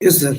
Yes, sir.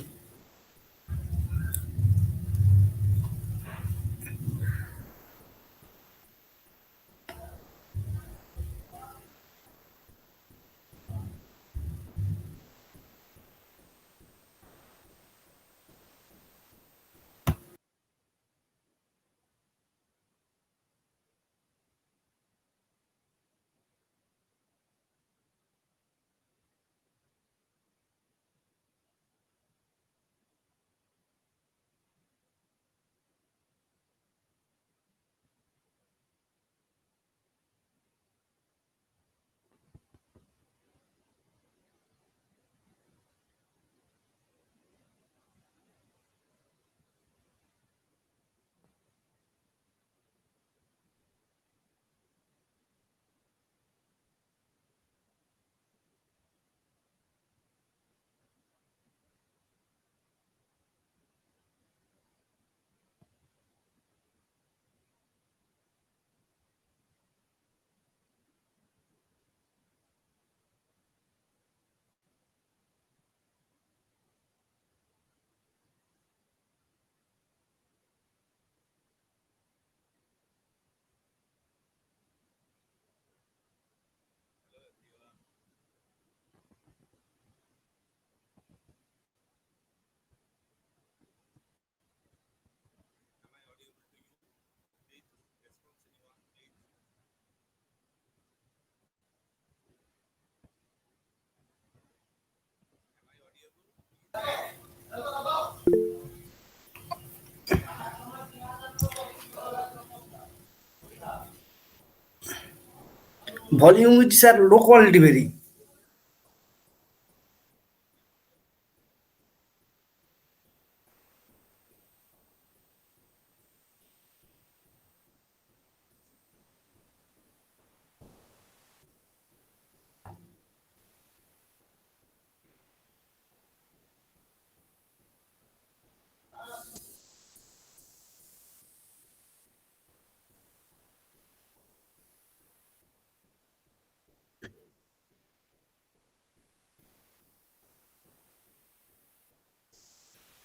Volume is sir low quality very.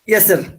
Yes, sir.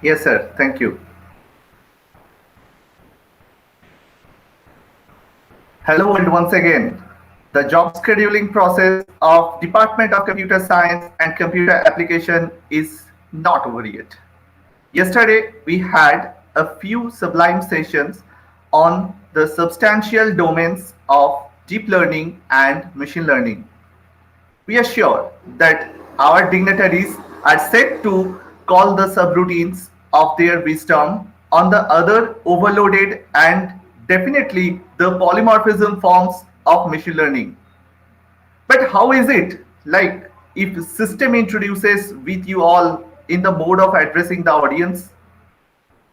Yes, sir. Thank you. Hello, and once again. The job scheduling process of Department of Computer Science and Computer Application is not over yet. Yesterday, we had a few sublime sessions on the substantial domains of deep learning and machine learning. We are sure that our dignitaries are set to call the subroutines of their wisdom on the other overloaded and definitely the polymorphism forms of machine learning. But how is it like if system introduces with you all in the mode of addressing the audience?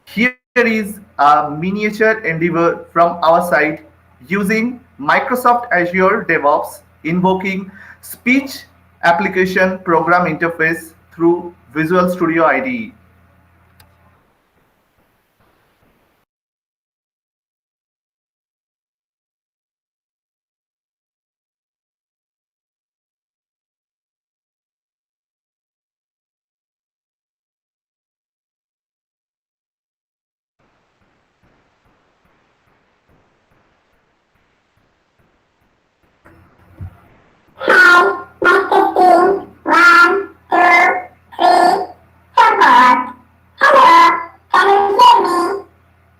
Here is a miniature endeavor from our side using Microsoft Azure DevOps invoking speech application program interface through Visual Studio IDE. Hi, mic testing. 1, 2, 3, support. Hello, can you hear me?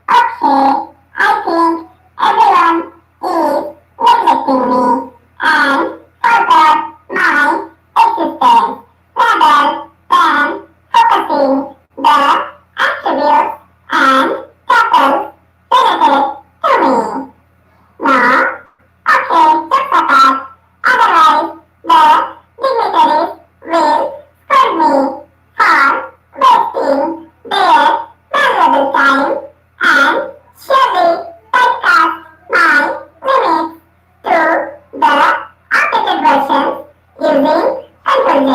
Okay, I think everyone is neglecting me and forgot my existence rather than focusing the attributes and tuples related to me. No? Okay, just apart. Otherwise, the dignitaries will scold me for wasting their valuable time and surely typecast my limits to the updated versions using Ctrl Z.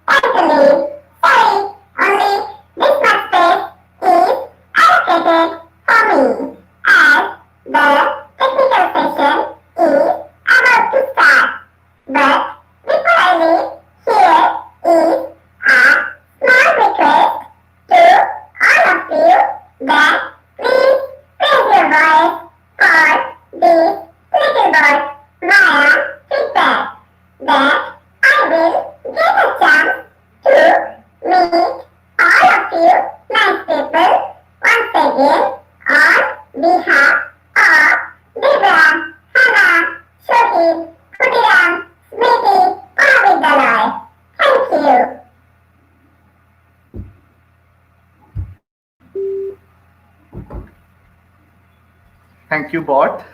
Time to leave. Sorry, only this much space is allocated for me as the technical session is about to start. But before I leave, here is a small request to all of you that please raise your voice for this little board via feedback that I will get a chance to meet all of you nice people once again on behalf of Debra, Hannah, Shohit, Khudiram, Smriti, Mahavidyalaya. Thank you. Thank you, bot.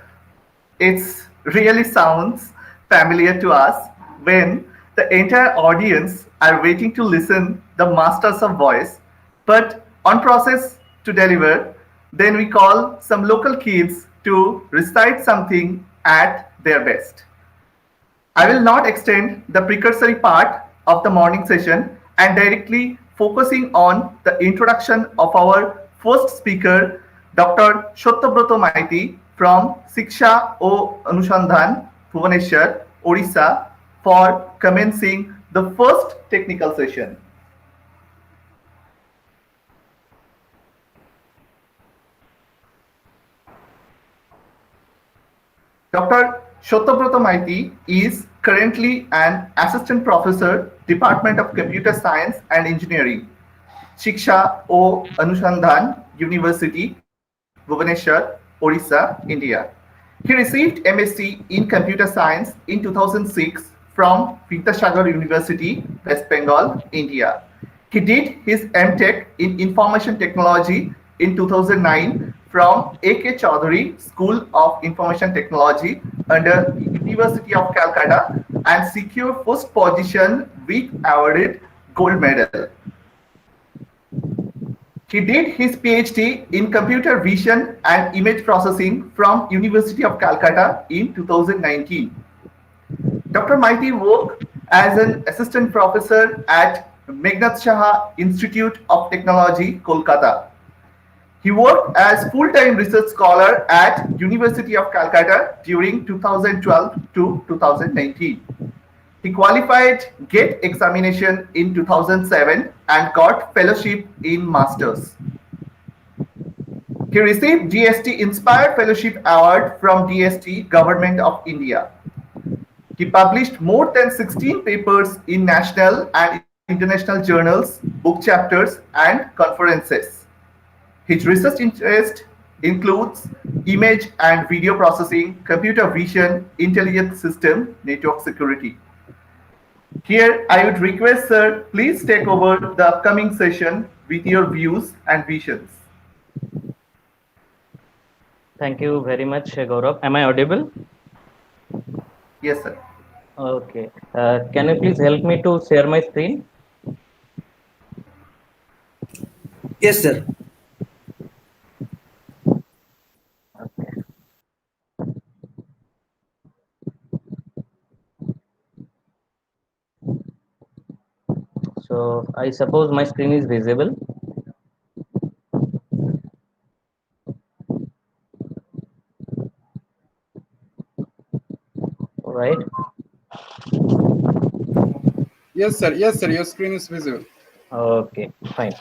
It really sounds familiar to us when the entire audience are waiting to listen the masters of voice, but on process to deliver, then we call some local kids to recite something at their best. I will not extend the precursory part of the morning session and directly focusing on the introduction of our first speaker, Dr. Satyabroto Maiti from Shiksha O Anushandhan, Bhubaneswar, Odisha, for commencing the first technical session. Dr. Satyabroto Maiti is currently an assistant professor, Department of Computer Science and Engineering, Shiksha O Anushandhan University, Bhubaneswar, Odisha, India. He received MSc in Computer Science in 2006 from Vidyasagar University, West Bengal, India. He did his MTech in Information Technology in 2009 from A.K. Chaudhary School of Information Technology under University of Calcutta and secured first position with awarded gold medal. He did his PhD in computer vision and image processing from University of Calcutta in 2019. Dr. Maiti worked as an assistant professor at Meghnad Shah Institute of Technology, Kolkata. He worked as full-time research scholar at University of Calcutta during 2012 to 2019. He qualified GATE examination in 2007 and got fellowship in Masters. He received DST Inspired Fellowship Award from DST Government of India. He published more than 16 papers in national and international journals, book chapters, and conferences. His research interest includes image and video processing, computer vision, intelligent system, network security. Here, I would request, sir, please take over the upcoming session with your views and visions. Thank you very much, Gaurav. Am I audible? Yes, sir. Okay. Can you please help me to share my screen? Yes, sir. Okay. So I suppose my screen is visible. Right. Yes, sir. Yes, sir. Your screen is visible. Okay, fine.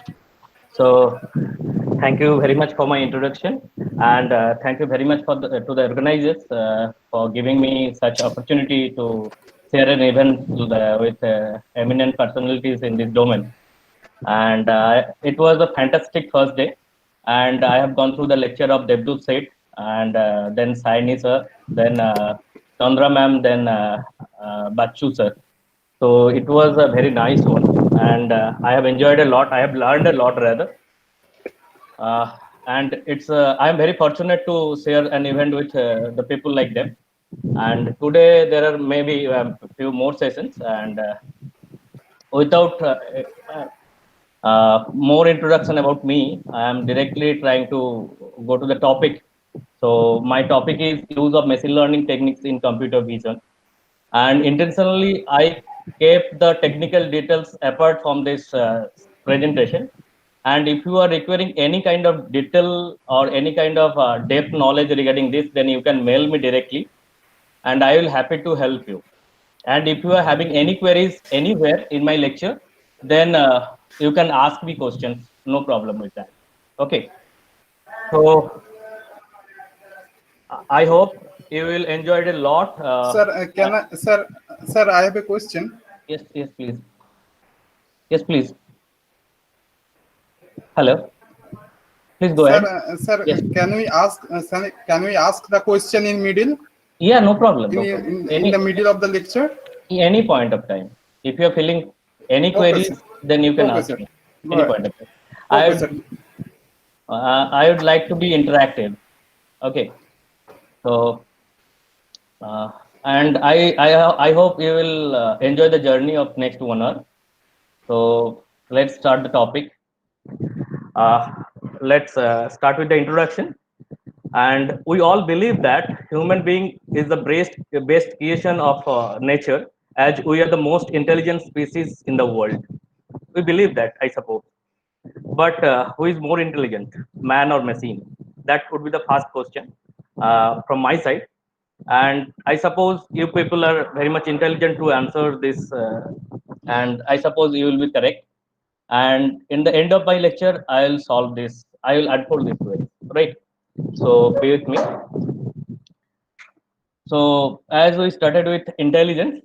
So thank you very much for my introduction, and thank you very much for to the organizers for giving me such opportunity to share an event with eminent personalities in this domain. And it was a fantastic first day, and I have gone through the lecture of Devdutt Seth, and then Saini sir, then Chandra ma'am, then Bachu sir. So it was a very nice one, and I have enjoyed a lot. I have learned a lot rather, and it's I am very fortunate to share an event with the people like them. And today there are maybe a few more sessions, and without more introduction about me, I am directly trying to go to the topic. So my topic is use of machine learning techniques in computer vision, and intentionally I kept the technical details apart from this presentation. And if you are requiring any kind of detail or any kind of depth knowledge regarding this, then you can mail me directly, and I will happy to help you. And if you are having any queries anywhere in my lecture, then you can ask me questions. No problem with that. Okay. So I hope you will enjoy it a lot. Sir, sir, I have a question. Yes, yes, please. Yes, please. Hello. Please go ahead. Sir, Yes. can we ask? Can we ask the question in middle? Yeah, no problem. No In, problem. in the middle of the lecture? Any point of time. If you are feeling any queries, sir. then you can Okay, ask sir. me. Go Any ahead. point of time. Okay, sir. I would like to be interactive. Okay. So, and I hope you will enjoy the journey of next 1 hour. So let's start the topic. Let's start with the introduction. And we all believe that human being is the best creation of nature, as we are the most intelligent species in the world. We believe that, I suppose. But who is more intelligent, man or machine? That would be the first question from my side. And I suppose you people are very much intelligent to answer this, and I suppose you will be correct. And in the end of my lecture, I will solve this. I will unfold this way, right? So be with me. So as we started with intelligence,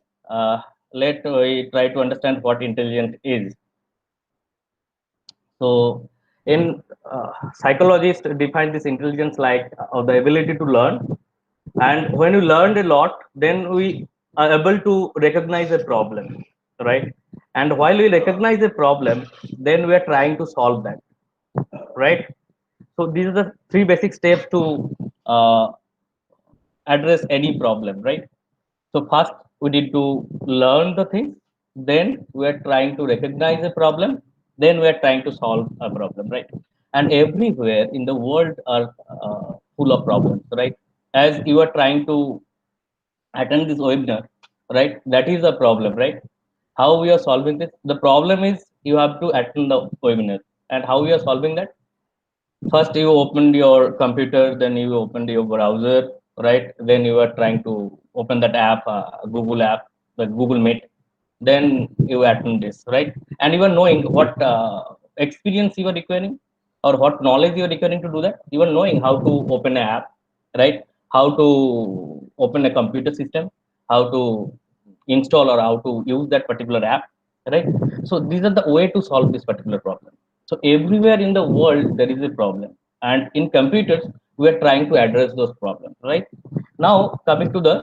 let we try to understand what intelligence is. So in psychologists define this intelligence like the ability to learn. And when we learned a lot, then we are able to recognize a problem, right? And while we recognize a problem, then we are trying to solve that, right? So these are the three basic steps to address any problem, right? So first we need to learn the things, then we are trying to recognize a problem, then we are trying to solve a problem, right? And everywhere in the world are full of problems, right? As you are trying to attend this webinar, right? That is the problem, right? How we are solving this? The problem is you have to attend the webinar, and how we are solving that? First you opened your computer, then you opened your browser, right? Then you are trying to open that app, Google app, the Google Meet, then you attend this, right? And you are knowing what experience you are requiring, or what knowledge you are requiring to do that. You are knowing how to open an app, right? How to open a computer system, how to install or how to use that particular app, right? So these are the way to solve this particular problem. So everywhere in the world there is a problem, and in computers we are trying to address those problems, right? Now coming to the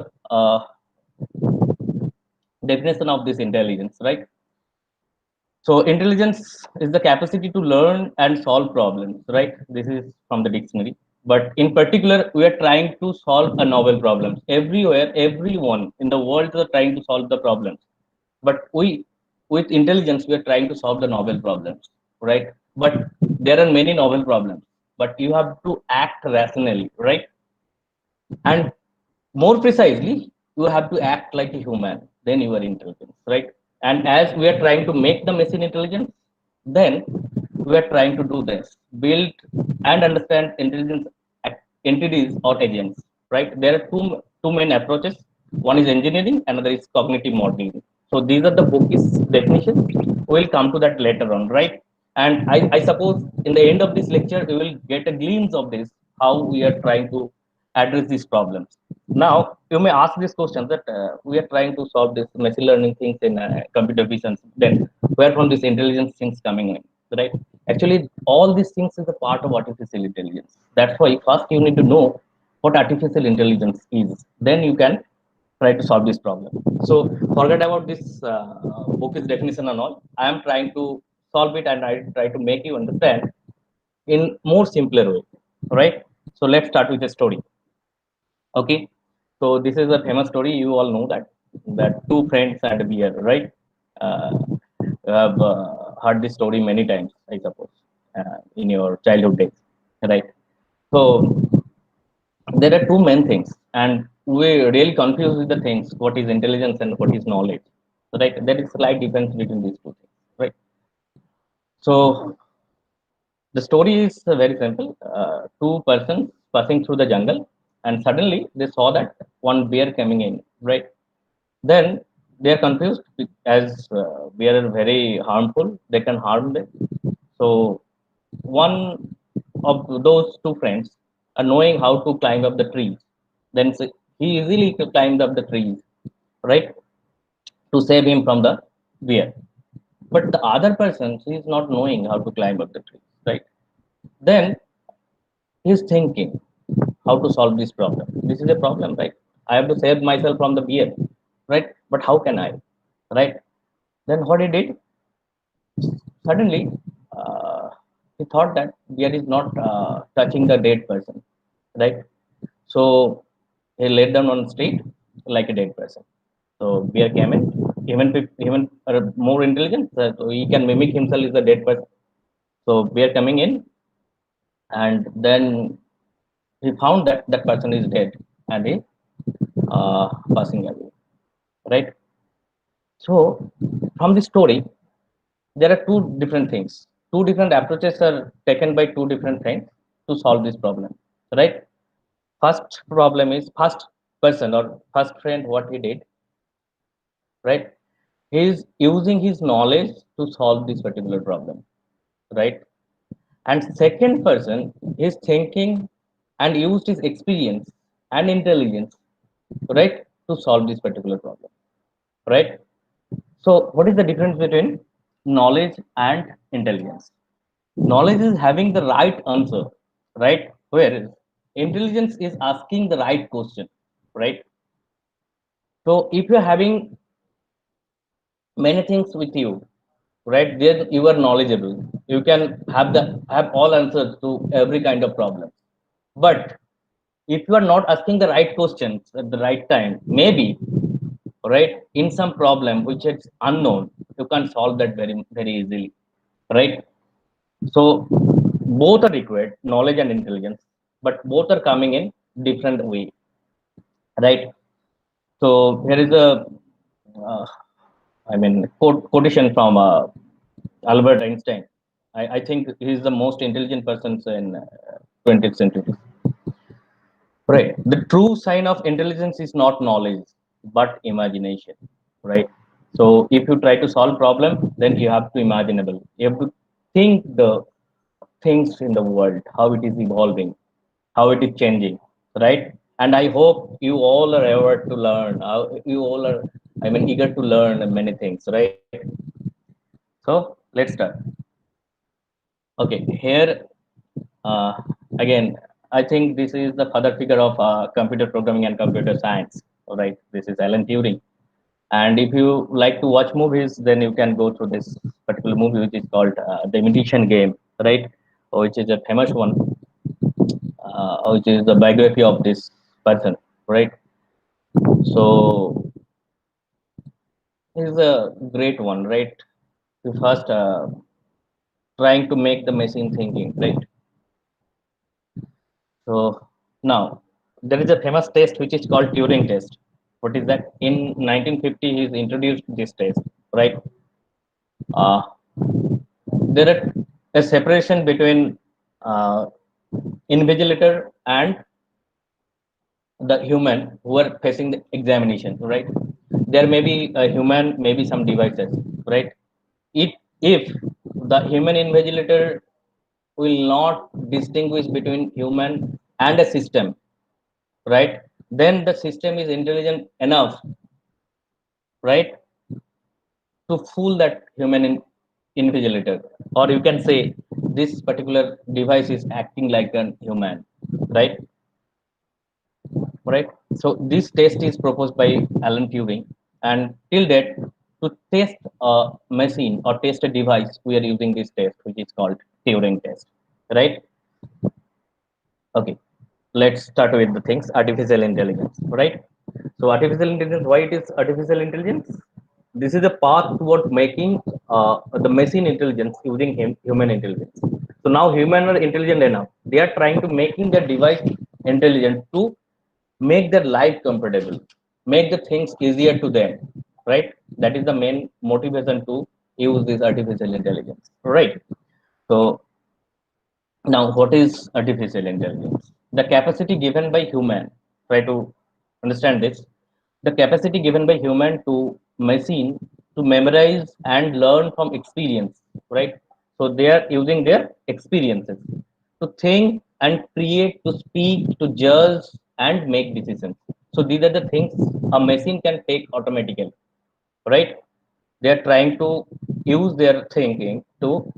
definition of this intelligence, right? So intelligence is the capacity to learn and solve problems, right? This is from the dictionary. But in particular, we are trying to solve a novel problems. Everywhere, everyone in the world is trying to solve the problems. But with intelligence, we are trying to solve the novel problems, right? But there are many novel problems. But you have to act rationally, right? And more precisely, you have to act like a human, then you are intelligent, right? And as we are trying to make the machine intelligent, then we are trying to do this, build and understand intelligence entities or agents, right? There are two main approaches. One is engineering, another is cognitive modeling. So these are the book's definitions. We'll come to that later on, right? And I suppose in the end of this lecture, we will get a glimpse of this, how we are trying to address these problems. Now, you may ask this question that we are trying to solve this machine learning things in computer vision. Then, where from this intelligence things coming in, right? Actually, all these things is a part of artificial intelligence. That's why first you need to know what artificial intelligence is. Then you can try to solve this problem. So, forget about this book's definition and all. I am trying to solve it, and I try to make you understand in more simpler way, right? So let's start with a story. Okay, so this is a famous story. You all know that two friends and a bear, right? You have heard this story many times, I suppose, in your childhood days, right? So there are two main things, and we really confuse with the things. What is intelligence and what is knowledge, right? There is slight difference between these two things, right? So the story is very simple. Two persons passing through the jungle, and suddenly they saw that one bear coming in. Right, then they are confused as bear are very harmful. They can harm them. So one of those two friends are knowing how to climb up the trees. Then he easily climbed up the trees, right, to save him from the bear. But the other person, he is not knowing how to climb up the tree, right? Then he's thinking how to solve this problem. This is a problem, right? I have to save myself from the bear, right? But how can I, right? Then what he did, suddenly he thought that bear is not touching the dead person, right? So he laid down on the street like a dead person. So bear came in, even more intelligent, so he can mimic himself as a dead person. So bear coming in, and then he found that that person is dead, and he passing away, right? So from this story, there are two different things. Two different approaches are taken by two different friends to solve this problem, right? First problem is first person or first friend, what he did, right? He is using his knowledge to solve this particular problem, right? And second person is thinking and used his experience and intelligence, right, to solve this particular problem, right? So what is the difference between knowledge and intelligence? Knowledge is having the right answer, right? Whereas intelligence is asking the right question, right? So if you're having many things with you, right, then you are knowledgeable. You can have all answers to every kind of problem. But if you are not asking the right questions at the right time, maybe, right, in some problem which is unknown, you can solve that very easily, right? So both are required, knowledge and intelligence, but both are coming in different way, right? So here is a, uh, I mean, quotation from Albert Einstein. I think he is the most intelligent person in 20th century. Right. The true sign of intelligence is not knowledge, but imagination. Right. So if you try to solve problem, then you have to imaginable. You have to think the things in the world, how it is evolving, how it is changing. Right. And I hope you all are ever to learn. You all are I mean, eager to learn many things, right? So let's start. Okay, here uh, again, I think this is the father figure of computer programming and computer science, right? This is Alan Turing. And if you like to watch movies, then you can go through this particular movie, which is called The Imitation Game, right? Which is a famous one, which is the biography of this person, right? So he's a great one, right? He first trying to make the machine thinking, right? So now there is a famous test which is called Turing test. What is that? In 1950, he's introduced this test, right? Uh, there are a separation between uh, invigilator and the human who are facing the examination, right? There may be a human, maybe some devices, right? If the human invigilator will not distinguish between human and a system, right? Then the system is intelligent enough, right, to fool that invigilator, or you can say this particular device is acting like a human, right? Right. So this test is proposed by Alan Turing, and till date, to test a machine or test a device, we are using this test, which is called Turing test, right? Okay, let's start with the things. Artificial intelligence, right? So artificial intelligence, why it is artificial intelligence? This is a path toward making the machine intelligence using human intelligence. So now human are intelligent enough, they are trying to making the device intelligent to make their life comfortable, make the things easier to them, right? That is the main motivation to use this artificial intelligence, right? So now, what is artificial intelligence? The capacity given by human, try to understand this, the capacity given by human to machine to memorize and learn from experience, right? So they are using their experiences to think and create, to speak, to judge and make decisions. So these are the things a machine can take automatically, right? They are trying to use their thinking to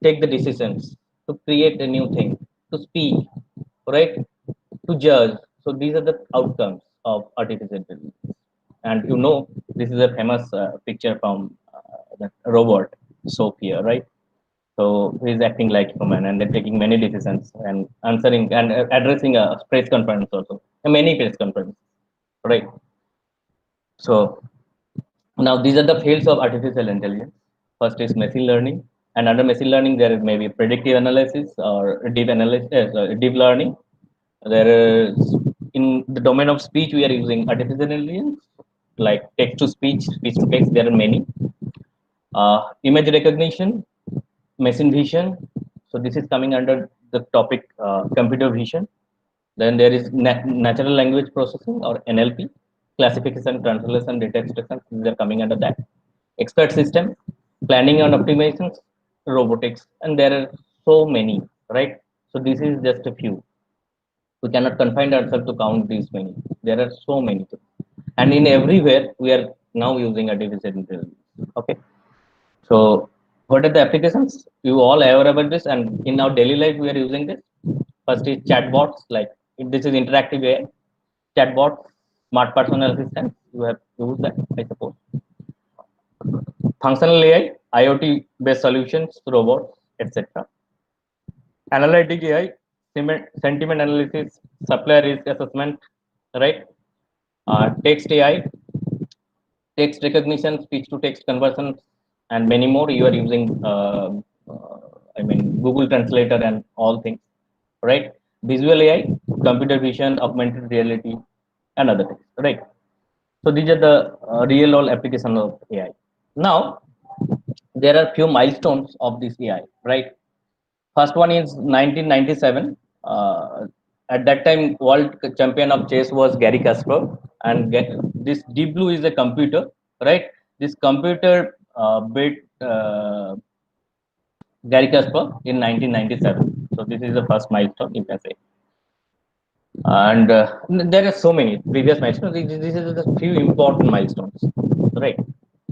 take the decisions, to create a new thing, to speak, right, to judge. So these are the outcomes of artificial intelligence. And you know, this is a famous picture from the robot Sophia, right? So he's acting like human and then taking many decisions and answering and addressing a press conference also, many press conferences, right? So now these are the fields of artificial intelligence. First is machine learning, and under machine learning there is maybe predictive analysis or deep analysis, deep learning. There is in the domain of speech we are using artificial intelligence like text to speech, speech to text. There are many. Image recognition, machine vision. So this is coming under the topic computer vision. Then there is natural language processing or NLP, classification, translation, data extraction. These are coming under that. Expert system, planning and optimizations, robotics, and there are so many, right? So this is just a few. We cannot confine ourselves to count these many. There are so many things. And in everywhere, we are now using artificial intelligence. Okay. So what are the applications? You all aware about this, and in our daily life, we are using this. First is chatbots, like this is interactive AI, chatbots, smart personal assistant. You have used that, I suppose. Functional AI, IoT based solutions, robots, etc. Analytic AI, sentiment analysis, supplier risk assessment, right? Text AI, text recognition, speech to text conversion, and many more. You are using, I mean, Google Translator and all things, right? Visual AI, computer vision, augmented reality, and other things, right? So these are the real world application of AI. Now, there are few milestones of this AI, right? First one is 1997. At that time, world champion of chess was Gary Kasparov, and this Deep Blue is a computer, right? This computer built Gary Kasparov in 1997. So this is the first milestone, you can say. And there are so many previous milestones. This is the few important milestones. right?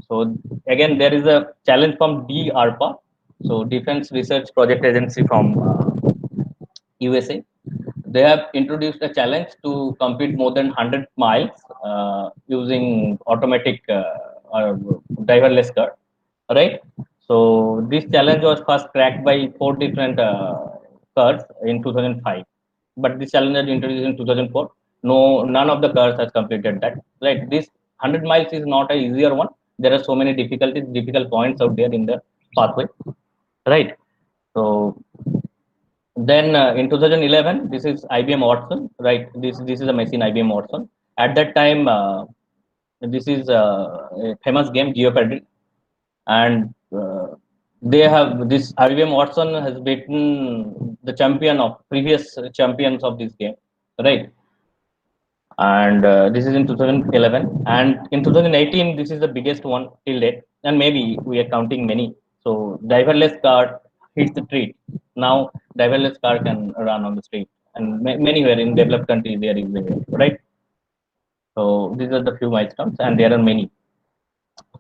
So again, there is a challenge from DARPA, so Defense Research Project Agency from USA. They have introduced a challenge to complete more than 100 miles using automatic or driverless car, right? So this challenge was first cracked by 4 different cars in 2005, but this challenge was introduced in 2004. No, none of the cars has completed that. Right, this 100 miles is not a easier one. There are so many difficult points out there in the pathway, right? So then in 2011, this is IBM Watson, right? This is a machine IBM Watson. At that time, this is a famous game Jeopardy, and they have this IBM Watson has beaten the champion of previous champions of this game, right? And this is in 2011, and in 2018 this is the biggest one till date, and maybe we are counting many. So driverless car hits the street now. Driverless car can run on the street, and manywhere in developed countries they are using it, right? So these are the few milestones, and there are many,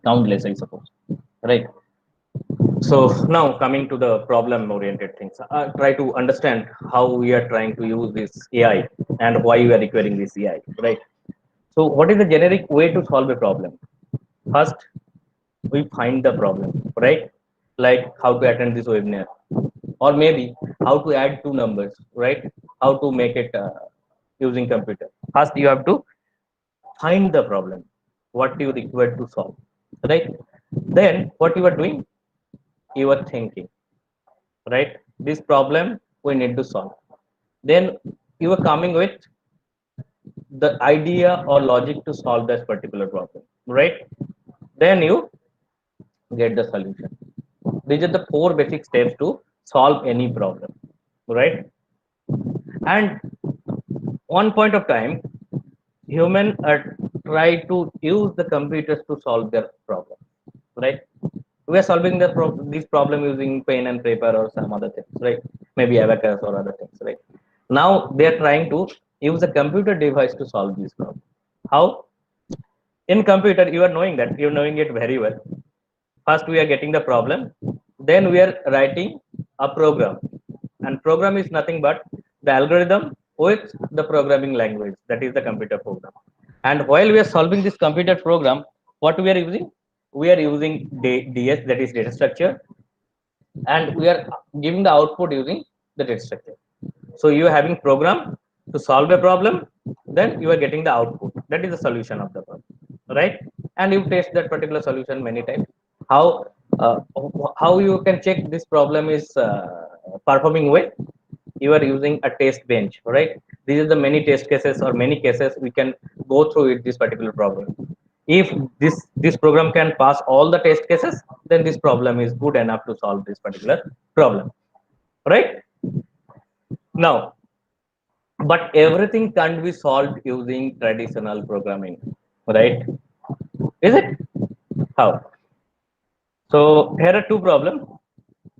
countless, I suppose, right? So now coming to the problem oriented things, try to understand how we are trying to use this AI and why we are requiring this AI, right? So what is the generic way to solve a problem? First, we find the problem, right? Like how to attend this webinar, or maybe how to add two numbers, right? How to make it using computer. First, you have to find the problem, what you require to solve, right? Then what you are doing, you are thinking, right? This problem we need to solve. Then you are coming with the idea or logic to solve this particular problem, right? Then you get the solution. These are the four basic steps to solve any problem, right? And one point of time, human try to use the computers to solve their problem, right? We are solving this problem using pen and paper or some other things, right? Maybe abacus or other things, right? Now they are trying to use a computer device to solve this problem. How? In computer, you are knowing that, you're knowing it very well. First we are getting the problem, then we are writing a program, and program is nothing but the algorithm with the programming language, that is the computer program. And while we are solving this computer program, what we are using, we are using DS, that is data structure, and we are giving the output using the data structure. So you are having program to solve a problem, then you are getting the output, that is the solution of the problem, right? And you test that particular solution many times. How uh, how you can check this problem is performing well? You are using a test bench, right? These are the many test cases or many cases we can go through it, this particular problem. If this program can pass all the test cases, then this problem is good enough to solve this particular problem, right? Now, but everything can't be solved using traditional programming, right? Is it? How? So here are two problems,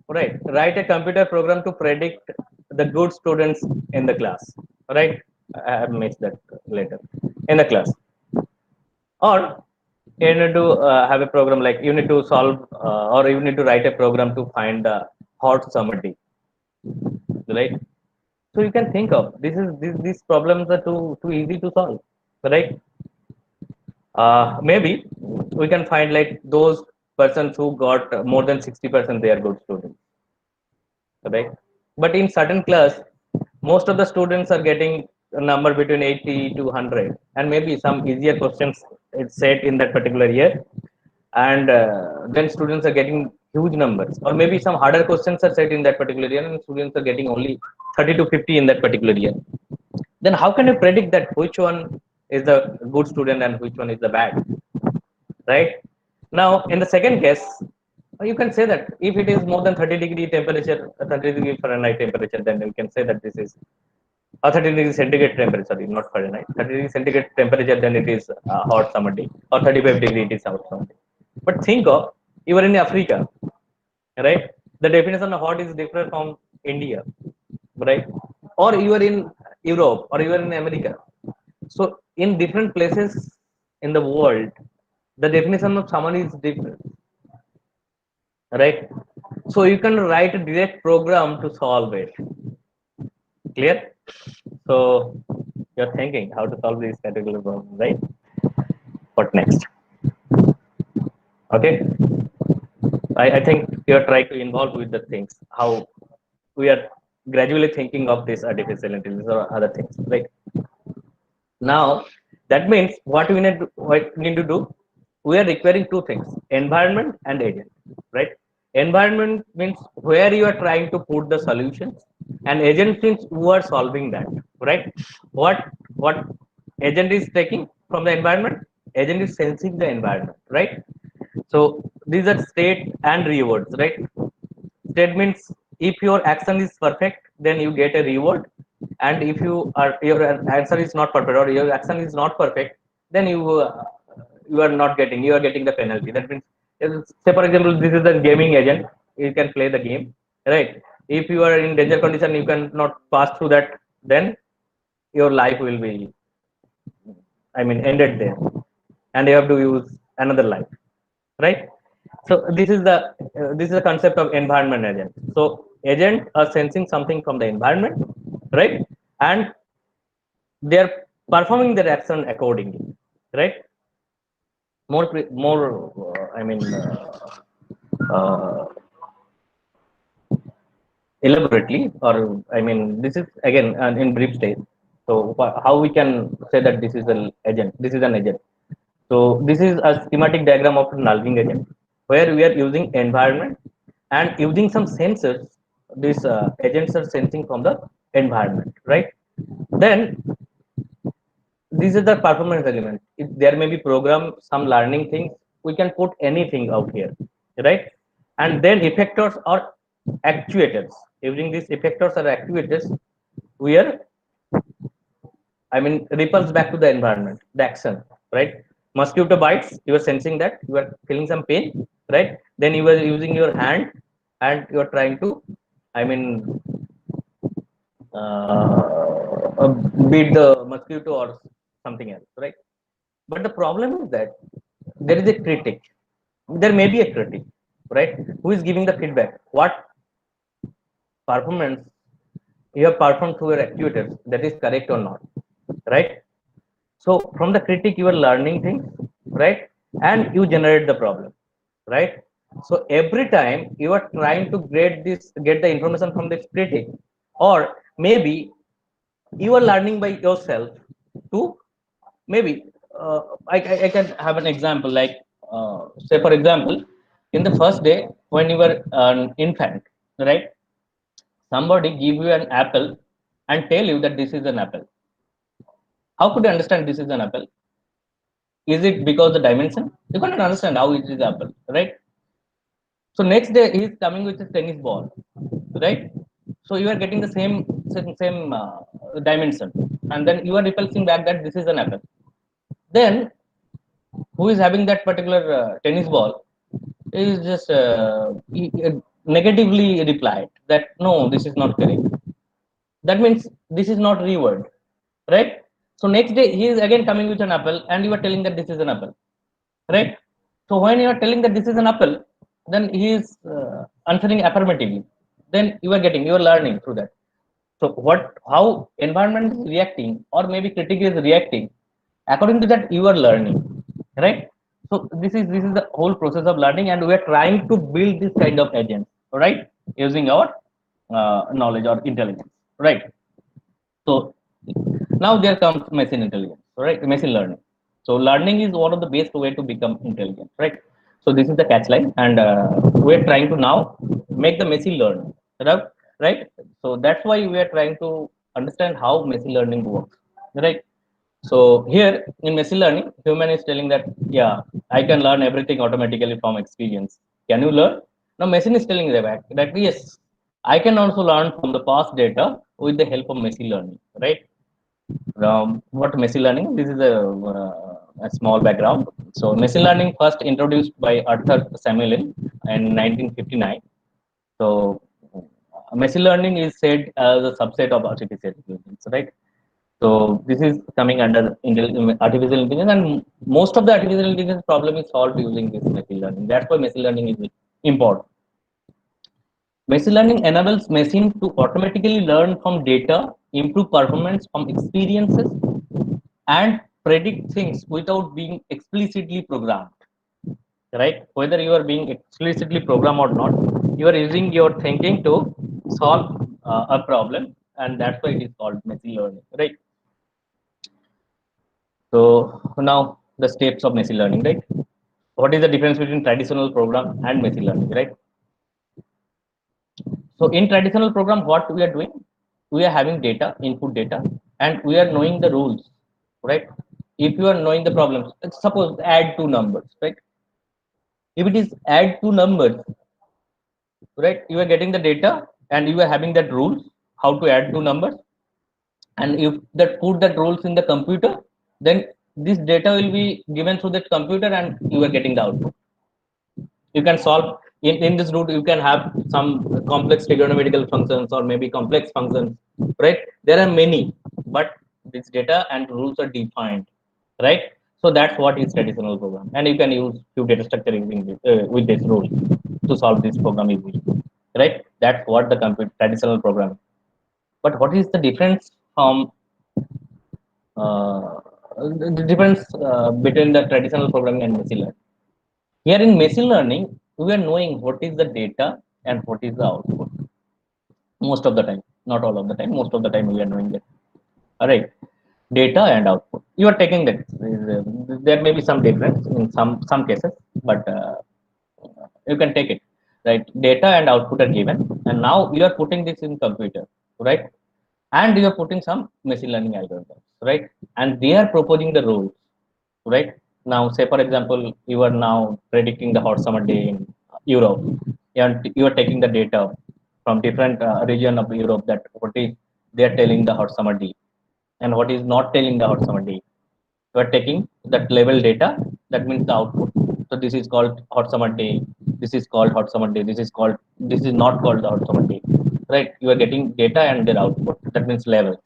right? Write a computer program to predict the good students in the class, right? I have missed that later, in the class. Or you need to have a program like you need to solve or you need to write a program to find the hot summer day, right? So you can think of these problems are too easy to solve, right? Maybe we can find like those persons who got more than 60%, they are good students, right? But in certain class, most of the students are getting a number between 80 to 100, and maybe some easier questions it's set in that particular year, and then students are getting huge numbers, or maybe some harder questions are set in that particular year, and students are getting only 30 to 50 in that particular year. Then how can you predict that which one is the good student and which one is the bad, right? Now in the second case, you can say that if it is more than 30-degree temperature, 30-degree Fahrenheit temperature, then you can say that this is a 30-degree centigrade temperature, sorry, not Fahrenheit, 30-degree centigrade temperature, then it is a hot summer day, or 35-degree it is hot summer day. But think of, you are in Africa, right? The definition of hot is different from India, right? Or you are in Europe, or you are in America. So in different places in the world, the definition of summary is different, right? So you can write a direct program to solve it. Clear? So you're thinking how to solve this particular problem, right? What next? Okay, I think you're trying to involve with the things how we are gradually thinking of this artificial intelligence or other things, right? Now that means what we need to do, we are requiring two things, environment and agent, right? Environment means where you are trying to put the solutions, and agent means who are solving that, right? What agent is taking from the environment, agent is sensing the environment, right? So these are state and rewards, right? State means if your action is perfect, then you get a reward, and if your answer is not perfect or your action is not perfect, then you are not getting, you are getting the penalty. That means, say for example, this is the gaming agent. You can play the game, right? If you are in danger condition, you cannot pass through that, then your life will be, I mean, ended there, and you have to use another life, right? So this is the concept of environment agent. So agent are sensing something from the environment, right? And they are performing their action accordingly, right? More I mean, uh, elaborately, or I mean, this is again in brief stage. So how we can say that this is an agent, this is an agent. So this is a schematic diagram of a nulling agent, where we are using environment and using some sensors. These agents are sensing from the environment, right? Then these are the performance element. If there may be program, some learning things, we can put anything out here, right? And then effectors or actuators. Using these effectors or actuators, we are, I mean, ripples back to the environment, the action, right? Mosquito bites, you are sensing that you are feeling some pain, right? Then you are using your hand and you are trying to, I mean, beat the mosquito or something else, right? But the problem is that there is a critic. There may be a critic, right? Who is giving the feedback? What performance you have performed through your actuators, that is correct or not, right? So from the critic, you are learning things, right? And you generate the problem, right? So every time you are trying to get the information from this critic, or maybe you are learning by yourself to, maybe I can have an example like, say for example, in the first day when you were an infant, right? Somebody give you an apple and tell you that this is an apple. How could you understand this is an apple? Is it because the dimension? You cannot understand how it is apple, right? So next day he is coming with a tennis ball, right? So you are getting the same dimension, and then you are repulsing back that this is an apple. Then who is having that particular tennis ball is just negatively replied that no, this is not correct. That means this is not reward, right? So next day he is again coming with an apple, and you are telling that this is an apple, right? So when you are telling that this is an apple, then he is answering affirmatively. Then you are learning through that. So how environment is reacting, or maybe critic is reacting, according to that you are learning, right? So this is the whole process of learning, and we are trying to build this kind of agents, right? Using our knowledge or intelligence, right? So now there comes machine intelligence, right? Machine learning. So learning is one of the best way to become intelligent, right? So this is the catch line, and we're trying to now make the machine learn, right? Right. So that's why we are trying to understand how machine learning works, right? So here in machine learning, human is telling that, yeah, I can learn everything automatically from experience. Can you learn? Now machine is telling that yes, I can also learn from the past data with the help of machine learning, right? What machine learning? This is a small background. So machine learning first introduced by Arthur Samuelson in 1959. So machine learning is said as a subset of artificial intelligence, right? So this is coming under artificial intelligence, and most of the artificial intelligence problem is solved using this machine learning. That's why machine learning is important. Machine learning enables machine to automatically learn from data, improve performance from experiences, and predict things without being explicitly programmed. Right? Whether you are being explicitly programmed or not, you are using your thinking to solve a problem, and that's why it is called machine learning. Right? So now the steps of machine learning. Right? What is the difference between traditional program and machine learning? Right? So in traditional program, what we are doing, we are having data, input data, and we are knowing the rules, right? If you are knowing the problems, suppose add two numbers, right? If it is add two numbers, right? You are getting the data and you are having that rules how to add two numbers, and if that put that rules in the computer, then this data will be given through that computer, and you are getting the output. You can solve in this route, you can have some complex trigonometrical functions or maybe complex functions, right? There are many, but this data and rules are defined, right? So that's what is traditional program, and you can use few data structure using this, with this rule to solve this program easily, right? That's what the traditional program. But what is the difference from uh, the difference between the traditional programming and machine learning? Here in machine learning, we are knowing what is the data and what is the output. Most of the time, not all of the time, most of the time we are knowing that. All right, data and output. You are taking that. There may be some difference in some cases, but you can take it. Right, data and output are given, and now you are putting this in computer, right? And you are putting some machine learning algorithms, right? And they are proposing the rules, right? Now, say for example, you are now predicting the hot summer day in Europe, and you are taking the data from different region of Europe, that what is they are telling the hot summer day and what is not telling the hot summer day. You are taking that level data, that means the output. So this is called hot summer day. This is called hot summer day. This is not called the hot summer day, right? You are getting data and their output. That means levels,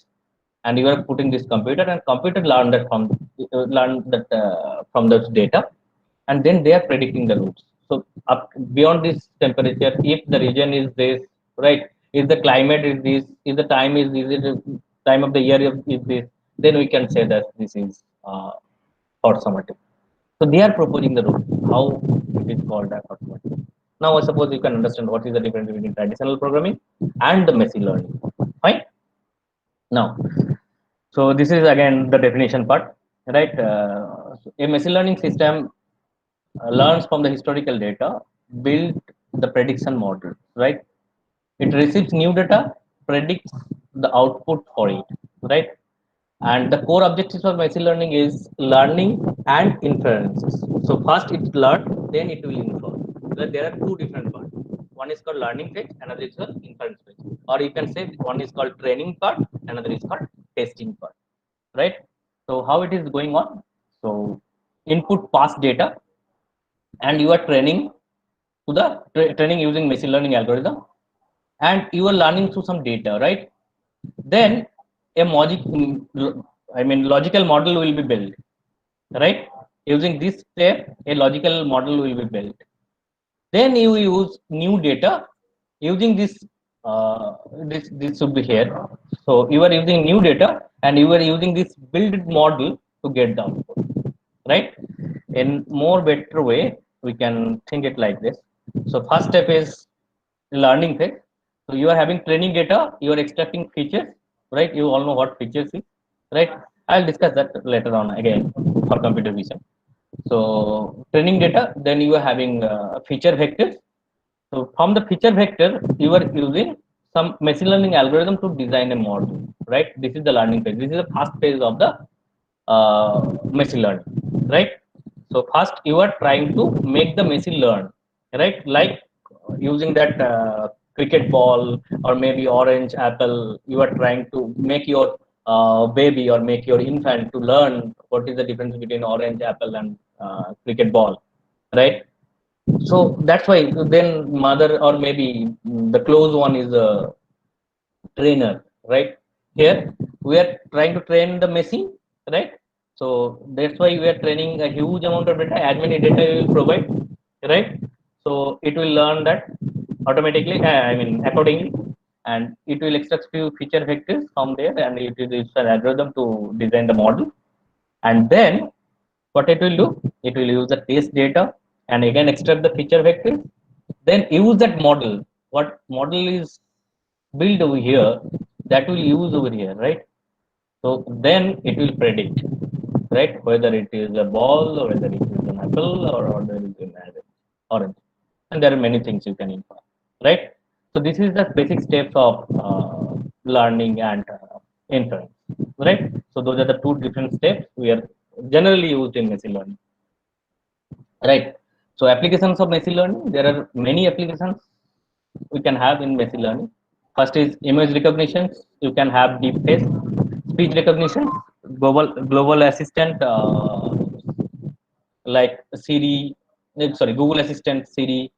and you are putting this computer, and computer learn that from those data, and then they are predicting the routes. So up beyond this temperature, if the region is this, right? If the climate is this, if the time is it time of the year is this, then we can say that this is hot summer day. So they are proposing the rule how it is called as hot summer day. Now I suppose you can understand what is the difference between traditional programming and the machine learning. Fine. Now, so this is again the definition part, right? A machine learning system learns from the historical data, build the prediction model, right? It receives new data, predicts the output for it, right? And the core objectives of machine learning is learning and inferences. So first it learns, then it will infer. So there are two different parts. One is called learning phase, another is called inference phase. Or you can say one is called training part, another is called testing part, right? So how it is going on? So input past data, and you are training to the training using machine learning algorithm, and you are learning through some data, right? Then a logical model will be built, right? Using this step, a logical model will be built. Then you use new data using this. This should be here. So you are using new data, and you are using this build model to get the output, right? In more better way, we can think it like this. So first step is learning phase. So you are having training data, you are extracting features, right? You all know what features is, right? I'll discuss that later on again for computer vision. So training data, then you are having feature vectors. So from the feature vector, you are using some machine learning algorithm to design a model, right? This is the learning phase. This is the first phase of the machine learning, right? So first you are trying to make the machine learn, right? Like using that cricket ball or maybe orange apple, you are trying to make your baby or make your infant to learn what is the difference between orange apple and cricket ball, right? So that's why then mother or maybe the close one is a trainer, right? here we are trying to train the machine, right? So that's why we are training a huge amount of data, as many data you will provide, right? So it will learn that automatically, I mean accordingly, and it will extract few feature vectors from there, and it will use an algorithm to design the model. And then what it will do, it will use the test data and again extract the feature vectors, then use that model, what model is built over here, that will use over here, right? So then it will predict, right, whether it is a ball or whether it is an apple or whether it is an orange. And there are many things you can infer, right? So this is the basic steps of learning and inference, right? So those are the two different steps we are generally used in machine learning, right? So applications of machine learning, there are many applications we can have in machine learning. First is image recognition. You can have deep face, speech recognition, global assistant like Siri, sorry, Google Assistant, Siri.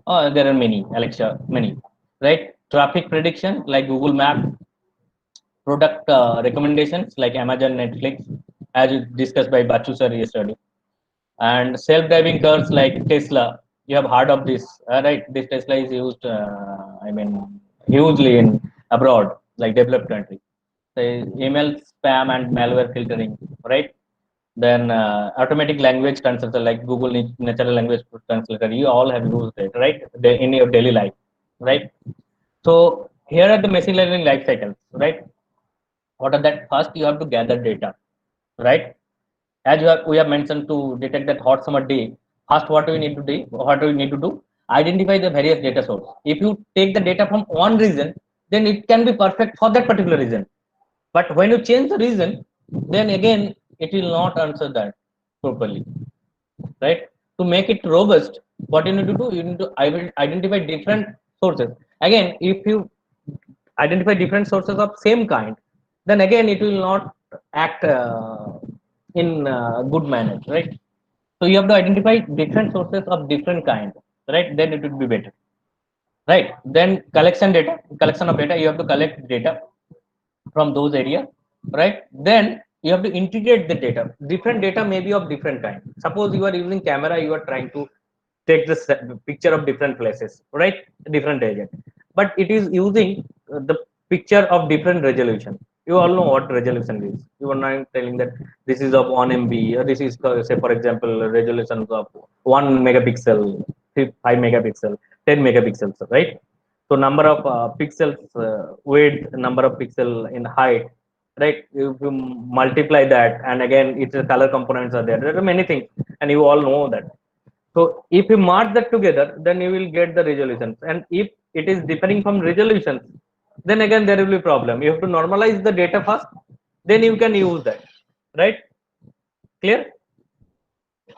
There are many, Alexa, many, right? Traffic prediction like Google Map, product recommendations like Amazon, Netflix, as discussed by Bachu sir yesterday, and self-driving cars like Tesla. You have heard of this, right? This Tesla is used, I mean, hugely in abroad, like developed country. So email spam and malware filtering, right? Then automatic language translator like Google Natural Language Translator. You all have used it, right? In your daily life, right? So here are the machine learning life cycles, right? What are that? First, you have to gather data, right? As we have mentioned, to detect that hot summer day, first what do we need to do? What do we need to do? Identify the various data source. If you take the data from one region, then it can be perfect for that particular region. But when you change the region, then again it will not answer that properly, right? To make it robust, what you need to do, you need to identify different sources. Again, if you identify different sources of same kind, then again it will not act in good manner, right? So you have to identify different sources of different kind, right? Then it would be better, right? Then collection of data. You have to collect data from those areas, right? Then you have to integrate the data. Different data may be of different kind. Suppose you are using camera, you are trying to take the picture of different places, right? Different agent, but it is using the picture of different resolution. You all know what resolution is. You are not telling that this is of 1 MB, or this is say for example resolution of 1 megapixel, 5 megapixel, 10 megapixels, right? So number of pixels width, number of pixel in height, right? If you multiply that, and again its color components are there. There are many things, and you all know that. So if you merge that together, then you will get the resolutions. And if it is differing from resolutions, then again there will be problem. You have to normalize the data first, then you can use that, right? Clear?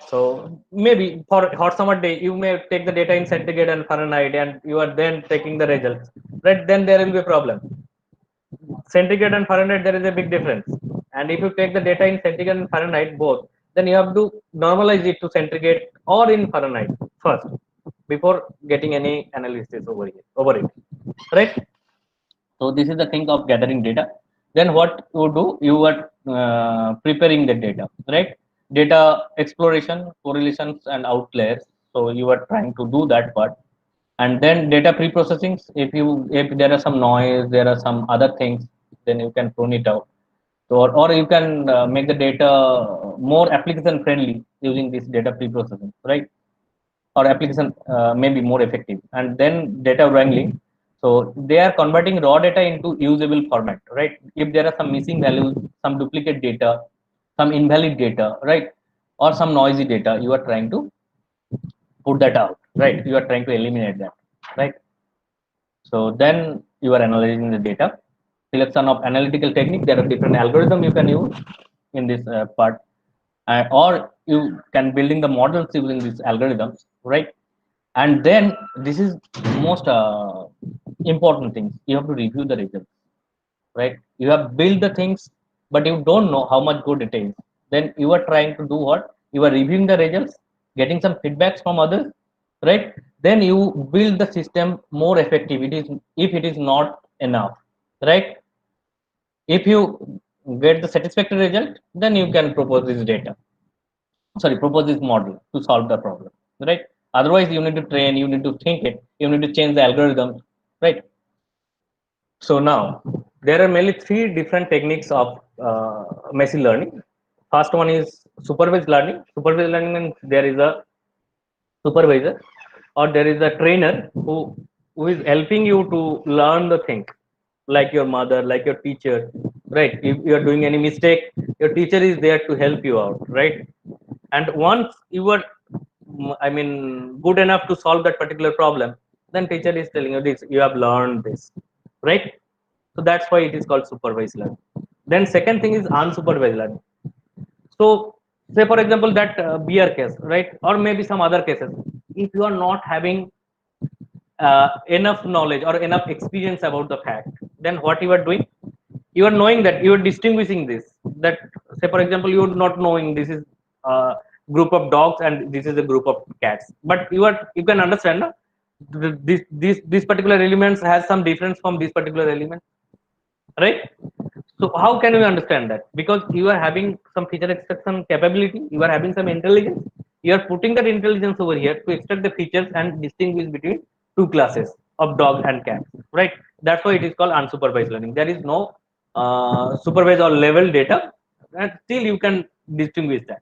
So maybe for hot summer day, you may take the data in centigrade and Fahrenheit, and you are then taking the results, right? Then there will be a problem. Centigrade and Fahrenheit, there is a big difference. And if you take the data in centigrade and Fahrenheit both, then you have to normalize it to centigrade or in Fahrenheit first before getting any analysis over it, right? So this is the thing of gathering data. Then what you do, you are preparing the data, right? Data exploration, correlations, and outliers. So you are trying to do that part. And then data pre-processing. If there are some noise, there are some other things, then you can prune it out. So, or you can make the data more application friendly using this data pre-processing, right? Or application may be more effective. And then data wrangling. So they are converting raw data into usable format, right? If there are some missing values, some duplicate data, some invalid data, right? Or some noisy data, you are trying to put that out, right? You are trying to eliminate that, right? So then you are analyzing the data. Selection of analytical technique. There are different algorithms you can use in this part, or you can building the models using these algorithms, right? And then this is most important thing. You have to review the results, right? You have built the things, but you don't know how much good it is. Then you are trying to do what? You are reviewing the results, getting some feedbacks from others, right? Then you build the system more effective. It is if it is not enough, right? If you get the satisfactory result, then you can propose this data. Sorry, propose this model to solve the problem, right? Otherwise, you need to train, you need to think it, you need to change the algorithm, right? So now there are mainly three different techniques of machine learning. First one is supervised learning. Supervised learning means there is a supervisor or there is a trainer who is helping you to learn the thing, like your mother, like your teacher, right? If you are doing any mistake, your teacher is there to help you out, right? And once you are I mean good enough to solve that particular problem, then teacher is telling you this, you have learned this, right? So that's why it is called supervised learning. Then second thing is unsupervised learning. So, say for example that beer case, right, or maybe some other cases. If you are not having enough knowledge or enough experience about the fact, then what you are doing, you are knowing that you are distinguishing this. That say for example, you are not knowing this is a group of dogs and this is a group of cats, but you can understand no? This particular elements has some difference from this particular element, right? So how can we understand that? Because you are having some feature extraction capability, you are having some intelligence, you are putting that intelligence over here to extract the features and distinguish between two classes of dog and cat, right? That's why it is called unsupervised learning. There is no supervised or level data, and still you can distinguish that.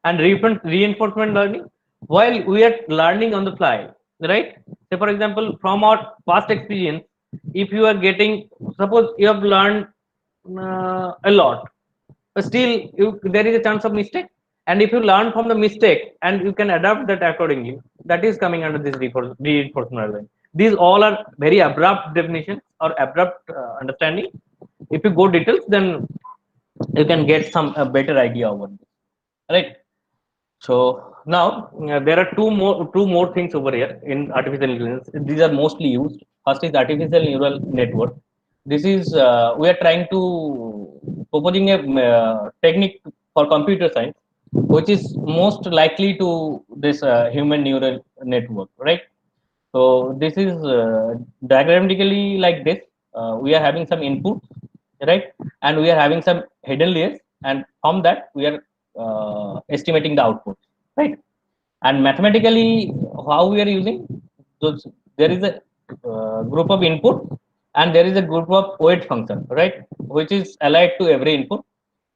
And reinforcement learning, while we are learning on the fly, right? Say for example, from our past experience, if you are getting, suppose you have learned a lot, but still there is a chance of mistake, and if you learn from the mistake and you can adapt that accordingly, that is coming under this reinforcement learning. These all are very abrupt definitions or abrupt understanding. If you go details, then you can get some better idea over this, right? So now there are two more things over here in artificial intelligence. These are mostly used. First is artificial neural network. This is we are trying to proposing a technique for computer science, which is most likely to this human neural network, right? So this is diagrammatically like this. We are having some input, right? And we are having some hidden layers, and from that we are estimating the output, right? And mathematically, how we are using those, there is a group of input, and there is a group of weight function, right? Which is allied to every input,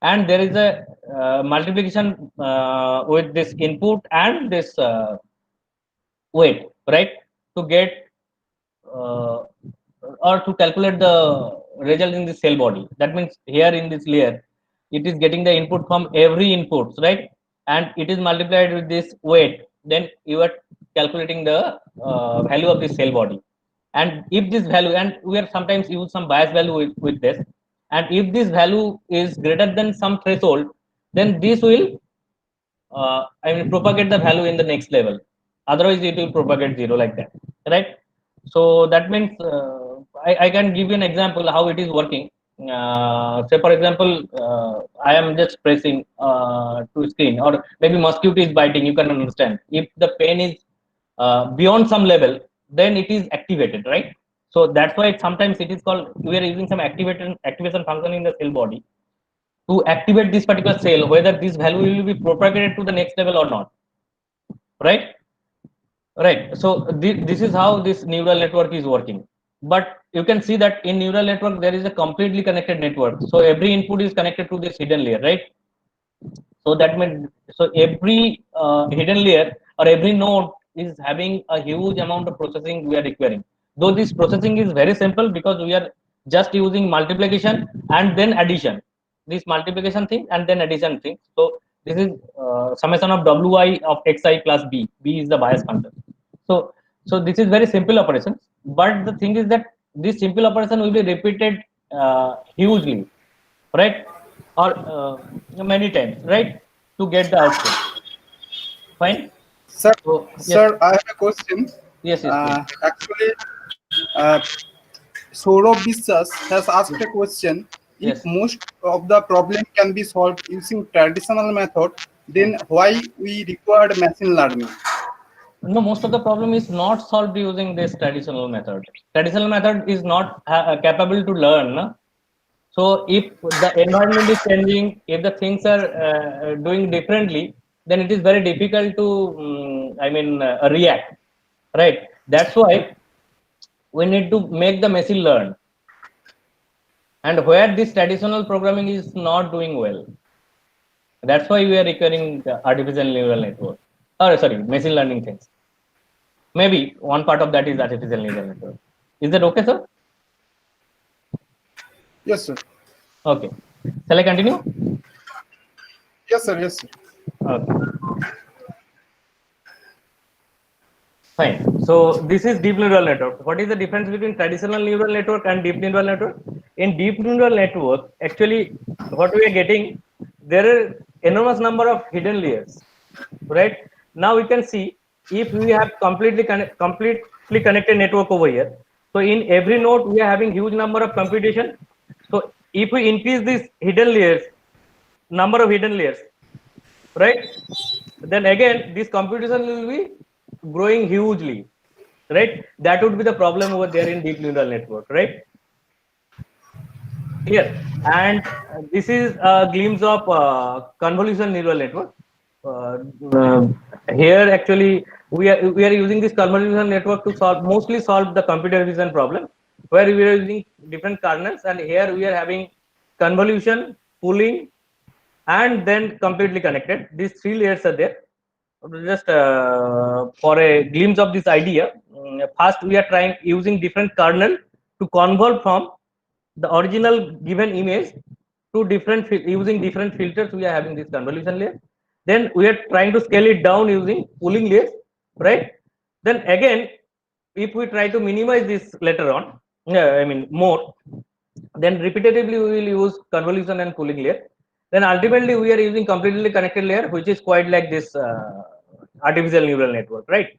and there is a multiplication with this input and this weight, right? To get uh, or to calculate the result in the cell body. That means here in this layer, it is getting the input from every input, right? And it is multiplied with this weight, then you are calculating the value of the cell body. And if this value, and we are sometimes use some bias value with this, and if this value is greater than some threshold, then this will I mean propagate the value in the next level. Otherwise, it will propagate zero like that, right? So that means I can give you an example how it is working. Say for example, I am just pressing to screen, or maybe mosquito is biting. You can understand if the pain is beyond some level, then it is activated, right? So that's why sometimes it is called, we are using some activation function in the cell body to activate this particular cell, whether this value will be propagated to the next level or not, right? Right. So this is how this neural network is working. But you can see that in neural network there is a completely connected network. So every input is connected to this hidden layer, right? So that means, so every hidden layer or every node is having a huge amount of processing we are requiring. Though this processing is very simple because we are just using multiplication and then addition. This multiplication thing and then addition thing. So this is summation of wi of xi plus b. B is the bias function. So this is very simple operation. But the thing is that this simple operation will be repeated hugely, right? Or many times, right? To get the output. Fine. Sir, So yes, sir, I have a question. yes, please. Actually, uh, Saurabh Biswas has asked a question. If Yes. most of the problem can be solved using traditional method, then why we required machine learning? No, most of the problem is not solved using this traditional method. Traditional method is not capable to learn. No? So if the environment is changing, if the things are doing differently, then it is very difficult to, react, right? That's why we need to make the machine learn. And where this traditional programming is not doing well, that's why we are requiring the artificial neural network. Or sorry, machine learning things. Maybe one part of that is artificial neural network. Is that okay, sir? Yes, sir. Okay. Shall I continue? Yes, sir. Yes, sir. Okay. Fine. So this is deep neural network. What is the difference between traditional neural network and deep neural network? In deep neural network, actually, what we are getting, there are enormous number of hidden layers, right? Now we can see if we have completely connected network over here. So in every node, we are having huge number of computation. So if we increase these hidden layers, number of hidden layers, right? Then again, this computation will be growing hugely, right? That would be the problem over there in deep neural network, right? Here, and this is a glimpse of convolution neural network. Uh, uh, Here, actually, we are using this convolution network to mostly solve the computer vision problem, where we are using different kernels, and here we are having convolution, pooling, and then completely connected. These three layers are there. Just for a glimpse of this idea, first we are trying using different kernel to convert from the original given image to different using different filters. We are having this convolution layer. Then we are trying to scale it down using pooling layers, right? Then again, if we try to minimize this later on, more, then repetitively we will use convolution and pooling layer. Then ultimately we are using completely connected layer, which is quite like this artificial neural network, right?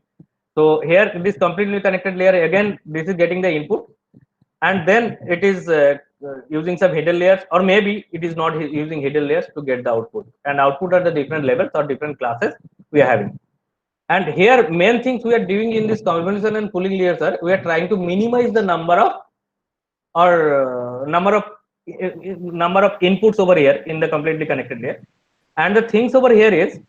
So here this completely connected layer, again this is getting the input, and then it is using some hidden layers, or maybe it is not using hidden layers to get the output, and output are the different levels or different classes we are having. And here main things we are doing in this convolution and pooling layers are we are trying to minimize the number of or number of inputs over here in the completely connected layer. And the things over here is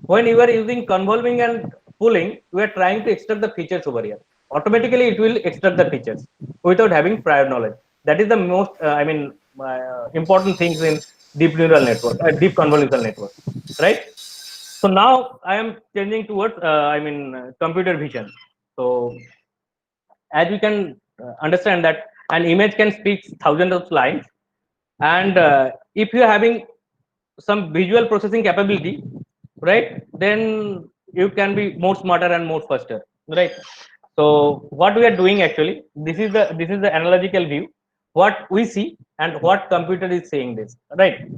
when you are using convolving and pooling, we are trying to extract the features over here. Automatically, it will extract the features without having prior knowledge. That is the most, important things in deep neural network, deep convolutional network, right? So now I am changing towards, computer vision. So as we can understand that an image can speak thousands of lines, and if you are having some visual processing capability, right, then you can be more smarter and more faster, right? So what we are doing, actually, this is the analogical view, what we see and what computer is saying this, right?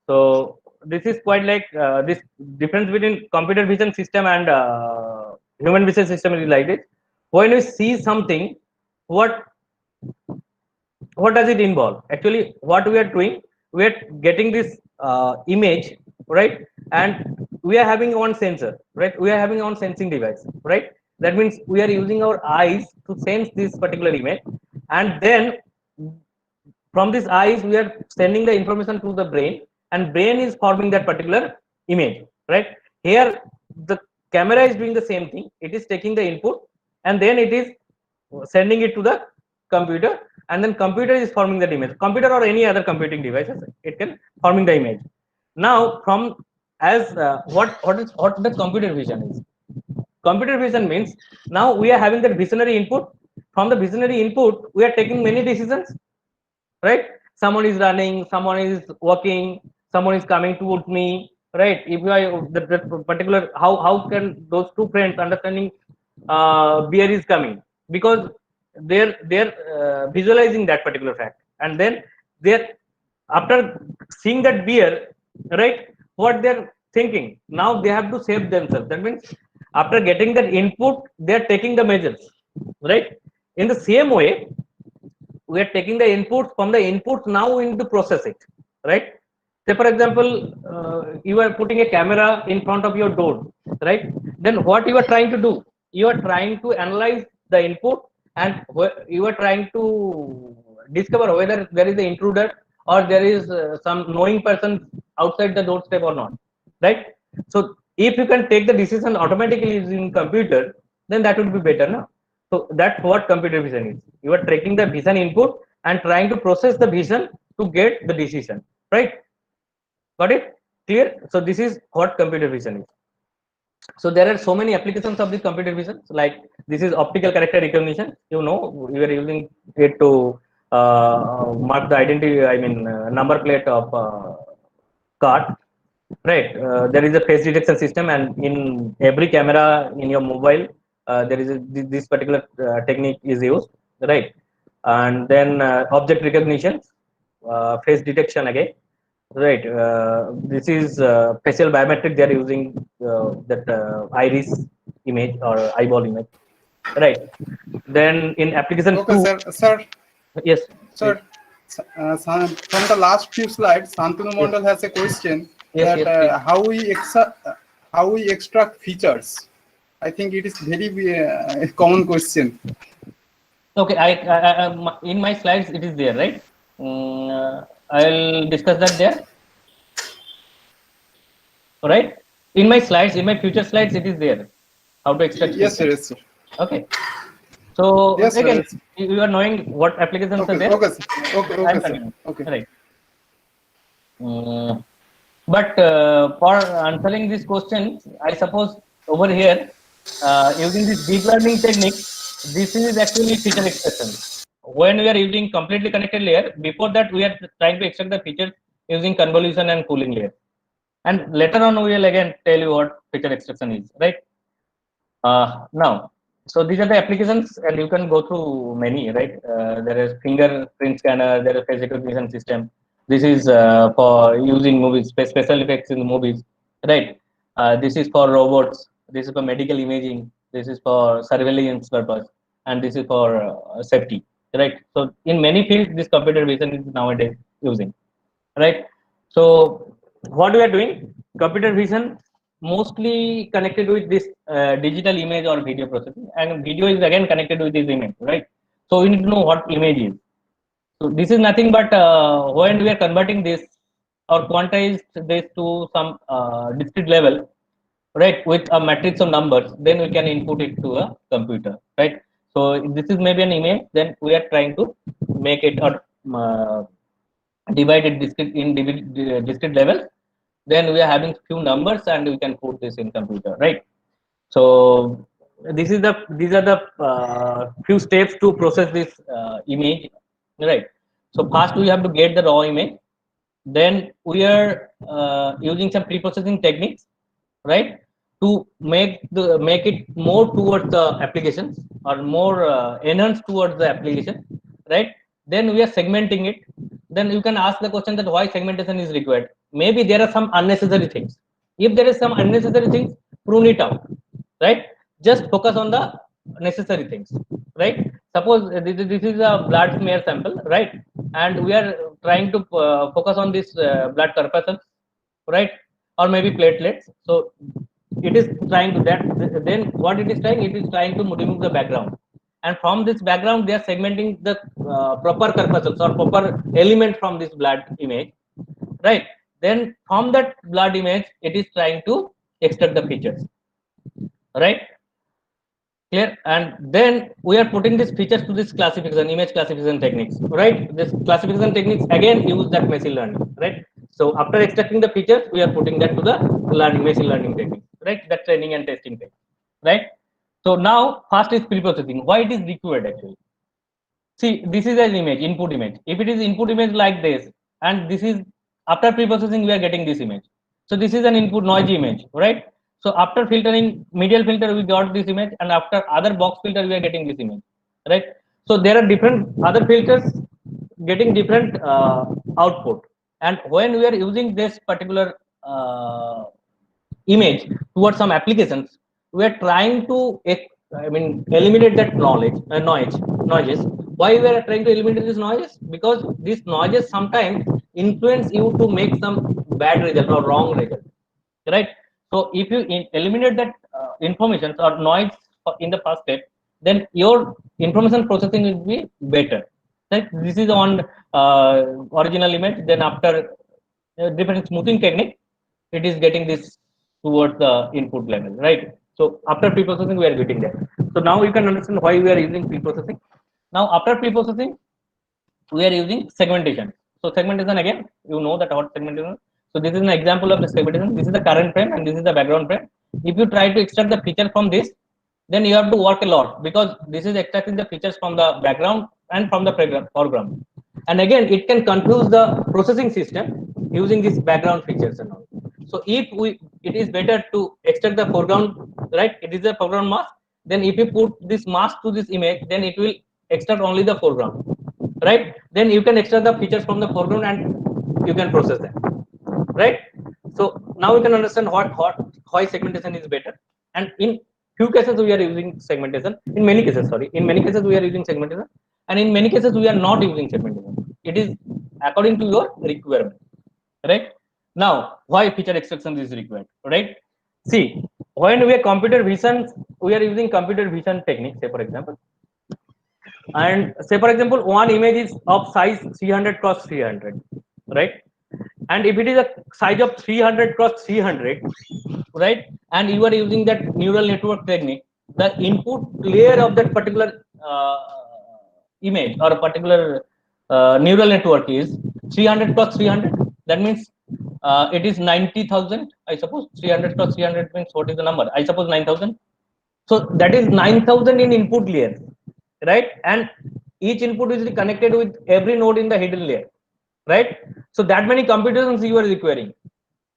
So this is quite like this difference between computer vision system and human vision system is like this. When we see something, what what does it involve? Actually, what we are doing, we are getting this image, right? And we are having one sensor, right? We are having one sensing device, right? That means we are using our eyes to sense this particular image, and then from these eyes we are sending the information to the brain, and brain is forming that particular image, right? Here the camera is doing the same thing. It is taking the input, and then it is sending it to the computer, and then computer is forming that image. Computer or any other computing devices, it can forming the image. Now from as what the computer vision is. Computer vision means now we are having that visionary input. From the visionary input we are taking many decisions, right? Someone is running, someone is walking, someone is coming towards me, right? If I the particular, how can those two friends understanding bear is coming, because they're visualizing that particular fact, and then they're after seeing that bear, right, what they're thinking, now they have to save themselves. That means after getting that input they're taking the measures, right? In the same way, we are taking the inputs from the inputs, now we need to process it, right? Say for example, you are putting a camera in front of your door, right? Then what you are trying to do, you are trying to analyze the input, and you are trying to discover whether there is an intruder or there is some knowing person outside the doorstep or not, right? So if you can take the decision automatically using computer, then that would be better, no? So that's what computer vision is. You are taking the vision input and trying to process the vision to get the decision, right? Got it? Clear? So this is what computer vision is. So there are so many applications of the computer vision. Like this is optical character recognition. You know, we are using it to mark the identity. I mean, number plate of car. Right. There is a face detection system, and in every camera in your mobile, there is this particular technique is used. Right. And then object recognition, face detection again. Right. This is facial biometric. They are using that iris image or eyeball image. Right. Then in application Okay, two, sir. yes, Sir, from the last few slides, Santanu yes, Mondal has a question yes, that yes, please. how we extract features. I think it is very common question. Okay, in my slides it is there, right? I'll discuss that there. All right. In my slides, in my future slides, it is there. How to extract Yes, sir. features. Yes, sir. Okay. So Yes, sir. again, Yes. you are knowing what applications are Okay. there. Okay. Sir. Okay. I'm Okay, sir. continuing. Okay. Right. But for answering this question, I suppose over here, using this deep learning technique, this is actually feature extraction. When we are using completely connected layer, before that we are trying to extract the features using convolution and pooling layer. And later on, we will again tell you what feature extraction is, right? Now, so these are the applications, and you can go through many, right? There is fingerprint scanner, there is face recognition system. This is for using movies, special effects in the movies, right? This is for robots. This is for medical imaging. This is for surveillance purpose, and this is for safety, right? So in many fields, this computer vision is nowadays using, right? So what we are doing, computer vision mostly connected with this digital image or video processing, and video is again connected with this image, right? So we need to know what image is. So this is nothing but when we are converting this or quantize this to some discrete level, right, with a matrix of numbers, then we can input it to a computer, right? So this is maybe an image, then we are trying to make it or divided discrete in discrete levels, then we are having few numbers and we can put this in computer, right? So these are the few steps to process this image, right? So first we have to get the raw image, then we are using some pre-processing techniques, right, to make it more towards the applications or more enhanced towards the application, right? Then we are segmenting it. Then you can ask the question that why segmentation is required. Maybe there are some unnecessary things. If there is some unnecessary things, prune it out, right? Just focus on the necessary things, right? Suppose this is a blood smear sample, right? And we are trying to focus on this blood corpuscles, right? Or maybe platelets. So it is trying to that. Then what it is trying, it is trying to remove the background, and from this background they are segmenting the proper corpuscles or proper element from this blood image, right? Then from that blood image it is trying to extract the features, right? Clear? And then we are putting these features to this classification, image classification techniques, right? This classification techniques again use that machine learning, right? So after extracting the features, we are putting that to the machine learning technique, right? That training and testing thing, right? So now first is pre-processing. Why it is required actually? See, this is an image, input image. If it is input image like this, and this is after pre-processing, we are getting this image. So this is an input noisy image, right? So after filtering, medial filter, we got this image, and after other box filter, we are getting this image, right? So there are different other filters getting different output, and when we are using this particular image towards some applications, we are trying to eliminate that noises. Why we are trying to eliminate this noises? Because these noises sometimes influence you to make some bad result or wrong result, right? So if you eliminate that information or noise in the first step, then your information processing will be better, Right? This is on original image. Then after different smoothing technique, it is getting this towards the input level, right? So after pre-processing, we are getting there. So now you can understand why we are using pre-processing. Now after pre-processing, we are using segmentation. So segmentation, again, you know that what segmentation. So this is an example of the segmentation. This is the current frame and this is the background frame. If you try to extract the feature from this, then you have to work a lot, because this is extracting the features from the background and from the foreground. And again, it can confuse the processing system using these background features and all. So if it is better to extract the foreground, right? It is a foreground mask. Then if you put this mask to this image, then it will extract only the foreground, right? Then you can extract the features from the foreground and you can process them, right? So now we can understand why segmentation is better. And in few cases we are using segmentation. In many cases, we are using segmentation, and in many cases we are not using segmentation. It is according to your requirement, right? Now, why feature extraction is required, right? See, when we are computer vision, we are using computer vision technique. Say for example, and say for example, one image is of size 300 cross 300, right? And if it is a size of 300 cross 300, right, and you are using that neural network technique, the input layer of that particular image or a particular neural network is 300 cross 300. That means it is 90,000, I suppose. 300 cross 300 means what is the number? I suppose 9,000. So that is 9,000 in input layer, right? And each input is connected with every node in the hidden layer, right? So that many computations you are requiring.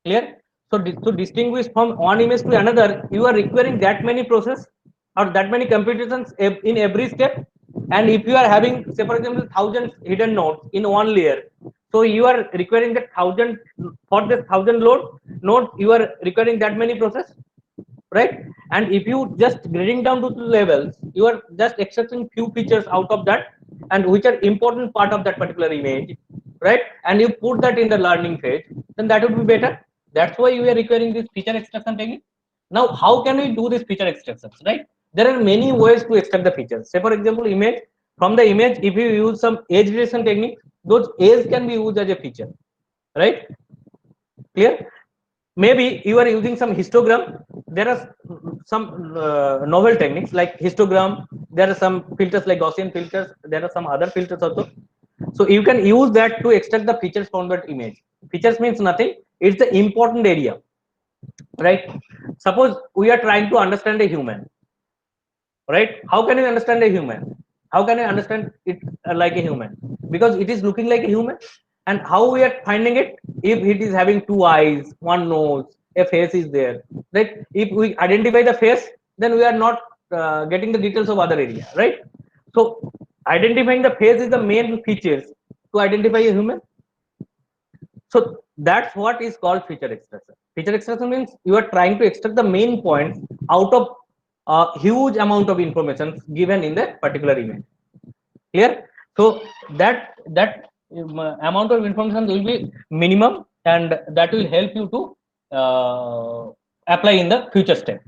Clear? So to distinguish from one image to another, you are requiring that many process or that many computations in every step. And if you are having, say for example, 1,000 hidden nodes in one layer, so you are requiring that 1,000 for this 1,000 nodes, you are requiring that many process, right? And if you just grading down to the levels, you are just extracting few features out of that, and which are important part of that particular image, right? And you put that in the learning phase, then that would be better. That's why we are requiring this feature extraction technique. Now, how can we do this feature extractions, right? There are many ways to extract the features. Say for example, image, from the image, if you use some edge relation technique, those edges can be used as a feature, right? Clear? Maybe you are using some histogram. There are some novel techniques like histogram. There are some filters like Gaussian filters. There are some other filters also. So you can use that to extract the features from that image. Features means nothing. It's the important area, right? Suppose we are trying to understand a human, right? How can you understand a human? How can I understand it like a human? Because it is looking like a human. And how we are finding it? If it is having two eyes, one nose, a face is there, right? If we identify the face, then we are not getting the details of other area, right? So identifying the face is the main features to identify a human. So that's what is called feature extraction. Feature extraction means you are trying to extract the main points out of a huge amount of information given in the particular image. Clear? So that amount of information will be minimum, and that will help you to apply in the future step.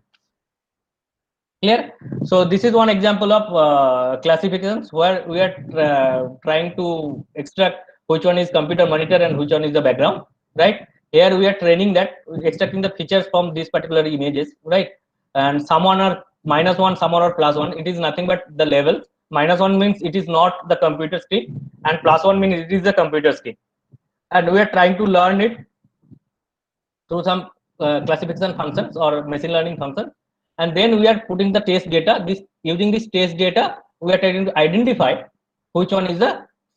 Clear? So this is one example of classifications where we are trying to extract which one is computer monitor and which one is the background, right? Here we are training that, extracting the features from these particular images, right? And some one are -1, some are +1. It is nothing but the level. -1 means it is not the computer screen, and +1 means it is the computer screen. And we are trying to learn it through some classification functions or machine learning functions. And then we are putting the test data. Using this test data, we are trying to identify which one is the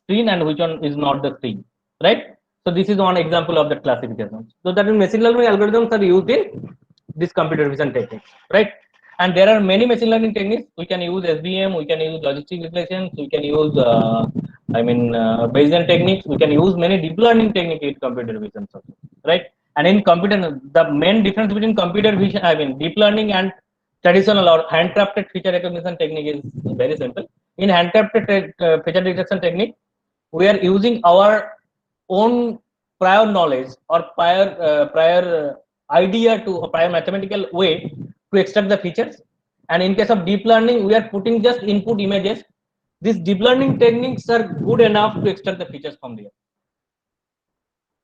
screen and which one is not the screen, right? So this is one example of the classification. So that is machine learning algorithms are used in this computer vision techniques, right? And there are many machine learning techniques. We can use SVM, we can use logistic regression, we can use Bayesian techniques. We can use many deep learning techniques in computer vision, right? And in computer, the main difference between computer vision, deep learning and traditional or handcrafted feature recognition technique is very simple. In handcrafted feature detection technique, we are using our own prior knowledge or prior idea to a prior mathematical way to extract the features. And in case of deep learning, we are putting just input images these deep learning techniques are good enough to extract the features from there.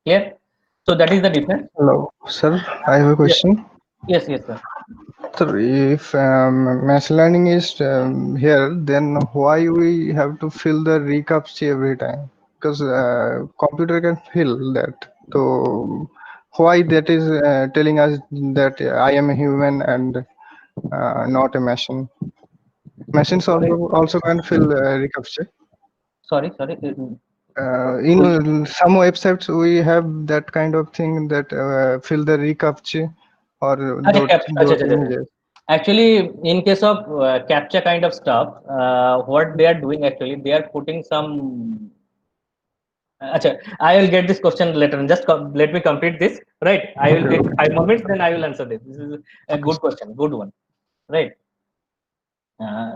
Clear? So that is the difference. Hello, sir. I have a question. Yes, yes, sir. Sir, if machine learning is here, then why we have to fill the recaptcha every time? Because computer can fill that. So why that is telling us that I am a human and not a machine? Machines also can fill recaptcha. Sorry. In some websites, we have that kind of thing that fill the recaptcha or those images. Actually, in case of captcha kind of stuff, what they are doing actually, they are putting some. I will get this question later. Just let me complete this. Right. I will take 5 more minutes, then I will answer this. This is a good question, good one. Right.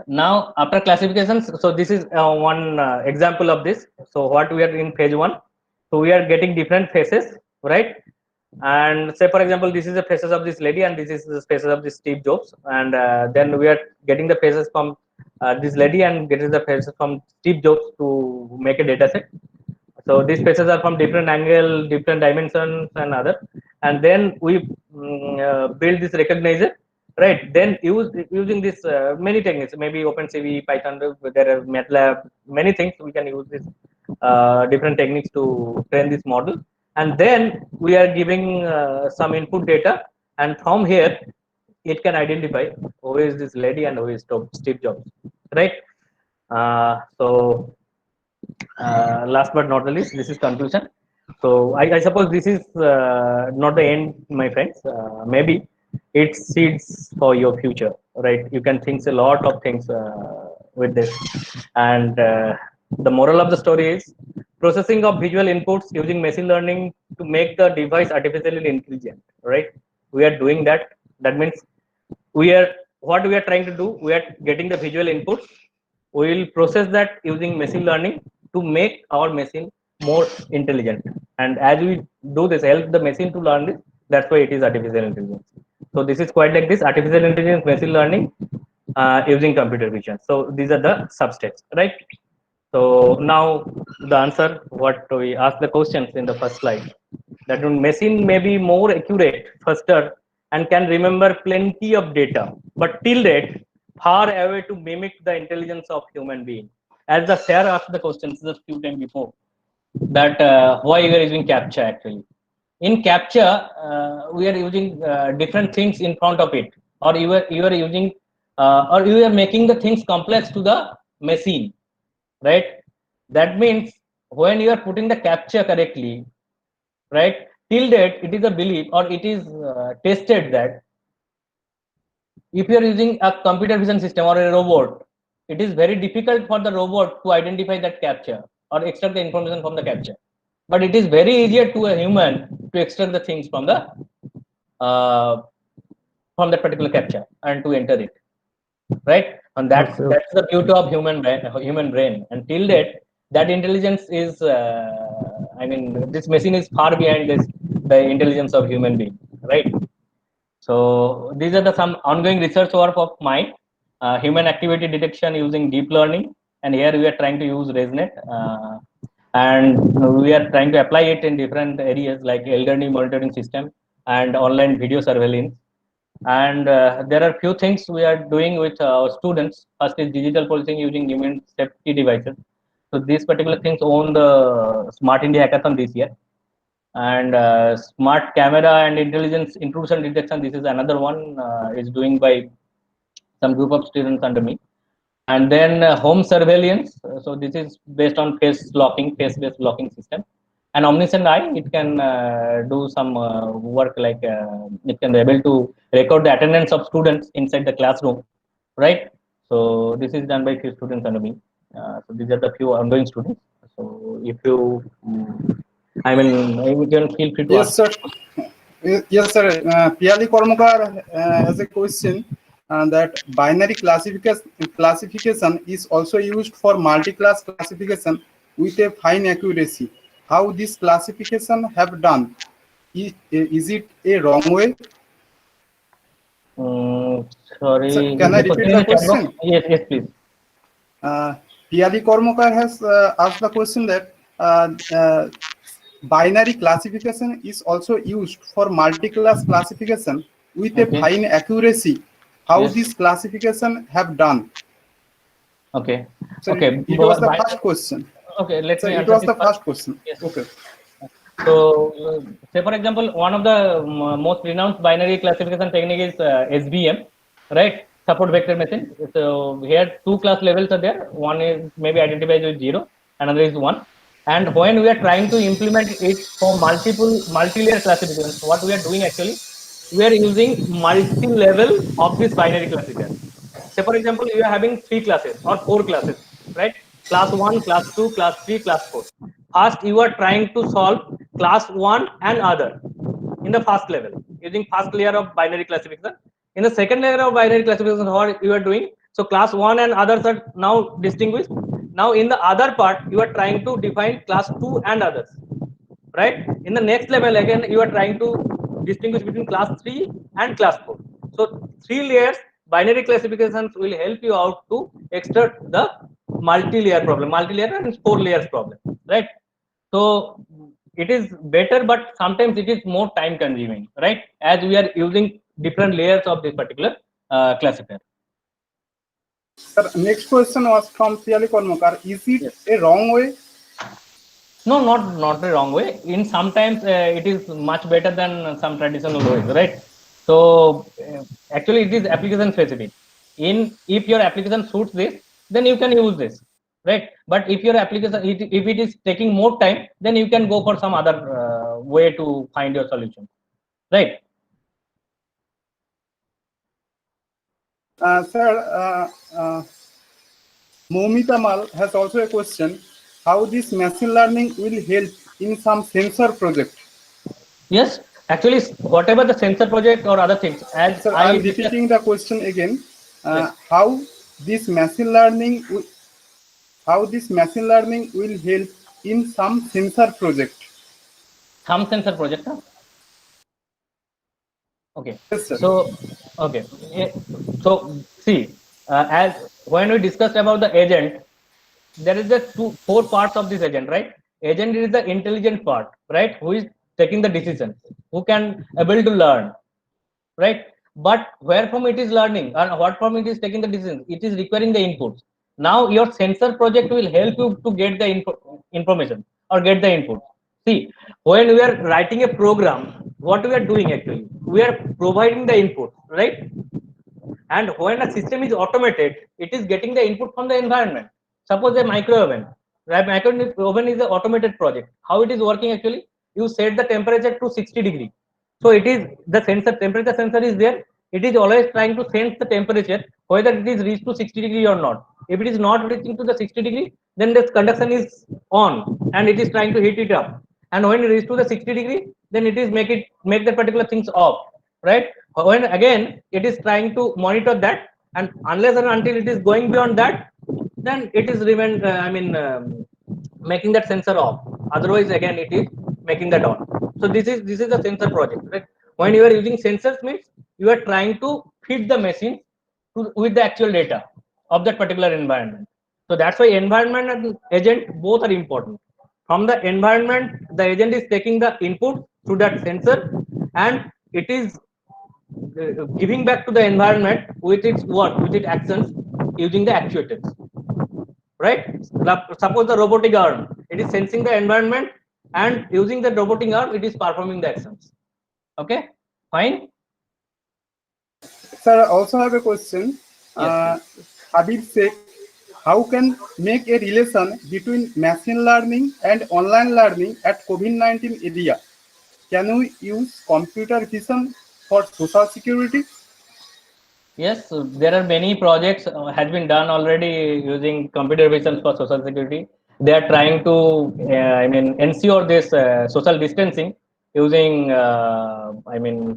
Now, after classifications, so this is one example of this. So what we are in phase 1. So we are getting different faces, right? And say, for example, this is the faces of this lady, and this is the faces of this Steve Jobs, and then we are getting the faces from this lady and getting the faces from Steve Jobs to make a data set. So these faces are from different angle, different dimensions, and other. And then we build this recognizer, right? Then using this many techniques, maybe OpenCV, Python, there are MATLAB, many things we can use this different techniques to train this model. And then we are giving some input data, and from here it can identify who is this lady and who is Steve Jobs, right? So last but not the least, this is conclusion. So I suppose this is not the end, my friends. Maybe it's seeds for your future, right? You can think a lot of things with this. And the moral of the story is processing of visual inputs using machine learning to make the device artificially intelligent, right? We are doing that. That means what we are trying to do, we are getting the visual inputs. We will process that using machine learning to make our machine more intelligent. And as we do this, help the machine to learn this. That's why it is artificial intelligence. So this is quite like this: artificial intelligence, machine learning, using computer vision. So these are the substeps, right? So now the answer, what we asked the questions in the first slide, that machine may be more accurate, faster, and can remember plenty of data, but till date, far away to mimic the intelligence of human being. As the sir asked the questions just few times before, that why we are using CAPTCHA actually. In CAPTCHA, we are using different things in front of it, or you are using, or you are making the things complex to the machine, right? That means when you are putting the CAPTCHA correctly, right, till date it is a belief, or it is tested that if you are using a computer vision system or a robot, it is very difficult for the robot to identify that CAPTCHA or extract the information from the CAPTCHA. But it is very easier to a human to extract the things from the that particular CAPTCHA and to enter it, right? And that's the beauty of human brain. And till date, that intelligence is, I mean, this machine is far behind the intelligence of human being, right? So these are the some ongoing research work of mine, human activity detection using deep learning, and here we are trying to use ResNet, and we are trying to apply it in different areas like elderly monitoring system and online video surveillance. And there are few things we are doing with our students. First is digital policing using human safety devices. So these particular things own the Smart India Hackathon this year. And smart camera and intelligence intrusion detection, this is another one, is doing by some group of students under me. And then home surveillance, so this is based on face-based locking system. And Omniscient Eye, it can do some work like it can be able to record the attendance of students inside the classroom, right? So this is done by few students under me. So these are the few ongoing students. So if you I mean, you can feel free to Yes, ask. sir. Yes, sir. Piyali Kormakar has a question that binary classification is also used for multi-class classification with a fine accuracy. How this classification have done? Is it a wrong way? Sorry. Sir, can I repeat the question? Yes, please. Piyali Kormokar has asked the question that binary classification is also used for multi-class classification with a Okay. fine accuracy. How Yes. this classification have done? Okay. So Okay. it was the Bi- first question. Okay. Let So me it answer was this the first. first question. Yes. Okay. So, say for example, one of the most renowned binary classification technique is SVM, right? Support vector machine. So here two class levels are there. One is maybe identified with 0, another is 1. And when we are trying to implement it for multi-layer classification, what we are doing actually, we are using multi-level of this binary classification. Say for example, you are having 3 classes or 4 classes, right? Class 1, class 2, class 3, class 4. First, you are trying to solve class 1 and other in the first level using first layer of binary classification. In the second layer of binary classification, what you are doing? So class 1 and others are now distinguished. Now in the other part, you are trying to define class 2 and others, right? In the next level again, you are trying to distinguish between class 3 and class 4. So 3 layers binary classifications will help you out to extract the multi-layer problem, multi-layer and 4 layers problem, right? So it is better, but sometimes it is more time consuming, right? As we are using different layers of this particular classifier. Sir, next question was from Piyali Kormokar. Is it Yes. a wrong way? No, not the wrong way. In sometimes it is much better than some traditional ways, right? So actually, it is application specific. In if your application suits this, then you can use this, right? But if your application, if it is taking more time, then you can go for some other way to find your solution, right? Sir, Momita Mal has also a question. How this machine learning will help in some sensor project? Yes, actually, whatever the sensor project or other things, as Sir, I I'm discussed, repeating the question again. yes, How this machine learning will help in some sensor project? some sensor project. Huh? Okay. Yes, sir. So, okay. So, see, as when we discussed about the agent, there is the four parts of this agent, right? Agent is the intelligent part, right? Who is taking the decision, who can able to learn, right? But where from it is learning and what from it is taking the decision, it is requiring the inputs. Now your sensor project will help you to get the information or get the input. See, when we are writing a program, what we are doing actually, we are providing the input, right? And when a system is automated, it is getting the input from the environment. Suppose a micro oven, right? Micro oven is an automated project. How it is working actually? You set the temperature to 60 degrees. So it is the sensor, temperature sensor is there. It is always trying to sense the temperature, whether it is reached to 60 degree or not. If it is not reaching to the 60 degree, then this conduction is on and it is trying to heat it up. And when it reaches to the 60 degree, then it is make the particular things off, right? When again it is trying to monitor that, and unless and until it is going beyond that, then it is remain making that sensor off. Otherwise again it is making that on. So this is the sensor project, right? When you are using sensors means you are trying to feed the machine with the actual data of that particular environment. So that's why environment and agent both are important. From the environment, the agent is taking the input through that sensor, and it is giving back to the environment with its work, with its actions, using the actuators, right? Suppose the robotic arm, it is sensing the environment, and using the robotic arm, it is performing the actions. Okay, fine. Sir, I also have a question. Yes. Habib Sheikh, how can make a relation between machine learning and online learning at COVID-19 area? Can we use computer vision for social security? Yes, so there are many projects has been done already using computer vision for social security. They are trying to, ensure this social distancing using,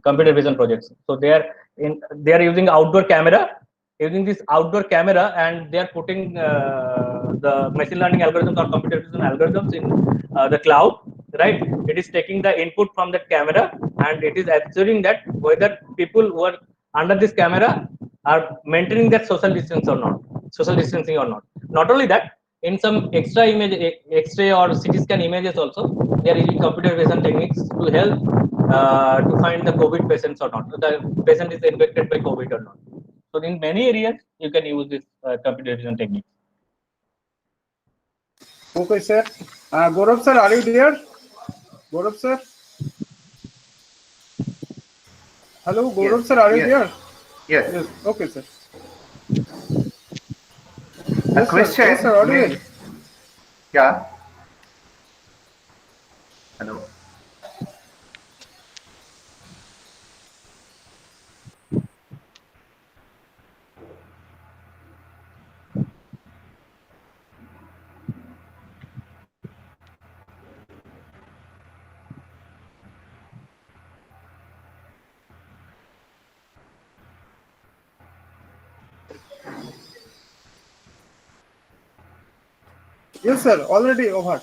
computer vision projects. So they are using outdoor camera, using this outdoor camera, and they are putting the machine learning algorithms or computer vision algorithms in the cloud, right? It is taking the input from that camera, and it is assuring that whether people who are under this camera are maintaining that social distance or not, social distancing or not. Not only that, in some extra image, X-ray or CT scan images also, they are using computer vision techniques to help to find the COVID patients or not. The patient is infected by COVID or not. So in many areas, you can use this computer vision technique. Okay, sir. Gaurav sir, are you there? Gaurav sir? Hello, Gaurav Yes, sir, are you yes, there? yes. Yes. Okay, sir. A Yes, sir. question Yes, sir. Audible. may, yeah. Hello. Yes, sir. Already over.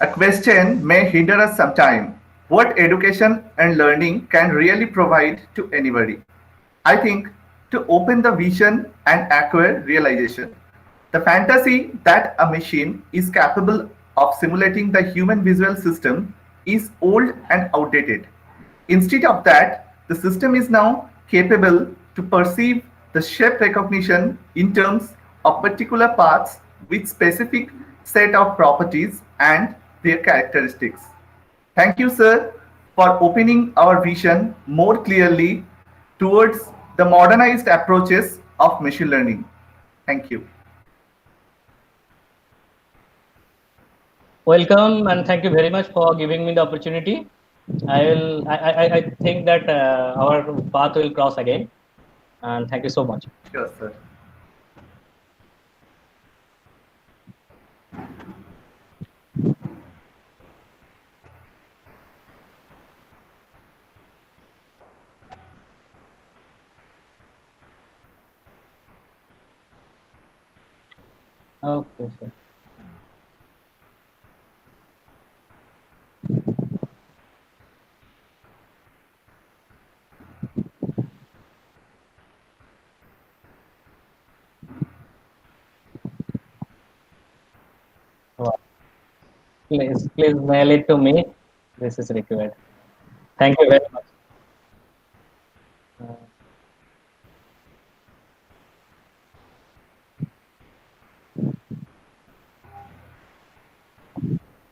A question may hinder us sometime. What education and learning can really provide to anybody? I think to open the vision and acquire realization. The fantasy that a machine is capable of simulating the human visual system is old and outdated. Instead of that, the system is now capable to perceive the shape recognition in terms of particular parts with specific set of properties and their characteristics. Thank you, sir, for opening our vision more clearly towards the modernized approaches of machine learning. Thank you. Welcome and thank you very much for giving me the opportunity. I think that our path will cross again, and thank you so much. Sure, sir. Okay, sir. Please mail it to me. This is required. Thank you very much.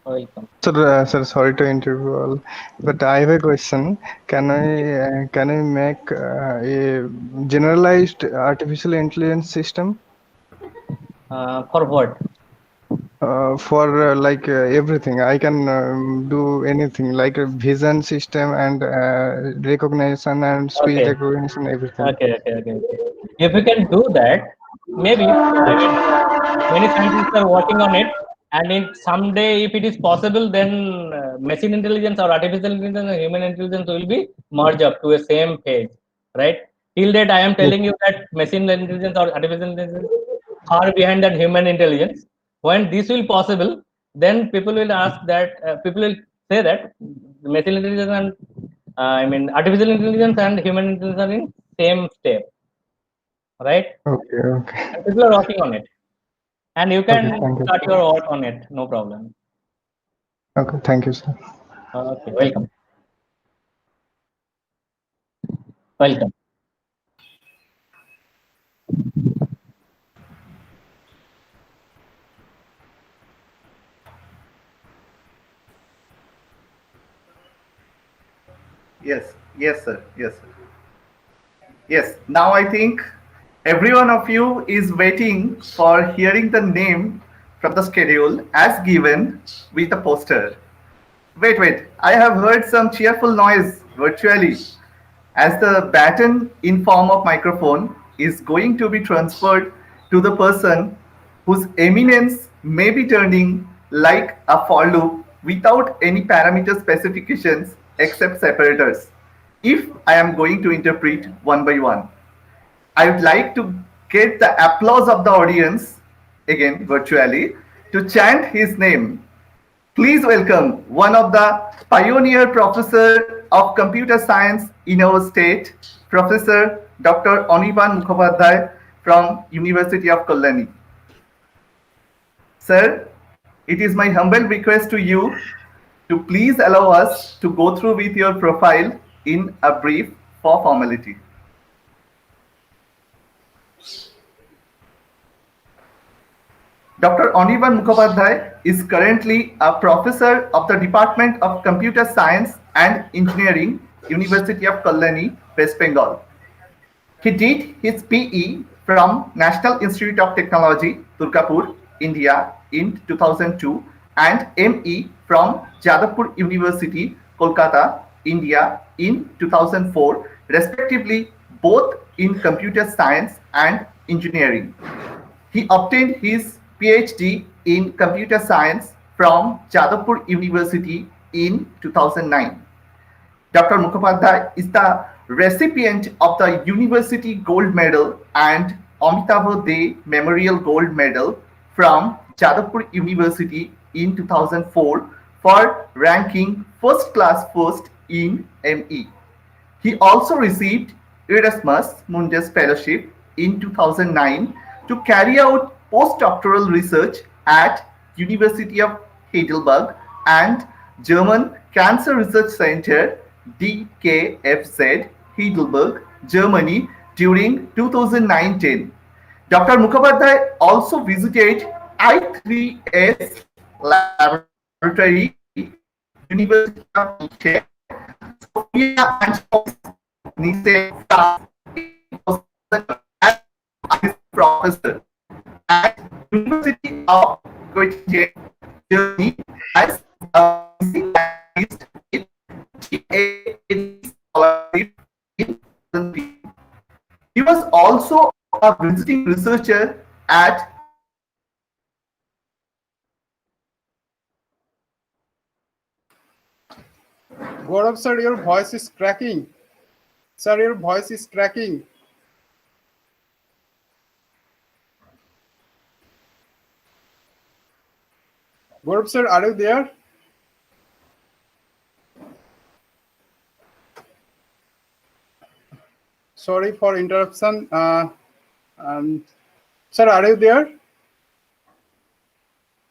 Welcome. Sir, sorry to interview all, but I have a question. Can I make a generalized artificial intelligence system For what? for everything? I can do anything like a vision system and recognition and speech Okay. recognition, everything. Okay. If you can do that, maybe I mean many scientists are working on it, and in someday, if it is possible, then machine intelligence or artificial intelligence and human intelligence will be merged up to a same page, right? Till that, I am telling you that machine intelligence or artificial intelligence are behind that human intelligence. When this will possible, then people will ask that people will say that machine intelligence and artificial intelligence and human intelligence are in same step, right? Okay. And people are working on it, and you Okay, can thank you. start your work on it, no problem. Okay, thank you, sir. Okay, welcome. Yes, sir. Yes, sir. Yes, now I think every one of you is waiting for hearing the name from the schedule as given with the poster. Wait, I have heard some cheerful noise virtually as the baton in form of microphone is going to be transferred to the person whose eminence may be turning like a for loop without any parameter specifications except separators. If I am going to interpret one by one, I would like to get the applause of the audience, again virtually, to chant his name. Please welcome one of the pioneer professor of computer science in our state, Professor Dr. Anirban Mukhopadhyay from University of Kalyani. Sir, it is my humble request to you to please allow us to go through with your profile in a brief for formality. Dr. Anirban Mukhopadhyay is currently a professor of the Department of Computer Science and Engineering, University of Kalyani, West Bengal. He did his PE from National Institute of Technology, Durgapur, India in 2002 and ME from Jadavpur University, Kolkata, India in 2004, respectively, both in computer science and engineering. He obtained his PhD in computer science from Jadavpur University in 2009. Dr. Mukhopadhyay is the recipient of the University Gold Medal and Amitabh De Memorial Gold Medal from Jadavpur University in 2004 for ranking first class first in ME. He also received Erasmus Mundus Fellowship in 2009 to carry out postdoctoral research at University of Heidelberg and German Cancer Research Center DKFZ Heidelberg, Germany during 2009-10. Dr. Mukhopadhyay also visited I3S laboratory, University of Nice, Sofia and Nice, France, as professor at University of Göttingen, Germany as a scientist in GA scholarship in 2003. He was also a visiting researcher at Gaurav sir, your voice is cracking. Sir, your voice is cracking. Gaurav sir, are you there? Sorry for interruption. Sir, are you there?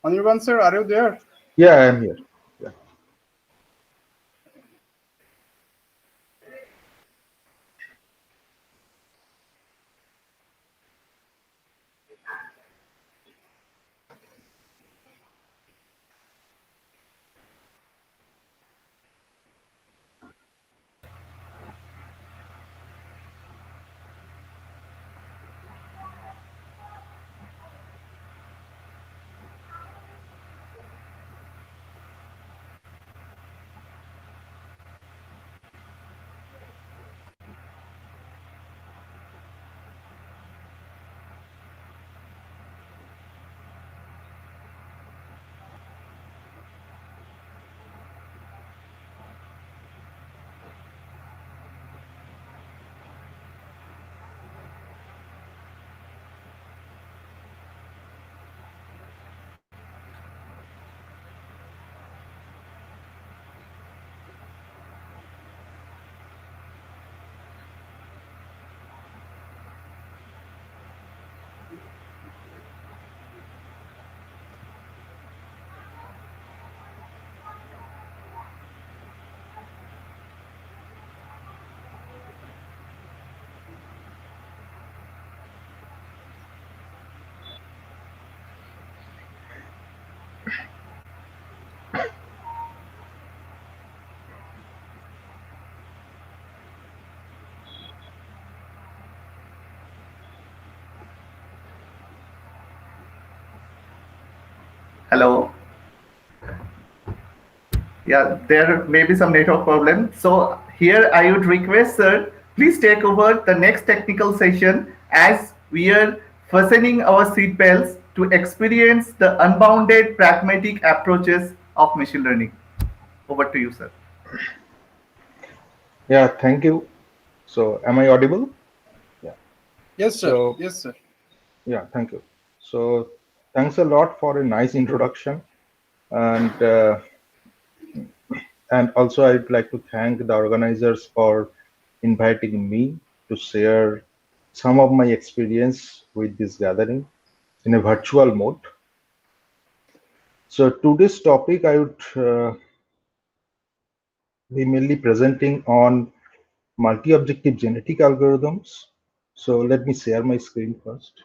Anirban sir, are you there? Yeah, I am here. Yeah. hello. Yeah, there may be some network problem. So here I would request, sir, please take over the next technical session as we are fastening our seatbelts to experience the unbounded pragmatic approaches of machine learning. Over to you, sir. Yeah, thank you. So, am I audible? Yeah. Yes, sir. So- Yes, sir. Yeah, thank you. So, thanks a lot for a nice introduction, and also I'd like to thank the organizers for inviting me to share some of my experience with this gathering in a virtual mode. So today's topic I would be mainly presenting on multi-objective genetic algorithms. So let me share my screen first.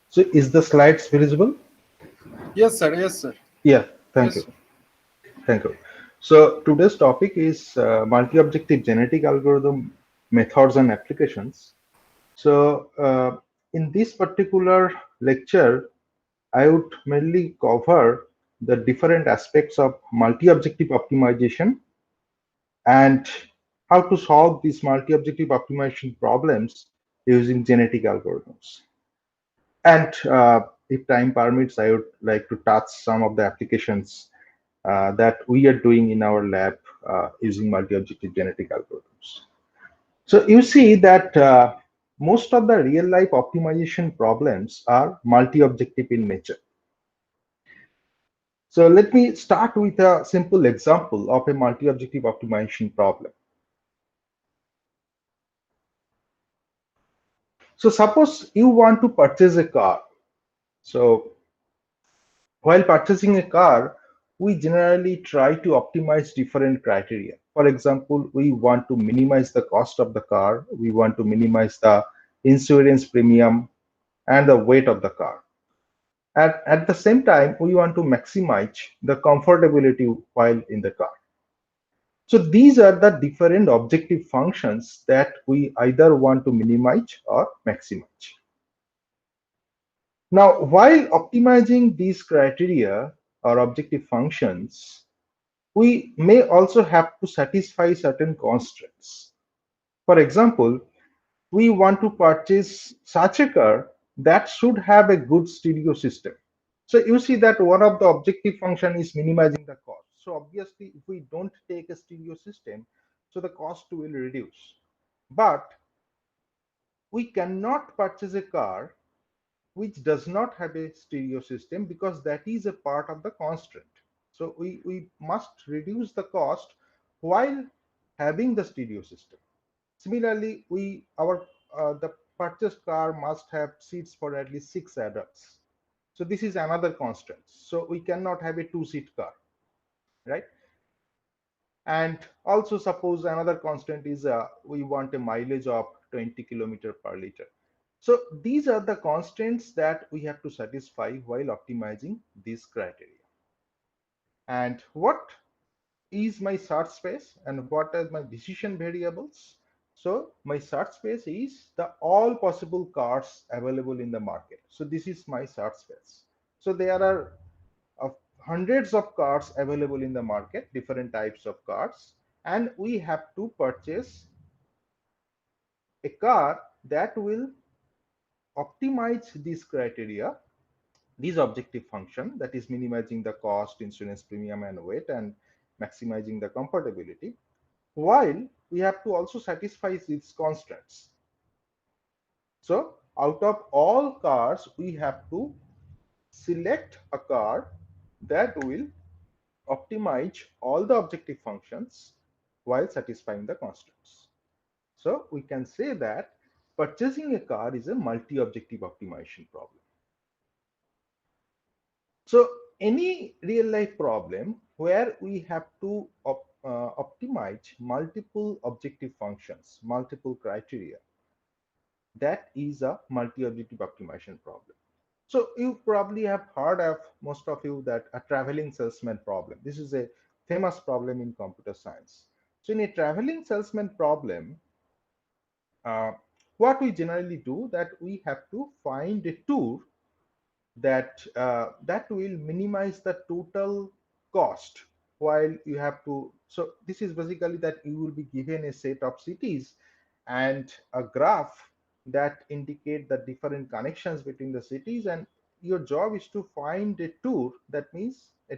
So is the slides visible? Yes, sir. Yes, sir. Yeah, thank Yes, you. sir. Thank you. So today's topic is multi-objective genetic algorithm methods and applications. So in this particular lecture, I would mainly cover the different aspects of multi-objective optimization and how to solve these multi-objective optimization problems using genetic algorithms. And if time permits, I would like to touch some of the applications that we are doing in our lab using multi-objective genetic algorithms. So you see that most of the real-life optimization problems are multi-objective in nature. So let me start with a simple example of a multi-objective optimization problem. So suppose you want to purchase a car. So while purchasing a car, we generally try to optimize different criteria. For example, we want to minimize the cost of the car, we want to minimize the insurance premium and the weight of the car. At the same time, we want to maximize the comfortability while in the car. So these are the different objective functions that we either want to minimize or maximize. Now, while optimizing these criteria or objective functions, we may also have to satisfy certain constraints. For example, we want to purchase such a car that should have a good stereo system. So you see that one of the objective function is minimizing the cost. So obviously, if we don't take a stereo system, so the cost will reduce. But we cannot purchase a car which does not have a stereo system because that is a part of the constraint. So we must reduce the cost while having the stereo system. Similarly, the purchased car must have seats for at least 6 adults. So this is another constraint. So we cannot have a 2-seat car, right? And also suppose another constant is we want a mileage of 20 kilometer per liter. So these are the constraints that we have to satisfy while optimizing these criteria. And what is my search space and what are my decision variables? So my search space is the all possible cars available in the market. So this is my search space. So there are hundreds of cars available in the market, different types of cars, and we have to purchase a car that will optimize these criteria, these objective function, that is minimizing the cost, insurance premium and weight, and maximizing the comfortability, while we have to also satisfy these constraints. So out of all cars, we have to select a car that will optimize all the objective functions while satisfying the constraints. So we can say that purchasing a car is a multi-objective optimization problem. So any real life problem where we have to optimize multiple objective functions, multiple criteria, that is a multi-objective optimization problem. So you probably have heard of, most of you, that a traveling salesman problem. This is a famous problem in computer science. So in a traveling salesman problem, uh, what we generally do that we have to find a tour that will minimize the total cost while you have to. So this is basically that you will be given a set of cities and a graph that indicate the different connections between the cities, and your job is to find a tour, that means a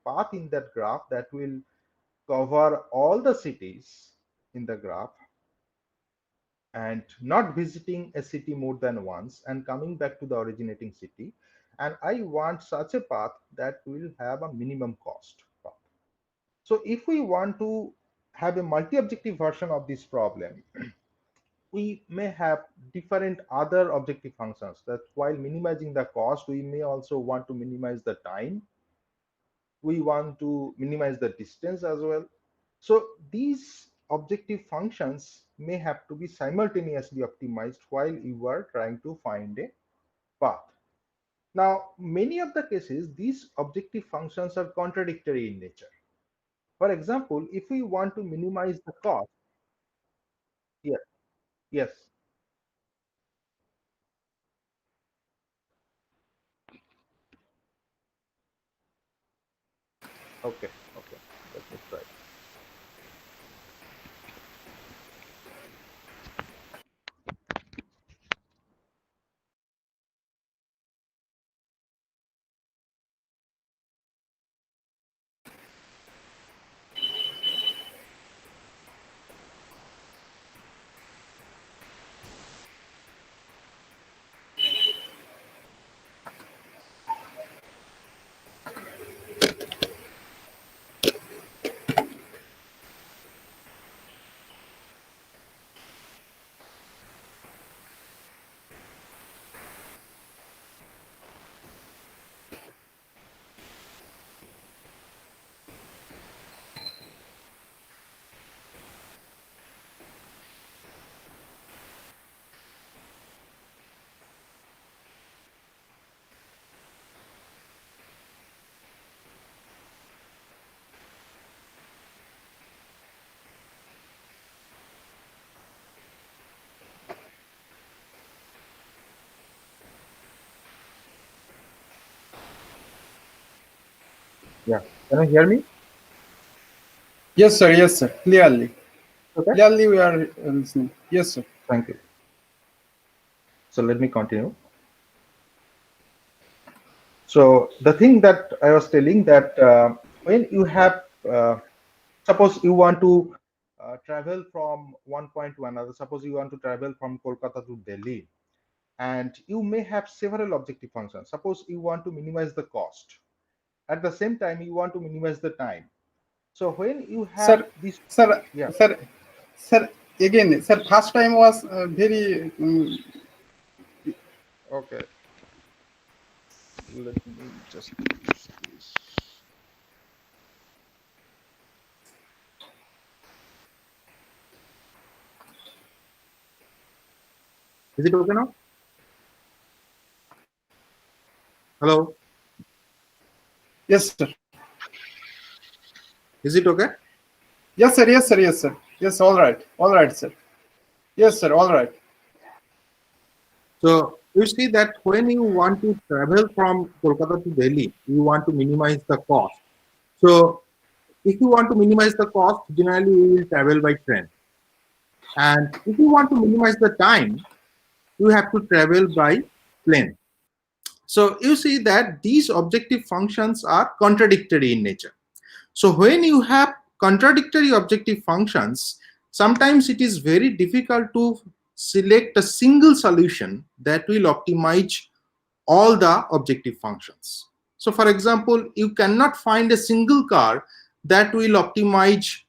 path in that graph that will cover all the cities in the graph and not visiting a city more than once and coming back to the originating city. And I want such a path that will have a minimum cost path. So if we want to have a multi-objective version of this problem, we may have different other objective functions that while minimizing the cost, we may also want to minimize the time. We want to minimize the distance as well. So these objective functions may have to be simultaneously optimized while you are trying to find a path. Now, many of the cases, these objective functions are contradictory in nature. For example, if we want to minimize the cost, yes, yes, okay, okay, let me try. Yeah, can you hear me? Yes, sir, clearly. Okay, Clearly we are listening. Yes, sir. thank you. So let me continue. So the thing that I was telling that when you have, suppose you want to travel from one point to another, suppose you want to travel from Kolkata to Delhi, and you may have several objective functions. Suppose you want to minimize the cost. At the same time, you want to minimize the time. So when you have Sir, this, sir, yeah, sir, again, sir, first time was very, okay. Let me just use this. Is it okay now? Hello, yes, sir. is it okay? Yes, sir, yes, sir, yes, sir. Yes, all right, sir. Yes, sir, all right. So you see that when you want to travel from Kolkata to Delhi, you want to minimize the cost. So if you want to minimize the cost, generally you will travel by train. And if you want to minimize the time, you have to travel by plane. So you see that these objective functions are contradictory in nature. So when you have contradictory objective functions, sometimes it is very difficult to select a single solution that will optimize all the objective functions. So for example, you cannot find a single car that will optimize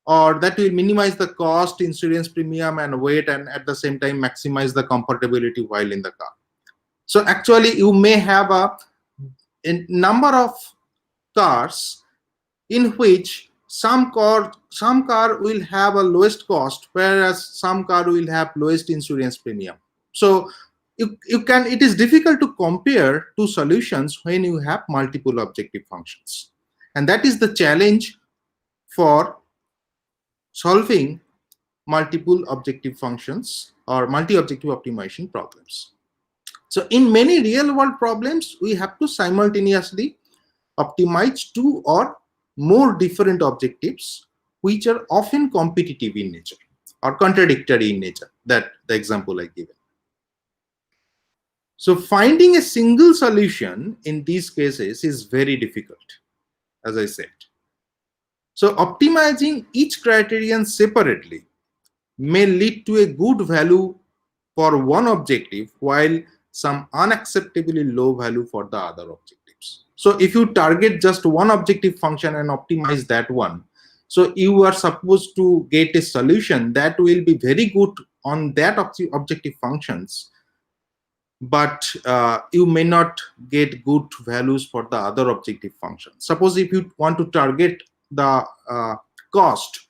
or that will minimize the cost, insurance premium, and weight, and at the same time maximize the comfortability while in the car. So actually, you may have a number of cars in which some car will have a lowest cost, whereas some car will have lowest insurance premium. So it is difficult to compare two solutions when you have multiple objective functions, and that is the challenge for solving multiple objective functions or multi-objective optimization problems. So in many real world problems, we have to simultaneously optimize two or more different objectives, which are often competitive in nature or contradictory in nature. That the example I given. So finding a single solution in these cases is very difficult, as I said. So optimizing each criterion separately may lead to a good value for one objective while some unacceptably low value for the other objectives. So if you target just one objective function and optimize that one, so you are supposed to get a solution that will be very good on that objective functions, but you may not get good values for the other objective function. Suppose if you want to target the cost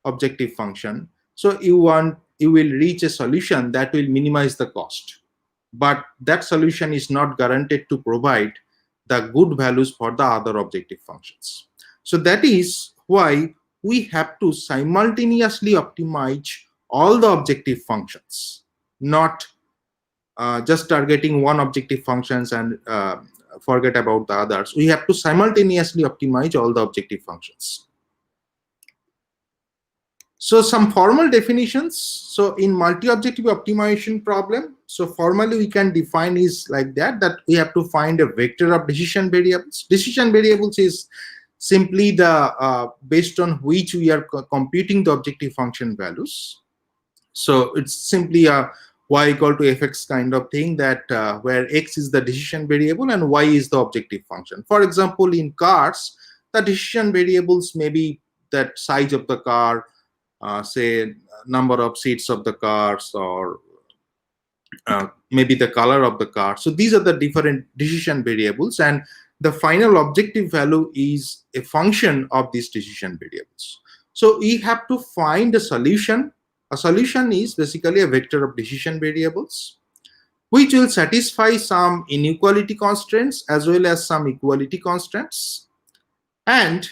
objective function, so you will reach a solution that will minimize the cost, but that solution is not guaranteed to provide the good values for the other objective functions. So that is why we have to simultaneously optimize all the objective functions, not just targeting one objective functions and forget about the others. We have to simultaneously optimize all the objective functions. So some formal definitions. So in multi-objective optimization problem, so formally we can define is like that we have to find a vector of decision variables. Decision variables is simply the based on which we are computing the objective function values. So it's simply a y equal to fx kind of thing, that where x is the decision variable and y is the objective function. For example, in cars, the decision variables may be that size of the car, say number of seats of the cars, or maybe the color of the car. So these are the different decision variables, and the final objective value is a function of these decision variables. So we have to find a solution. A solution is basically a vector of decision variables, which will satisfy some inequality constraints as well as some equality constraints. And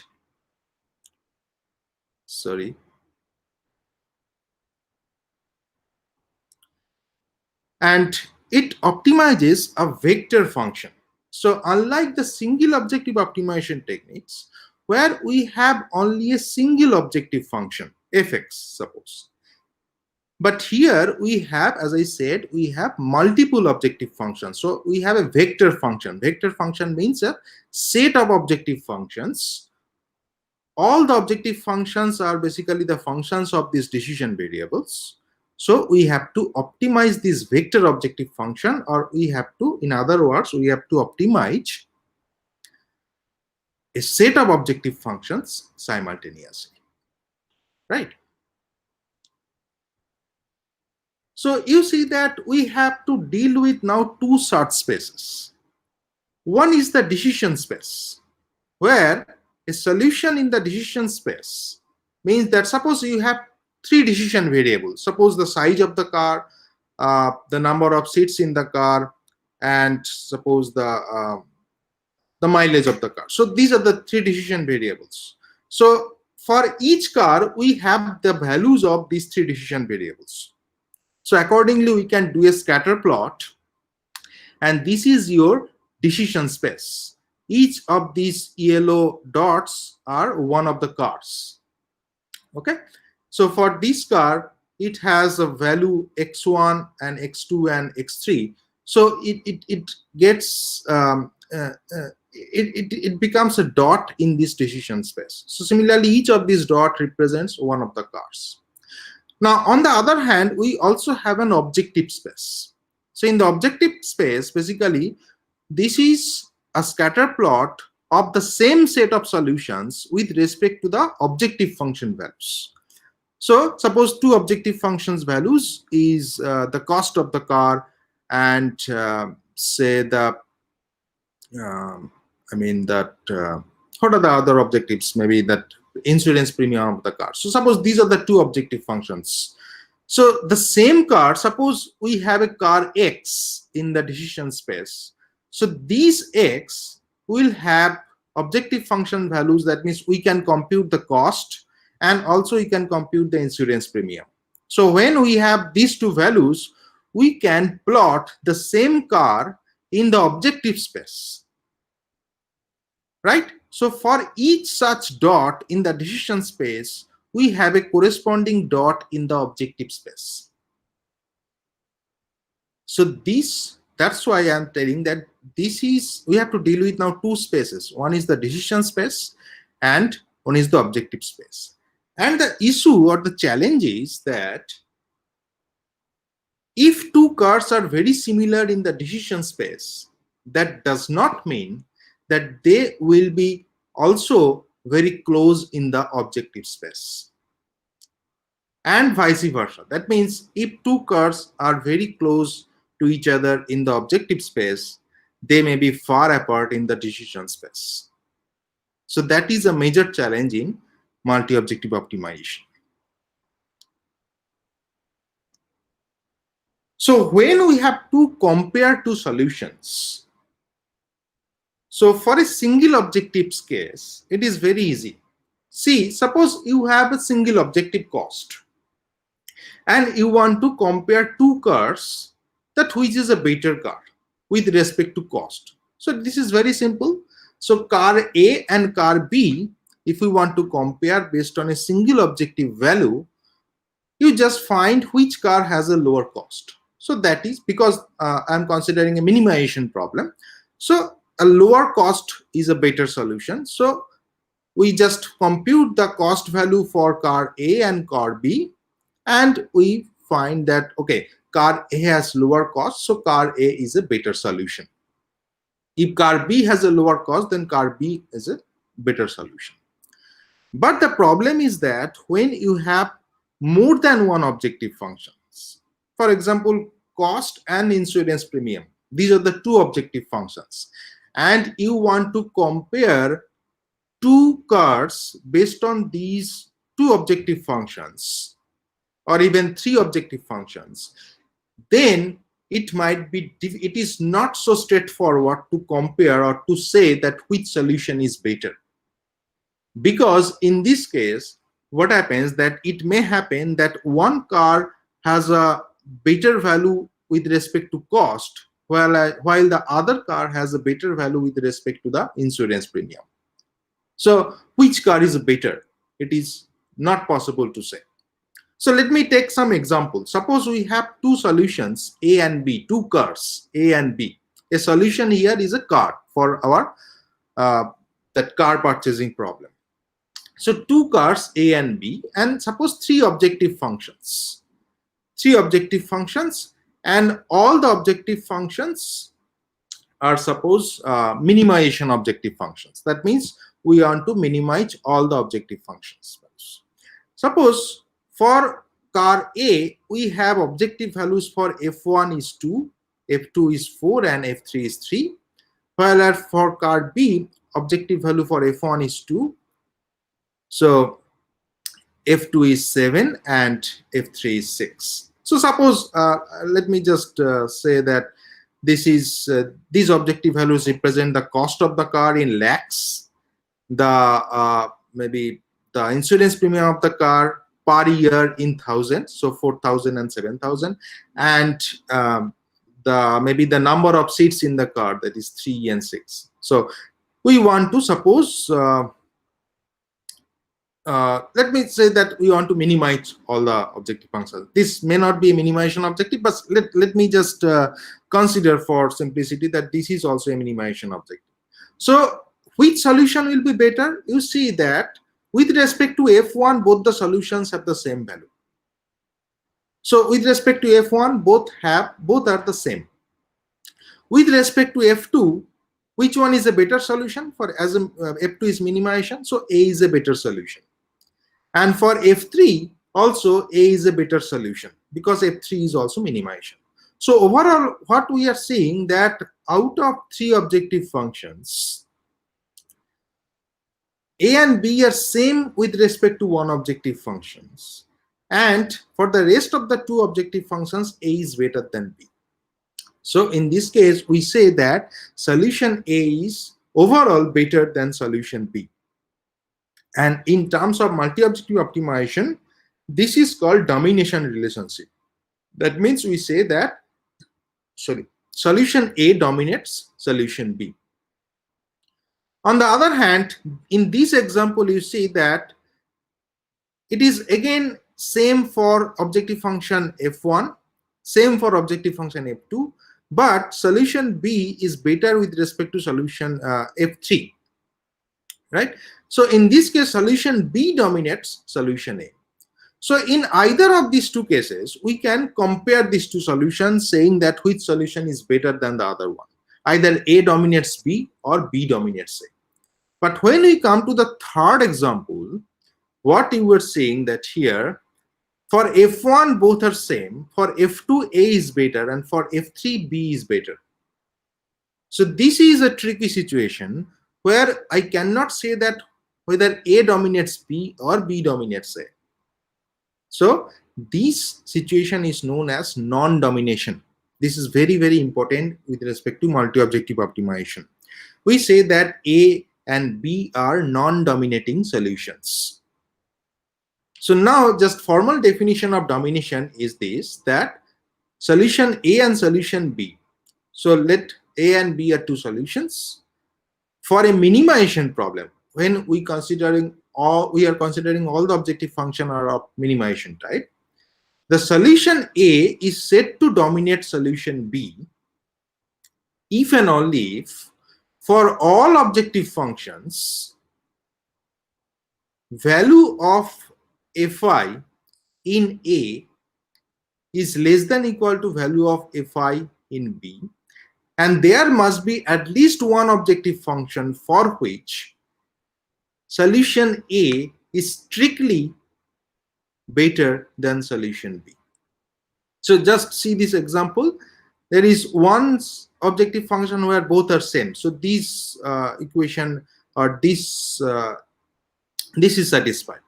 and it optimizes a vector function. So unlike the single objective optimization techniques, where we have only a single objective function, fx, suppose. But here we have, as I said, we have multiple objective functions. So we have a vector function. Vector function means a set of objective functions. All the objective functions are basically the functions of these decision variables. So we have to optimize this vector objective function, or we have to, in other words, we have to optimize a set of objective functions simultaneously, right? So you see that we have to deal with now two search spaces. One is the decision space, where a solution in the decision space means that suppose you have three decision variables. Suppose the size of the car, the number of seats in the car, and suppose the mileage of the car. So these are the three decision variables. So for each car, we have the values of these three decision variables. So accordingly, we can do a scatter plot, and this is your decision space. Each of these yellow dots are one of the cars. Okay. So for this car, it has a value x1 and x2 and x3. So it gets it becomes a dot in this decision space. So similarly, each of these dots represents one of the cars. Now, on the other hand, we also have an objective space. So in the objective space, basically, this is a scatter plot of the same set of solutions with respect to the objective function values. So suppose two objective functions values is the cost of the car and say the, what are the other objectives? Maybe that insurance premium of the car. So suppose these are the two objective functions. So the same car, suppose we have a car X in the decision space. So these X will have objective function values. That means we can compute the cost, and also we can compute the insurance premium. So when we have these two values, we can plot the same car in the objective space, right? So for each such dot in the decision space, we have a corresponding dot in the objective space. So this that's why I'm telling that we have to deal with now two spaces. One is the decision space and one is the objective space. And the issue or the challenge is that if two cars are very similar in the decision space, that does not mean that they will be also very close in the objective space. And vice versa. That means if two cars are very close to each other in the objective space, they may be far apart in the decision space. So that is a major challenge in multi-objective optimization. So when we have to compare two solutions, so for a single objective case, it is very easy. See, suppose you have a single objective cost and you want to compare two cars, that which is a better car with respect to cost. So this is very simple. So car A and car B, if we want to compare based on a single objective value, you just find which car has a lower cost. So that is because I'm considering a minimization problem. So a lower cost is a better solution. So we just compute the cost value for car A and car B, and we find that, okay, car A has lower cost, so car A is a better solution. If car B has a lower cost, then car B is a better solution. But the problem is that when you have more than one objective functions, for example, cost and insurance premium, these are the two objective functions, and you want to compare two cars based on these two objective functions, or even three objective functions, then it is not so straightforward to compare or to say that which solution is better. Because in this case, what happens that it may happen that one car has a better value with respect to cost, while the other car has a better value with respect to the insurance premium. So which car is better? It is not possible to say. So let me take some examples. Suppose we have two solutions, A and B, two cars, A and B. A solution here is a car for our that car purchasing problem. So two cars, A and B, and suppose three objective functions. Three objective functions, and all the objective functions are suppose minimization objective functions. That means we want to minimize all the objective functions. Suppose for car A, we have objective values for F1 is 2, F2 is 4, and F3 is 3. While for car B, objective value for F1 is 2. So F2 is 7 and F3 is 6. So suppose, let me just say that this is these objective values represent the cost of the car in lakhs, the maybe the insurance premium of the car per year in thousands, so 4,000 and 7,000, and maybe the number of seats in the car, that is 3 and 6. So we want to suppose let me say that we want to minimize all the objective functions. This may not be a minimization objective, but let me just consider for simplicity that this is also a minimization objective. So which solution will be better? You see that with respect to F1, both the solutions have the same value. So with respect to F1, both are the same. With respect to F2, which one is a better solution? For as F2 is minimization, so A is a better solution. And for F3, also A is a better solution because F3 is also minimization. So overall, what we are seeing that out of three objective functions, A and B are same with respect to one objective functions. And for the rest of the two objective functions, A is greater than B. So in this case, we say that solution A is overall better than solution B. And in terms of multi-objective optimization, this is called domination relationship. That means we say that, solution A dominates solution B. On the other hand, in this example, you see that it is again same for objective function F1, same for objective function F2, but solution B is better with respect to solution F3, right? So in this case, solution B dominates solution A. So in either of these two cases, we can compare these two solutions, saying that which solution is better than the other one. Either A dominates B or B dominates A. But when we come to the third example, what you were saying that here, for F1 both are same, for F2 A is better, and for F3 B is better. So this is a tricky situation where I cannot say that whether A dominates B or B dominates A. So this situation is known as non-domination. This is very, very important with respect to multi-objective optimization. We say that A and B are non-dominating solutions. So now just formal definition of domination is this, that solution A and solution B. So let A and B are two solutions. For a minimization problem, when we are considering all the objective function are of minimization type, the solution A is said to dominate solution B if and only if for all objective functions, value of fi in A is less than equal to value of fi in B, and there must be at least one objective function for which solution A is strictly better than solution B. So just see this example. There is one objective function where both are same. So this equation or this is satisfied.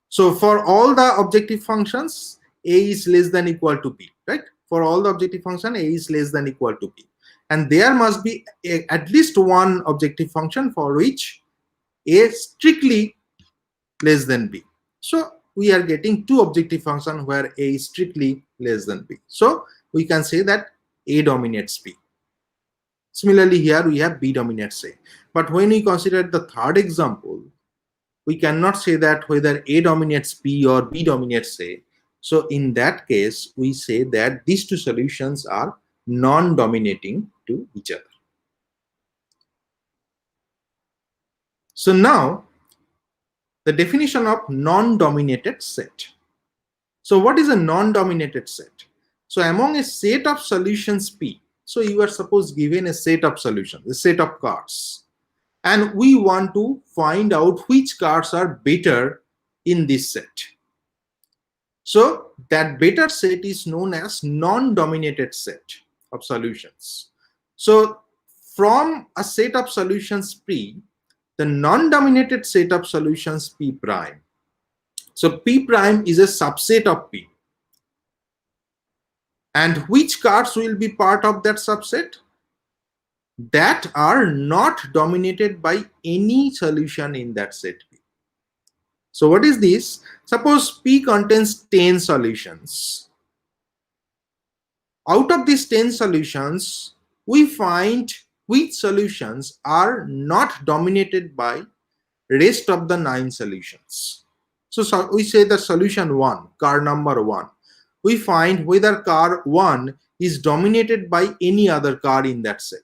So for all the objective functions, A is less than equal to B, right? For all the objective function, A is less than equal to B. And there must be at least one objective function for which A strictly less than B. So we are getting two objective functions where A is strictly less than B. So we can say that A dominates B. Similarly, here we have B dominates A. But when we consider the third example, we cannot say that whether A dominates B or B dominates A. So in that case, we say that these two solutions are non-dominating to each other. So now, the definition of non-dominated set. So what is a non-dominated set? So among a set of solutions P, so you are suppose given a set of solutions, a set of cards, and we want to find out which cards are better in this set. So that better set is known as non-dominated set of solutions. So from a set of solutions P, the non-dominated set of solutions P prime. So P prime is a subset of P. And which cards will be part of that subset? That are not dominated by any solution in that set P. So what is this? Suppose P contains 10 solutions. Out of these 10 solutions, we find which solutions are not dominated by rest of the 9 solutions. So we say that solution 1, car number 1. We find whether car 1 is dominated by any other car in that set.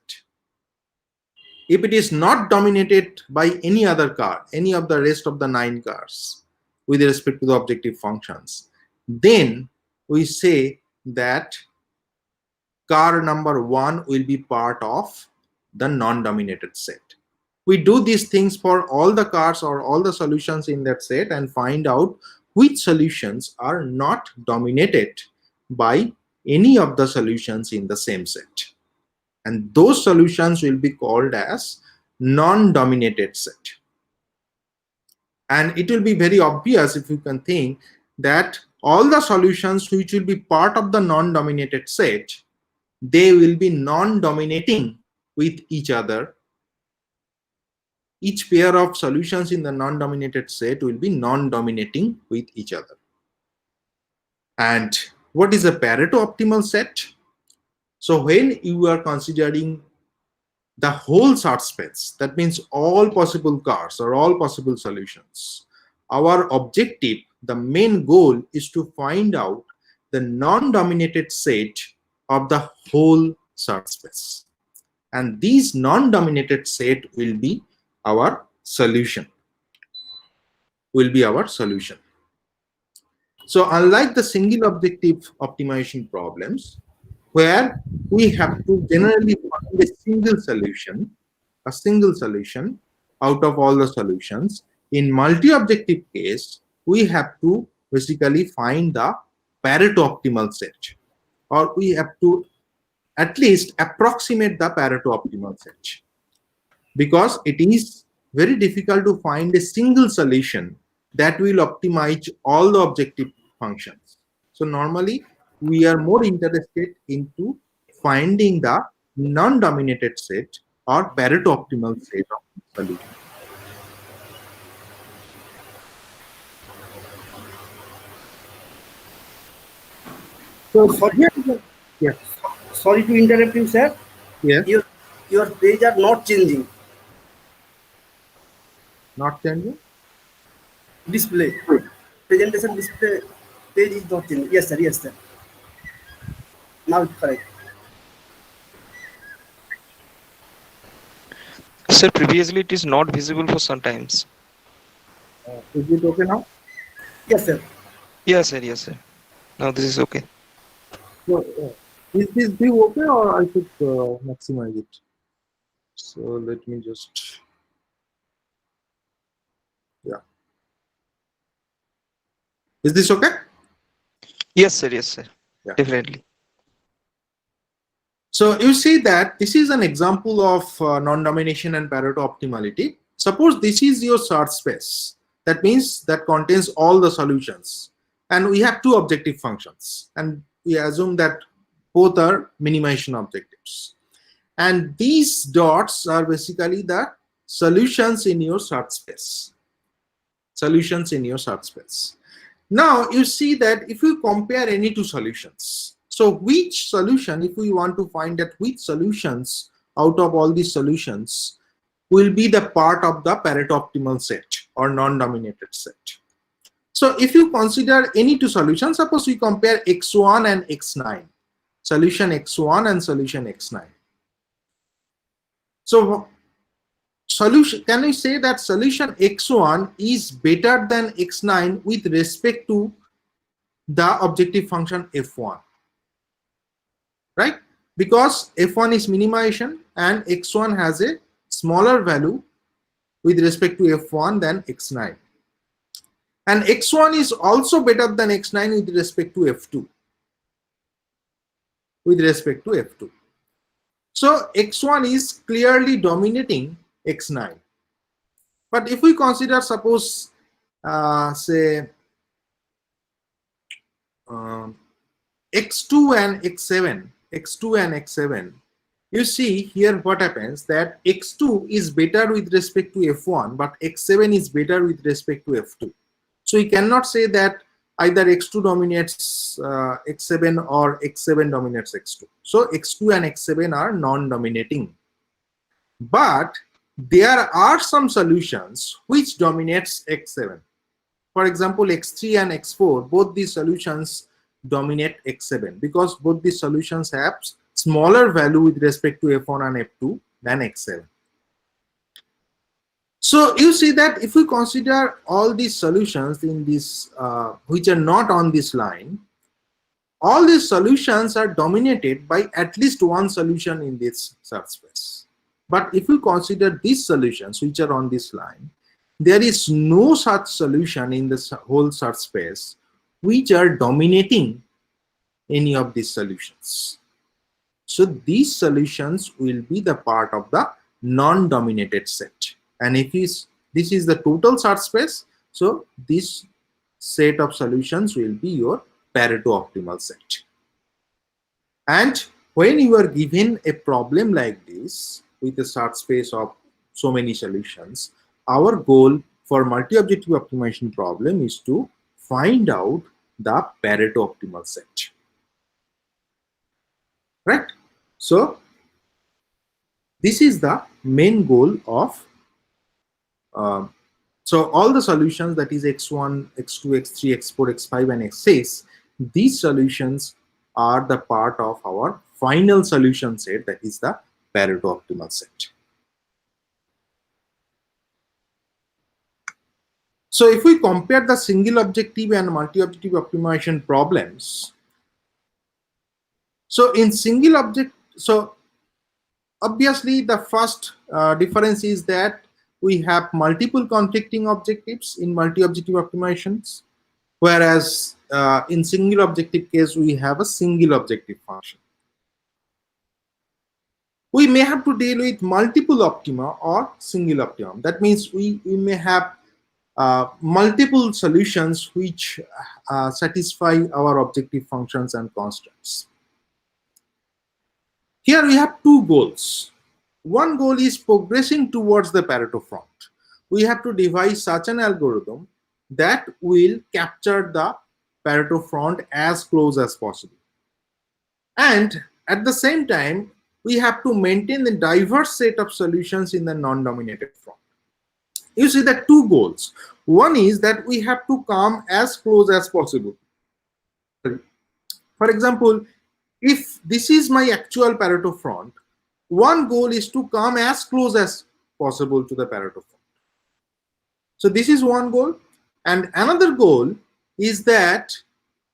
If it is not dominated by any other car, any of the rest of the 9 cars with respect to the objective functions, then we say that car number 1 will be part of the non-dominated set. We do these things for all the cars or all the solutions in that set and find out which solutions are not dominated by any of the solutions in the same set. And those solutions will be called as non-dominated set. And it will be very obvious if you can think that all the solutions which will be part of the non-dominated set, they will be non-dominating with each other. Each pair of solutions in the non-dominated set will be non-dominating with each other. And what is a Pareto optimal set? So when you are considering the whole search space, that means all possible cars or all possible solutions, our objective, the main goal is to find out the non-dominated set of the whole search space. And these non-dominated set will be our solution. So unlike the single objective optimization problems, where we have to generally find a single solution out of all the solutions, in multi-objective case, we have to basically find the Pareto optimal set, or we have to at least approximate the Pareto optimal set, because it is very difficult to find a single solution that will optimize all the objective functions. So normally we are more interested into finding the non-dominated set or Pareto optimal set of solution. So sorry, Yes. sorry to interrupt you, sir. Yes. Your page are not changing. Not changing? Display. Presentation display page is not changing. Yes, sir. Yes, sir. Now it's correct. Sir, previously it is not visible for some times. Is it okay now? Yes, sir. Yes, sir. Yes, sir. Now this is okay. So, is this view okay, or I should maximize it? So let me just, yeah. Is this okay? Yes, sir. Yes, sir. Yeah. Definitely. So you see that this is an example of non-domination and Pareto optimality. Suppose this is your search space. That means that contains all the solutions. And we have two objective functions. And we assume that both are minimization objectives. And these dots are basically the solutions in your search space. Now you see that if you compare any two solutions, so which solution, if we want to find that which solutions out of all these solutions will be the part of the Pareto optimal set or non-dominated set. So if you consider any two solutions, suppose we compare x1 and x9, solution x1 and solution x9. So solution, can we say that solution x1 is better than x9 with respect to the objective function f1, right? Because f1 is minimization and x1 has a smaller value with respect to f1 than x9. And x1 is also better than x9 with respect to f2. So x1 is clearly dominating x9. But if we consider, suppose, say, x2 and x7, you see here what happens, that x2 is better with respect to f1, but x7 is better with respect to f2. So you cannot say that either x2 dominates x7 or x7 dominates x2. So x2 and x7 are non-dominating. But there are some solutions which dominates x7. For example, x3 and x4, both these solutions dominate x7 because both these solutions have smaller value with respect to f1 and f2 than x7. So you see that if we consider all these solutions in this, which are not on this line, all these solutions are dominated by at least one solution in this search space. But if we consider these solutions which are on this line, there is no such solution in this whole search space which are dominating any of these solutions. So these solutions will be the part of the non-dominated set. And if this is the total search space, so this set of solutions will be your Pareto optimal set. And when you are given a problem like this with a search space of so many solutions, our goal for multi-objective optimization problem is to find out the Pareto optimal set. Right? So this is the main goal of so all the solutions, that is x1, x2, x3, x4, x5 and x6, these solutions are the part of our final solution set, that is the Pareto optimal set. So if we compare the single objective and multi-objective optimization problems, so in single object, so obviously the first difference is that we have multiple conflicting objectives in multi-objective optimizations, whereas in single objective case we have a single objective function. We may have to deal with multiple optima or single optimum. That means we may have multiple solutions which satisfy our objective functions and constraints. Here we have two goals. One goal is progressing towards the Pareto front. We have to devise such an algorithm that will capture the Pareto front as close as possible. And at the same time, we have to maintain the diverse set of solutions in the non-dominated front. You see the two goals. One is that we have to come as close as possible. For example, if this is my actual Pareto front, one goal is to come as close as possible to the Pareto front. So this is one goal. And another goal is that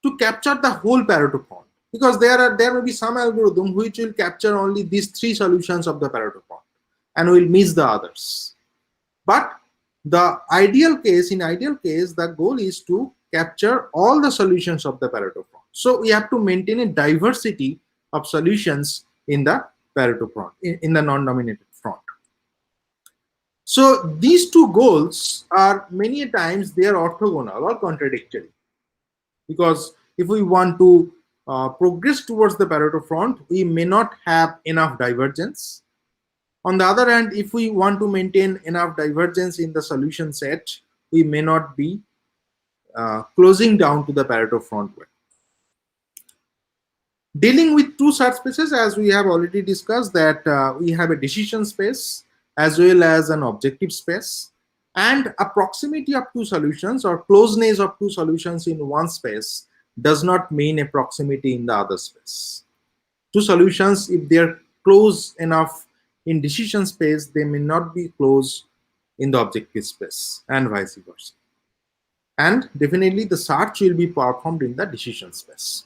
to capture the whole Pareto front, because there may be some algorithm which will capture only these three solutions of the Pareto front and will miss the others. But the ideal case, the goal is to capture all the solutions of the Pareto front. So we have to maintain a diversity of solutions in the Pareto front, in the non-dominated front. So these two goals are many times they are orthogonal or contradictory, because if we want to progress towards the Pareto front, we may not have enough divergence. On the other hand, if we want to maintain enough divergence in the solution set, we may not be closing down to the Pareto front well. Dealing with two subspaces, as we have already discussed, that we have a decision space as well as an objective space, and a proximity of two solutions or closeness of two solutions in one space does not mean a proximity in the other space. Two solutions, if they are close enough in decision space, they may not be close in the objective space, and vice versa. And definitely the search will be performed in the decision space.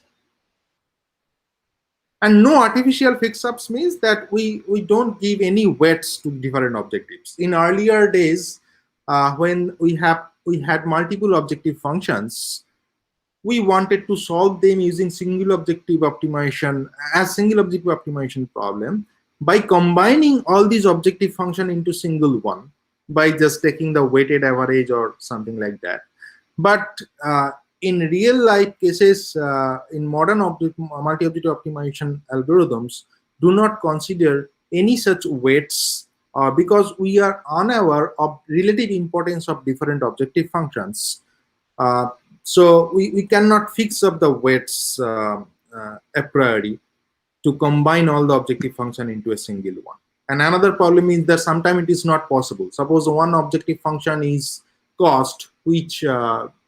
And no artificial fix-ups means that we don't give any weights to different objectives. In earlier days, when we had multiple objective functions, we wanted to solve them using single objective optimization as single objective optimization problem by combining all these objective function into single one by just taking the weighted average or something like that. But in real life cases, in modern multi-objective optimization algorithms, do not consider any such weights because we are unaware of relative importance of different objective functions. So we cannot fix up the weights a priori to combine all the objective function into a single one. And another problem is that sometimes it is not possible. Suppose one objective function is cost, which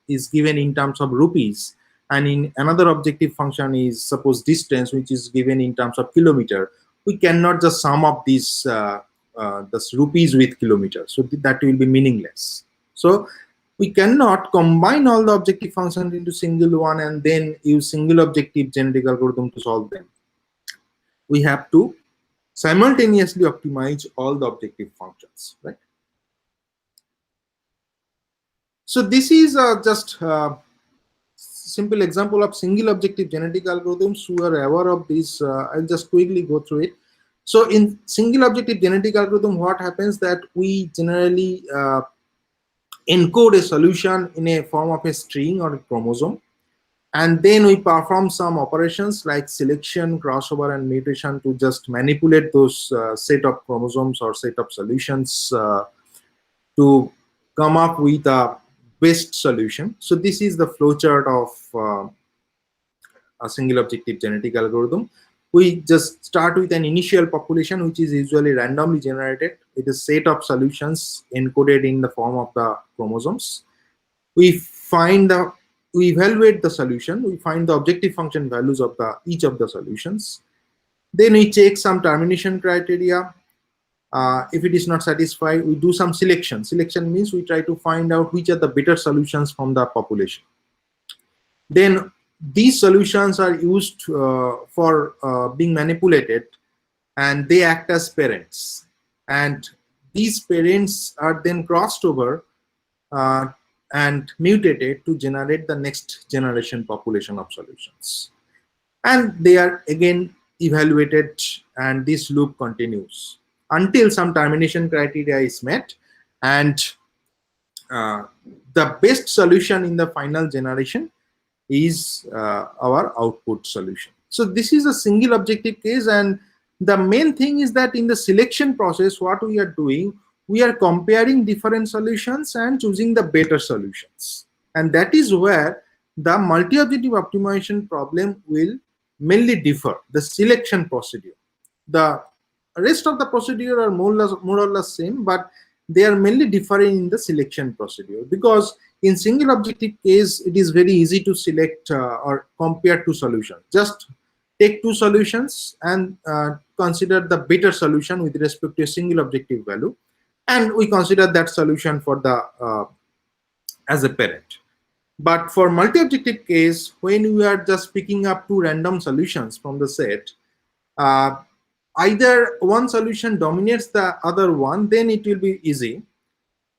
is given in terms of rupees, and in another objective function is suppose distance, which is given in terms of kilometer. We cannot just sum up these rupees with kilometers, so that will be meaningless. So we cannot combine all the objective functions into single one and then use single objective genetic algorithm to solve them. We have to simultaneously optimize all the objective functions, right? So this is just a simple example of single objective genetic algorithms. Who are aware of this, I'll just quickly go through it. So in single objective genetic algorithm, what happens that we generally encode a solution in a form of a string or a chromosome, and then we perform some operations like selection, crossover, and mutation to just manipulate those set of chromosomes or set of solutions to come up with a best solution. So this is the flowchart of a single objective genetic algorithm. We just start with an initial population, which is usually randomly generated with a set of solutions encoded in the form of the chromosomes. We evaluate the solution. We find the objective function values of each of the solutions. Then we check some termination criteria. If it is not satisfied, we do some selection. Selection means we try to find out which are the better solutions from the population. Then these solutions are used for being manipulated, and they act as parents. And these parents are then crossed over and mutated to generate the next generation population of solutions. And they are again evaluated, and this loop continues until some termination criteria is met, and the best solution in the final generation is our output solution. So this is a single objective case, and the main thing is that in the selection process, what we are doing, we are comparing different solutions and choosing the better solutions. And that is where the multi-objective optimization problem will mainly differ, the selection procedure. The rest of the procedure are more or less same, but they are mainly differing in the selection procedure, because in single objective case, it is very easy to select or compare two solutions. Just take two solutions and consider the better solution with respect to a single objective value, and we consider that solution for the as a parent. But for multi-objective case, when we are just picking up two random solutions from the set, either one solution dominates the other one, then it will be easy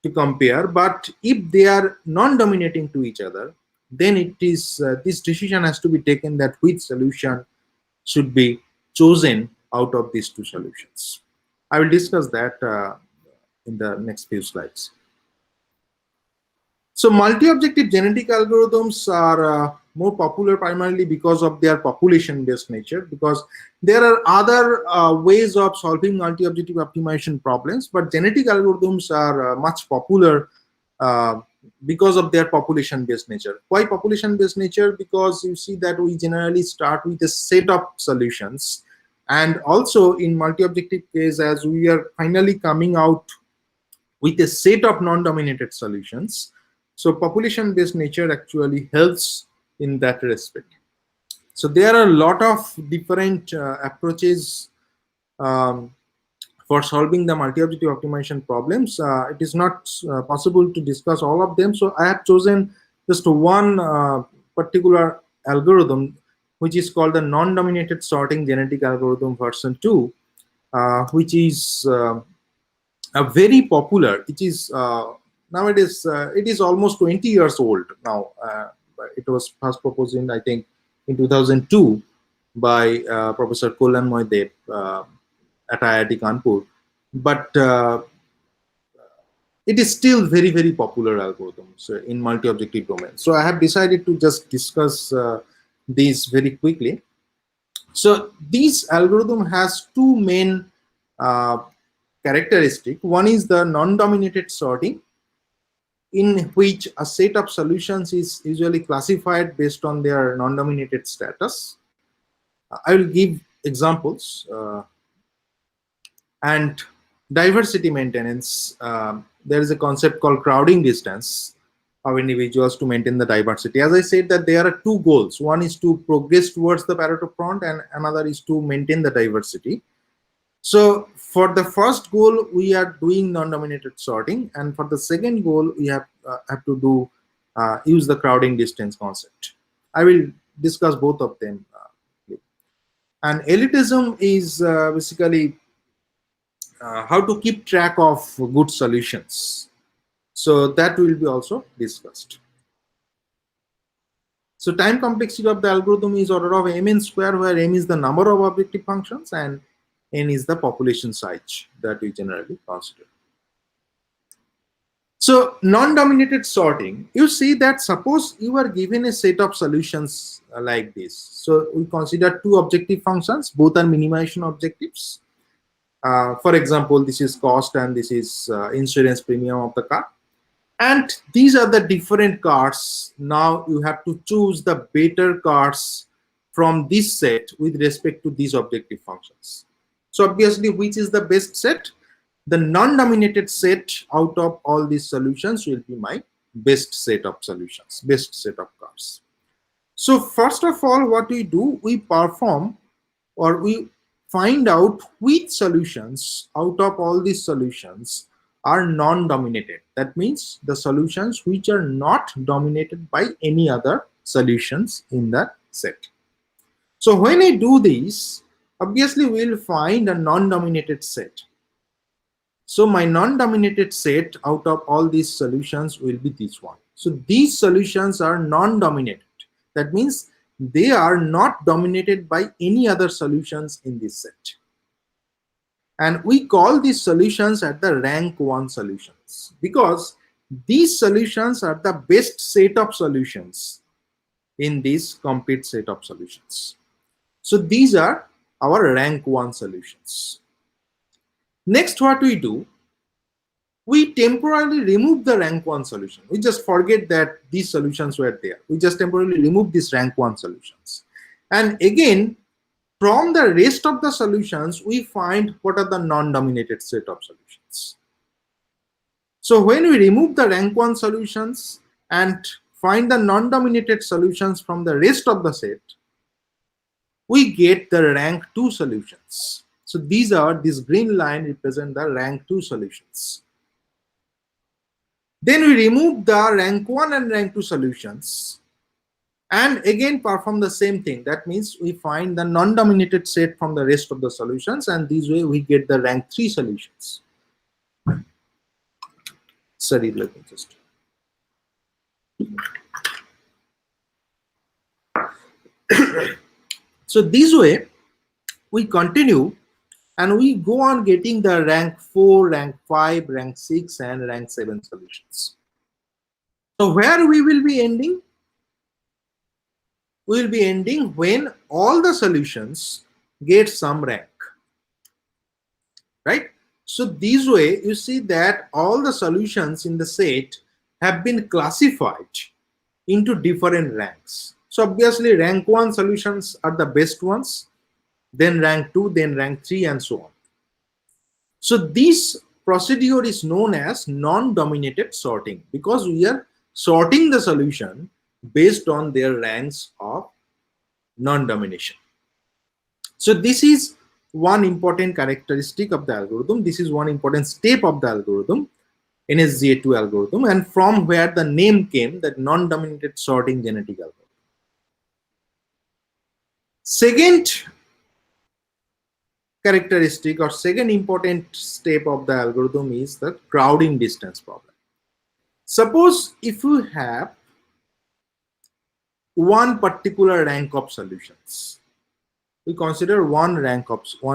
to compare. But if they are non-dominating to each other, then it is this decision has to be taken that which solution should be chosen out of these two solutions. I will discuss that in the next few slides. So multi-objective genetic algorithms are more popular primarily because of their population-based nature, because there are other ways of solving multi-objective optimization problems, but genetic algorithms are much popular because of their population-based nature. Why population-based nature? Because you see that we generally start with a set of solutions, and also in multi-objective case, as we are finally coming out with a set of non-dominated solutions. So population-based nature actually helps in that respect. So there are a lot of different approaches for solving the multi-objective optimization problems. It is not possible to discuss all of them. So I have chosen just one particular algorithm, which is called the non-dominated sorting genetic algorithm version 2, which is a very popular. It is nowadays, it is almost 20 years old now. It was first proposed in, I think, in 2002 by Professor Kalyan Moydev at IIT Kanpur. But it is still very, very popular algorithms in multi-objective domains. So I have decided to just discuss these very quickly. So this algorithm has two main characteristics. One is the non-dominated sorting, in which a set of solutions is usually classified based on their non-dominated status. I will give examples. And diversity maintenance, there is a concept called crowding distance of individuals to maintain the diversity. As I said, that there are two goals. One is to progress towards the Pareto front, and another is to maintain the diversity. So for the first goal, we are doing non-dominated sorting, and for the second goal, we have to do use the crowding distance concept. I will discuss both of them. And elitism is basically how to keep track of good solutions. So that will be also discussed. So time complexity of the algorithm is order of mn square, where m is the number of objective functions and n is the population size that we generally consider. So non-dominated sorting, you see that suppose you are given a set of solutions like this. So we consider two objective functions, both are minimization objectives. For example, this is cost and this is insurance premium of the car. And these are the different cars. Now you have to choose the better cars from this set with respect to these objective functions. So obviously, which is the best set? The non-dominated set out of all these solutions will be my best set of solutions, best set of cars. So first of all, what we do, we perform, or we find out which solutions out of all these solutions are non-dominated. That means the solutions which are not dominated by any other solutions in the set. So when I do this, obviously we'll find a non-dominated set. So my non-dominated set out of all these solutions will be this one. So these solutions are non-dominated. That means they are not dominated by any other solutions in this set. And we call these solutions at the rank 1 solutions because these solutions are the best set of solutions in this complete set of solutions. So these are our rank 1 solutions. Next, what we do, we temporarily remove the rank 1 solution. We just forget that these solutions were there. We just temporarily remove these rank 1 solutions. And again, from the rest of the solutions, we find what are the non-dominated set of solutions. So when we remove the rank 1 solutions and find the non-dominated solutions from the rest of the set, we get the rank 2 solutions. So this green line represent the rank 2 solutions. Then we remove the rank 1 and rank 2 solutions and again perform the same thing. That means we find the non-dominated set from the rest of the solutions, and this way we get the rank 3 solutions. Sorry, let me just. So this way we continue and we go on getting the rank 4, rank 5, rank 6 and rank 7 solutions. So where we will be ending? We will be ending when all the solutions get some rank, right? So this way you see that all the solutions in the set have been classified into different ranks. So obviously rank 1 solutions are the best ones, then rank 2, then rank 3 and so on. So this procedure is known as non-dominated sorting because we are sorting the solution based on their ranks of non-domination. So this is one important characteristic of the algorithm. This is one important step of the algorithm, NSGA2 algorithm, and from where the name came, that non-dominated sorting genetic algorithm. Second characteristic or second important step of the algorithm is the crowding distance problem. Suppose if you have one particular rank of solutions, we consider one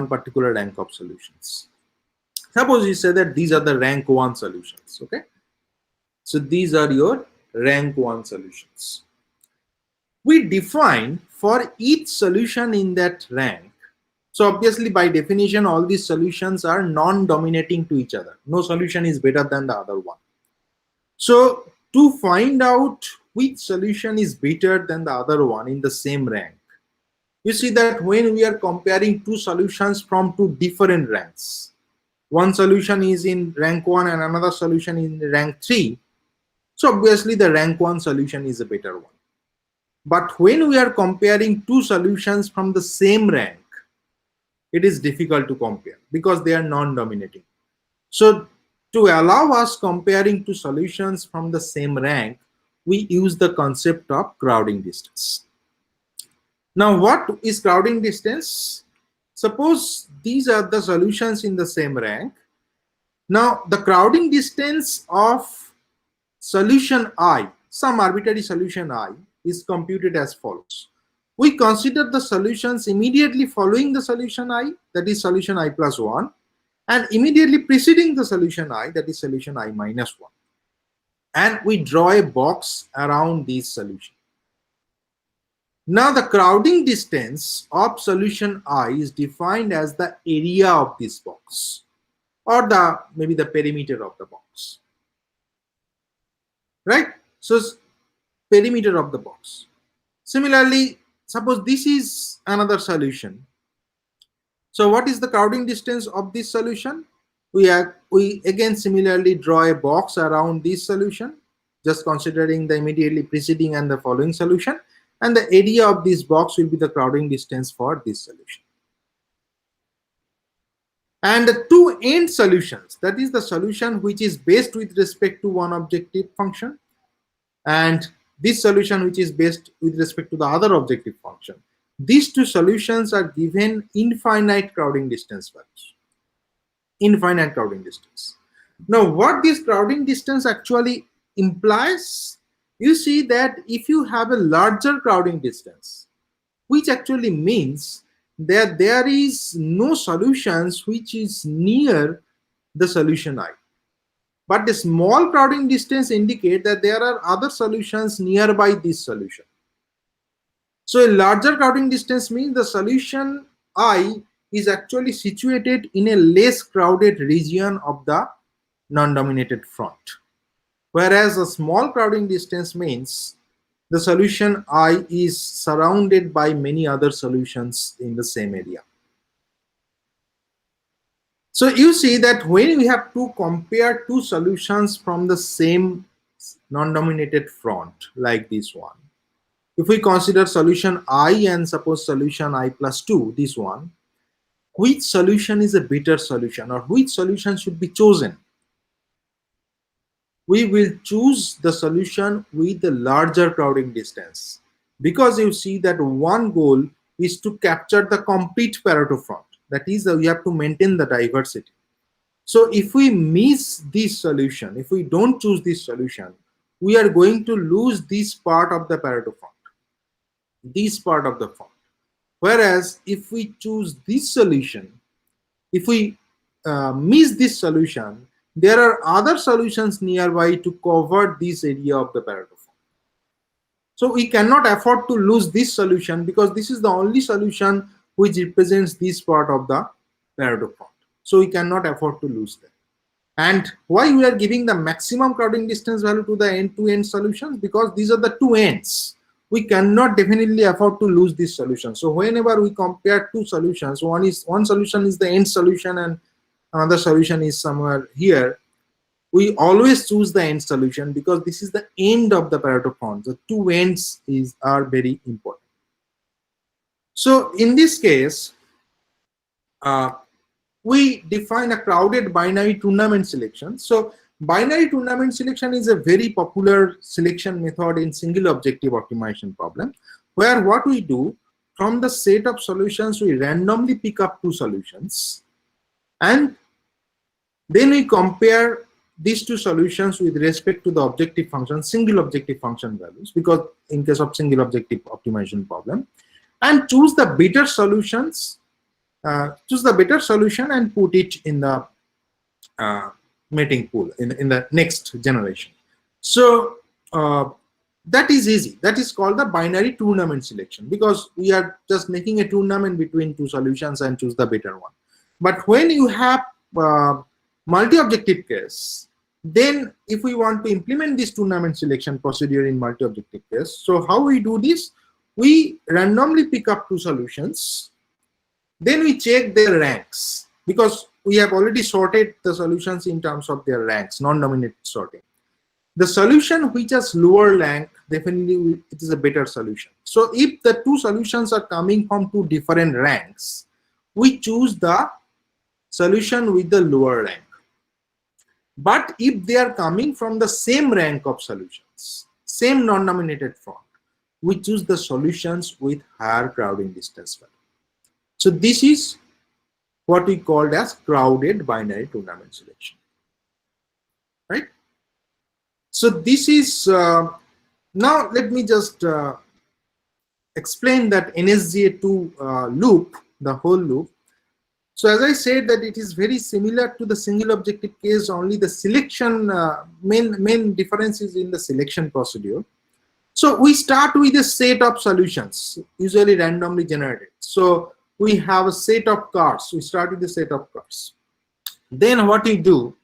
particular rank of solutions. Suppose you say that these are the rank 1 solutions, okay? So these are your rank 1 solutions. We define for each solution in that rank. So obviously by definition, all these solutions are non-dominating to each other. No solution is better than the other one. So to find out which solution is better than the other one in the same rank, you see that when we are comparing two solutions from two different ranks, one solution is in rank 1 and another solution in rank 3, so obviously the rank 1 solution is a better one. But when we are comparing two solutions from the same rank, it is difficult to compare because they are non-dominating. So to allow us comparing two solutions from the same rank, we use the concept of crowding distance. Now what is crowding distance? Suppose these are the solutions in the same rank. Now the crowding distance of solution I, some arbitrary solution I, is computed as follows. We consider the solutions immediately following the solution I, that is solution I plus 1, and immediately preceding the solution I, that is solution I minus 1. And we draw a box around this solution. Now the crowding distance of solution I is defined as the area of this box, or maybe the perimeter of the box, right? So perimeter of the box. Similarly, suppose this is another solution. So what is the crowding distance of this solution? We again similarly draw a box around this solution, just considering the immediately preceding and the following solution, and the area of this box will be the crowding distance for this solution. And the two end solutions, that is the solution which is based with respect to one objective function, and this solution which is based with respect to the other objective function. These two solutions are given infinite crowding distance values. Infinite crowding distance. Now, what this crowding distance actually implies, you see that if you have a larger crowding distance, which actually means that there is no solutions which is near the solution I. But the small crowding distance indicate that there are other solutions nearby this solution. So a larger crowding distance means the solution I is actually situated in a less crowded region of the non-dominated front. Whereas a small crowding distance means the solution I is surrounded by many other solutions in the same area. So you see that when we have to compare two solutions from the same non-dominated front, like this one, if we consider solution I and suppose solution I plus 2, this one, which solution is a better solution, or which solution should be chosen? We will choose the solution with the larger crowding distance, because you see that one goal is to capture the complete Pareto front. That is, we have to maintain the diversity. So if we miss this solution, if we don't choose this solution, we are going to lose this part of the Pareto front, this part of the front. Whereas if we choose this solution, if we miss this solution, there are other solutions nearby to cover this area of the Pareto front. So we cannot afford to lose this solution, because this is the only solution which represents this part of the Pareto front. So we cannot afford to lose that. And why we are giving the maximum crowding distance value to the end-to-end solutions? Because these are the two ends. We cannot definitely afford to lose this solution. So whenever we compare two solutions, one solution is the end solution and another solution is somewhere here, we always choose the end solution, because this is the end of the Pareto front. The two ends are very important. So in this case, we define a crowded binary tournament selection. So binary tournament selection is a very popular selection method in single objective optimization problem, where what we do, from the set of solutions, we randomly pick up two solutions, and then we compare these two solutions with respect to the objective function, single objective function values, because in case of single objective optimization problem, and choose the better solutions, choose the better solution and put it in the mating pool in the next generation. So that is easy. That is called the binary tournament selection, because we are just making a tournament between two solutions and choose the better one. But when you have multi-objective case, then if we want to implement this tournament selection procedure in multi-objective case, so how we do this? We randomly pick up two solutions, then we check their ranks, because we have already sorted the solutions in terms of their ranks, non-dominated sorting. The solution which has lower rank, definitely it is a better solution. So if the two solutions are coming from two different ranks, we choose the solution with the lower rank. But if they are coming from the same rank of solutions, same non-dominated front, we choose the solutions with higher crowding distance value. So this is what we called as crowded binary tournament selection, right? So this is, now let me just explain that NSGA2 loop, the whole loop. So as I said, that it is very similar to the single objective case, only the selection, main difference is in the selection procedure. So we start with a set of solutions, usually randomly generated. So we have a set of cards. We start with a set of cards. Then what we do,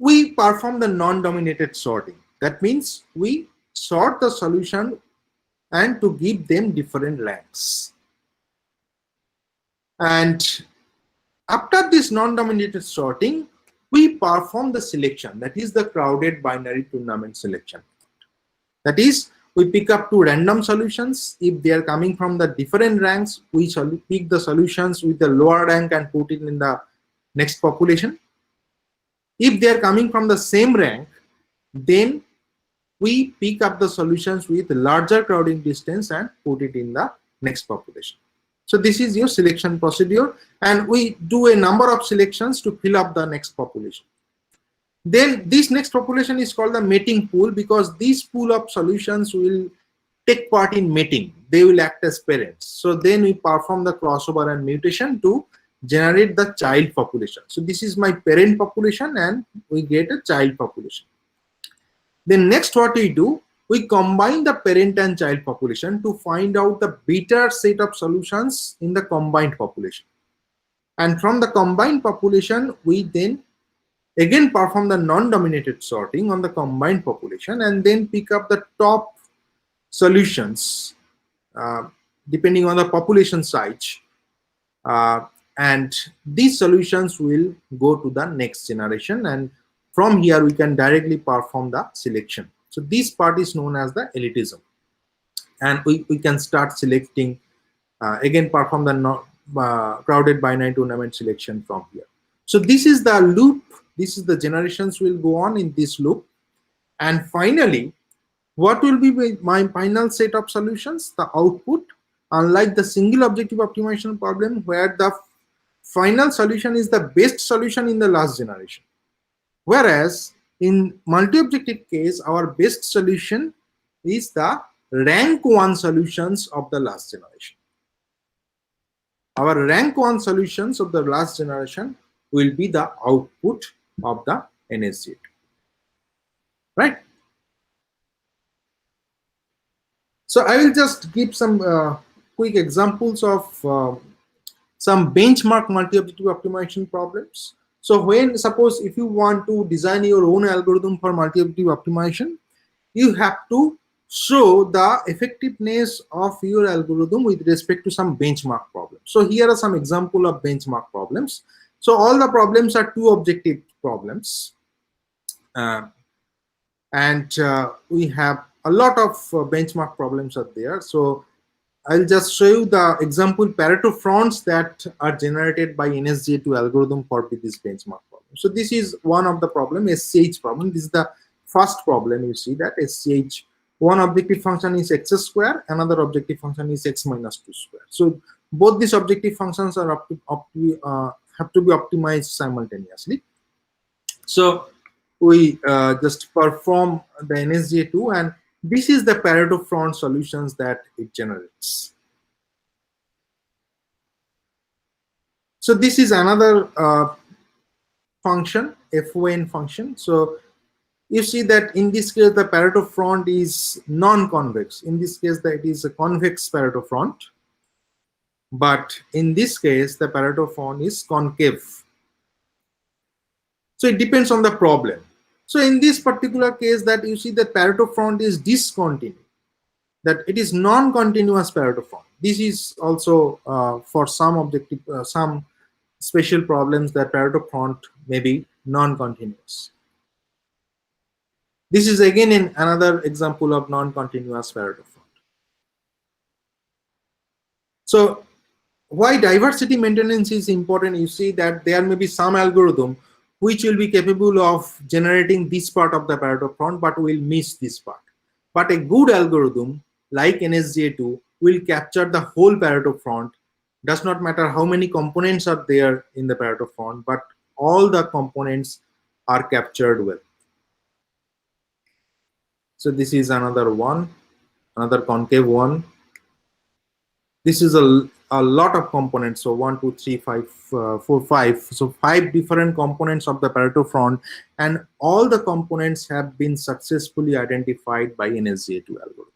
we perform the non-dominated sorting. That means we sort the solution and to give them different ranks. And after this non-dominated sorting, we perform the selection, that is the crowded binary tournament selection. That is, We pick up two random solutions. If they are coming from the different ranks, we pick the solutions with the lower rank and put it in the next population. If they are coming from the same rank, then we pick up the solutions with larger crowding distance and put it in the next population. So this is your selection procedure, and we do a number of selections to fill up the next population. Then this next population is called the mating pool, because this pool of solutions will take part in mating. They will act as parents. So then we perform the crossover and mutation to generate the child population. So this is my parent population and we get a child population. Then next what we do, we combine the parent and child population to find out the better set of solutions in the combined population. And from the combined population, we then again perform the non-dominated sorting on the combined population and then pick up the top solutions depending on the population size. And these solutions will go to the next generation, and from here we can directly perform the selection. So this part is known as the elitism, and we can start selecting, again perform the crowded binary tournament selection from here. So this is the loop. This is the generations will go on in this loop, and finally what will be my final set of solutions? The output. Unlike the single objective optimization problem where the final solution is the best solution in the last generation, whereas in multi-objective case our best solution is the rank 1 solutions of the last generation. Our rank 1 solutions of the last generation will be the output of the NSGA2, right? So I will just give some quick examples of some benchmark multi-objective optimization problems. So when, suppose if you want to design your own algorithm for multi-objective optimization, you have to show the effectiveness of your algorithm with respect to some benchmark problems. So here are some examples of benchmark problems. So all the problems are two objective problems, and we have a lot of benchmark problems are there. So I'll just show you the example Pareto fronts that are generated by NSGA2 algorithm for this benchmark problem. So this is one of the problem, SCH problem. This is the first problem. You see that SCH, one objective function is x square, another objective function is x minus 2 square. So both these objective functions are have to be optimized simultaneously. So we just perform the NSGA2, and this is the Pareto front solutions that it generates. So this is another function, FON function. So you see that in this case the Pareto front is non-convex. In this case that it is a convex Pareto front, but in this case the Pareto front is concave. So it depends on the problem. So in this particular case that you see that Pareto front is discontinuous, that it is non-continuous Pareto front. This is also for some objective, some special problems that Pareto front may be non-continuous. This is again in another example of non-continuous Pareto front. So why diversity maintenance is important? You see that there may be some algorithm which will be capable of generating this part of the Pareto front, but will miss this part. But a good algorithm like NSGA2 will capture the whole Pareto front. Does not matter how many components are there in the Pareto front, but all the components are captured well. So this is another one, another concave one. This is a lot of components. So 1, 2, 3, 5, 4, 5. So 5 different components of the Pareto front, and all the components have been successfully identified by NSGA2 algorithm.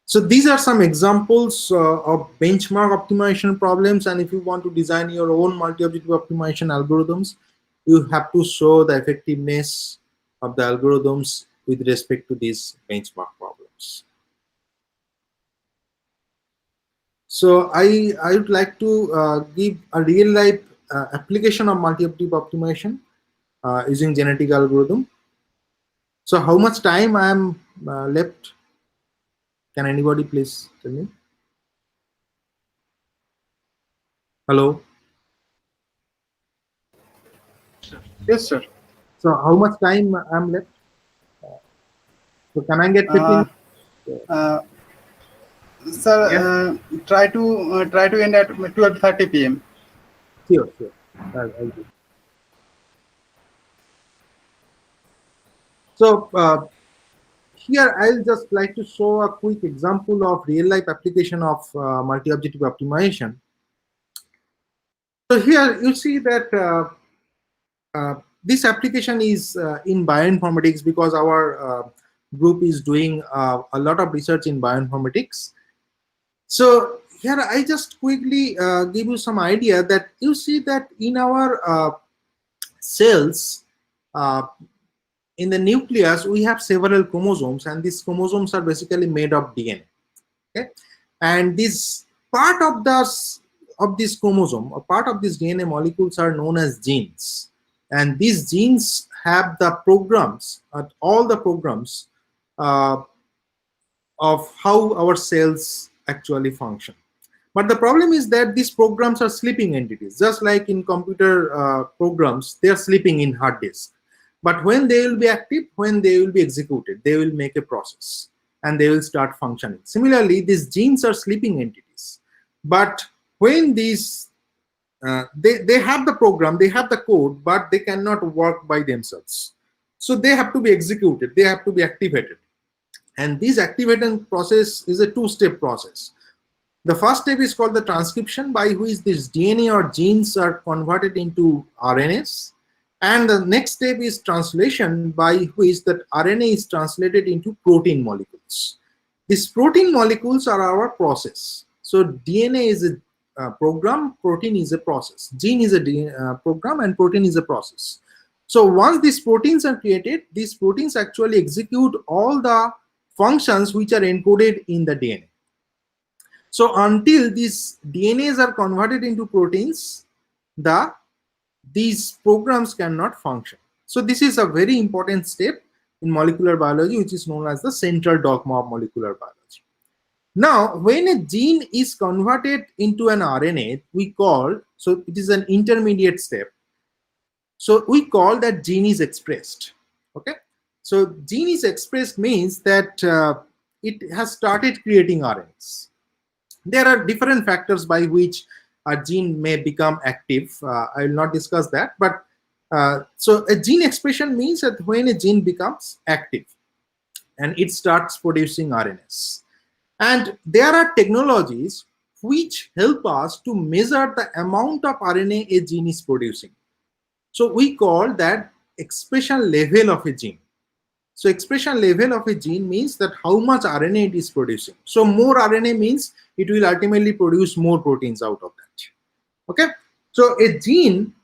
So these are some examples of benchmark optimization problems, and if you want to design your own multi-objective optimization algorithms, you have to show the effectiveness of the algorithms with respect to these benchmark problems. So I would like to give a real life application of multi-objective optimization using genetic algorithm. So how much time I am left? Can anybody please tell me? Hello. Yes, sir. So how much time I am left? So can I get 15? Sir, try to end at 12:30 p.m. Sure, sure. I'll do. So here I'll just like to show a quick example of real-life application of multi-objective optimization. So here you see that this application is in bioinformatics because our group is doing a lot of research in bioinformatics. So here I just quickly give you some idea that you see that in our cells, in the nucleus, we have several chromosomes, and these chromosomes are basically made of DNA. Okay, and this part of this chromosome, a part of these DNA molecules are known as genes, and these genes have the programs, all the programs of how our cells actually function. But the problem is that these programs are sleeping entities, just like in computer programs, they are sleeping in hard disk. But when they will be active, when they will be executed, they will make a process and they will start functioning. Similarly, these genes are sleeping entities. But when these, they have the program, they have the code, but they cannot work by themselves. So they have to be executed, they have to be activated. And this activating process is a two-step process. The first step is called the transcription, by which this DNA or genes are converted into RNAs. And the next step is translation, by which that RNA is translated into protein molecules. These protein molecules are our process. So DNA is a program, protein is a process. Gene is a program, and protein is a process. So once these proteins are created, these proteins actually execute all the functions which are encoded in the DNA. So until these DNAs are converted into proteins, these programs cannot function. So this is a very important step in molecular biology, which is known as the central dogma of molecular biology. Now, when a gene is converted into an RNA, we call, so it is an intermediate step. So we call that gene is expressed. Okay. So gene is expressed means that it has started creating RNAs. There are different factors by which a gene may become active. I will not discuss that, but so a gene expression means that when a gene becomes active and it starts producing RNAs. And there are technologies which help us to measure the amount of RNA a gene is producing. So we call that expression level of a gene. So expression level of a gene means that how much RNA it is producing. So more RNA means it will ultimately produce more proteins out of that. Okay. So a gene,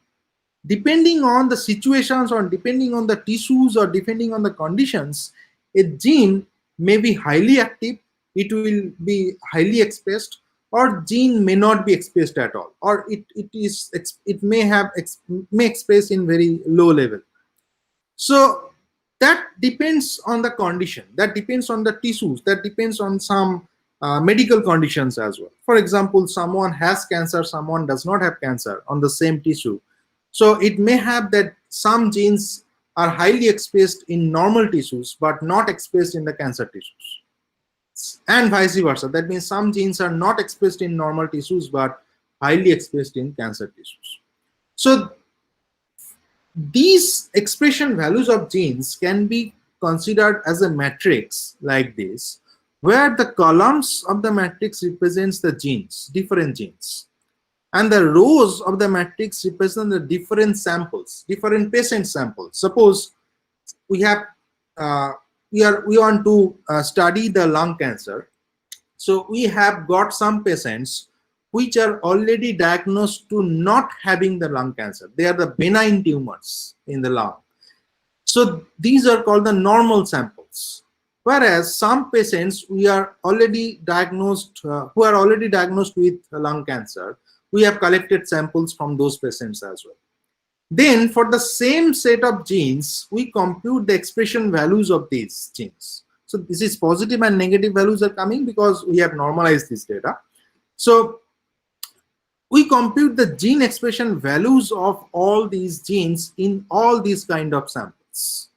depending on the situations or depending on the tissues or depending on the conditions, a gene may be highly active, it will be highly expressed, or gene may not be expressed at all, or it may express in very low level. So that depends on the condition, that depends on the tissues, that depends on some medical conditions as well. For example, someone has cancer, someone does not have cancer on the same tissue. So it may have that some genes are highly expressed in normal tissues but not expressed in the cancer tissues, and vice versa. That means some genes are not expressed in normal tissues but highly expressed in cancer tissues. So these expression values of genes can be considered as a matrix like this, where the columns of the matrix represents the genes, different genes, and the rows of the matrix represent the different samples, different patient samples. Suppose we have we want to study the lung cancer. So we have got some patients which are already diagnosed to not having the lung cancer. They are the benign tumors in the lung. So these are called the normal samples. Whereas some patients we are already diagnosed, who are already diagnosed with lung cancer, we have collected samples from those patients as well. Then for the same set of genes, we compute the expression values of these genes. So this is positive and negative values are coming because we have normalized this data. So we compute the gene expression values of all these genes in all these kind of samples.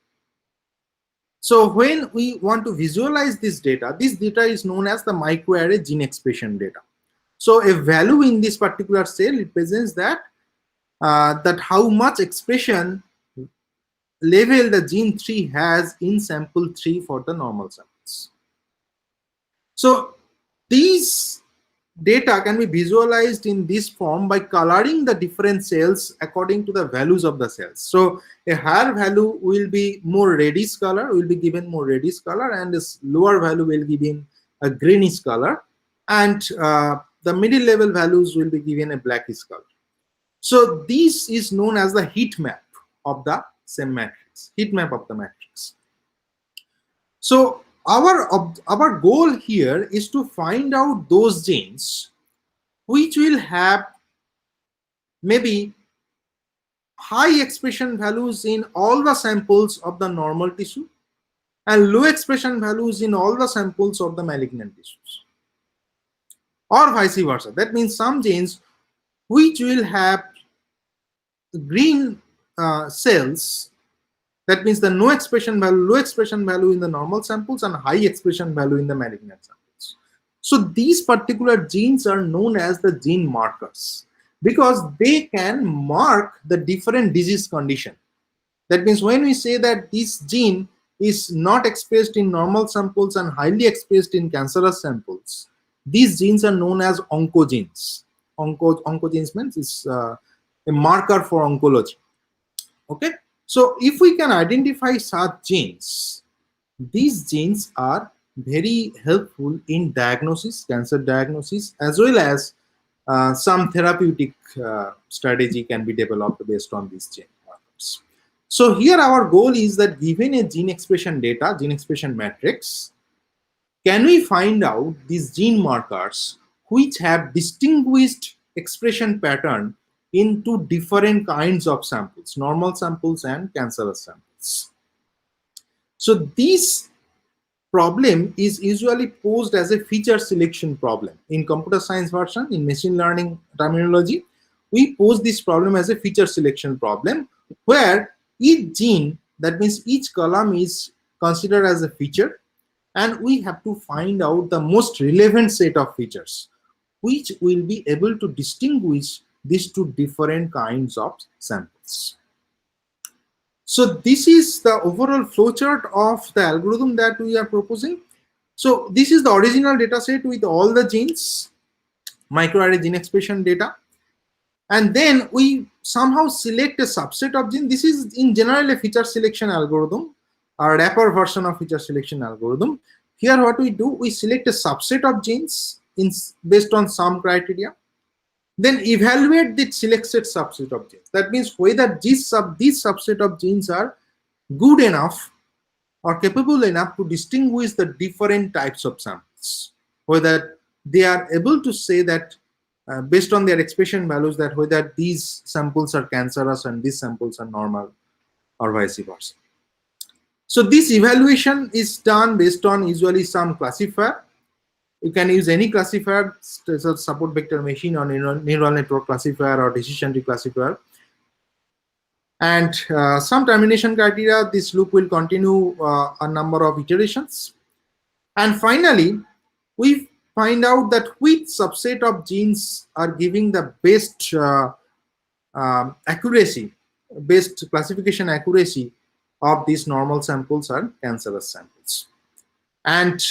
So when we want to visualize this data is known as the microarray gene expression data. So a value in this particular cell represents that that how much expression level the gene 3 has in sample 3 for the normal samples. So these data can be visualized in this form by coloring the different cells according to the values of the cells. So a higher value will be more reddish color, will be given more reddish color, and this lower value will be given a greenish color, and the middle level values will be given a blackish color. So this is known as the heat map of the same matrix, heat map of the matrix. So our goal here is to find out those genes which will have maybe high expression values in all the samples of the normal tissue and low expression values in all the samples of the malignant tissues, or vice versa. That means some genes which will have green cells, that means the low expression value in the normal samples and high expression value in the malignant samples. So these particular genes are known as the gene markers because they can mark the different disease condition. That means when we say that this gene is not expressed in normal samples and highly expressed in cancerous samples, these genes are known as oncogenes. Oncogenes means it's a marker for oncology. Okay, so if we can identify such genes, these genes are very helpful in diagnosis, cancer diagnosis, as well as some therapeutic strategy can be developed based on these gene markers. So here our goal is that given a gene expression data, gene expression matrix, can we find out these gene markers which have distinguished expression pattern into different kinds of samples, normal samples and cancerous samples. So this problem is usually posed as a feature selection problem. In computer science version, in machine learning terminology, we pose this problem as a feature selection problem where each gene, that means each column, is considered as a feature, and we have to find out the most relevant set of features which will be able to distinguish these two different kinds of samples. So this is the overall flowchart of the algorithm that we are proposing. So this is the original data set with all the genes, microarray gene expression data. And then we somehow select a subset of genes. This is in general a feature selection algorithm, or wrapper version of feature selection algorithm. Here what we do, we select a subset of genes based on some criteria, then evaluate the selected subset of genes. That means whether these subset of genes are good enough or capable enough to distinguish the different types of samples, whether they are able to say that based on their expression values that whether these samples are cancerous and these samples are normal, or vice versa. So this evaluation is done based on usually some classifier. You can use any classifier, support vector machine or neural network classifier or decision tree classifier. And some termination criteria, this loop will continue a number of iterations. And finally, we find out that which subset of genes are giving the best accuracy, best classification accuracy of these normal samples and cancerous samples. And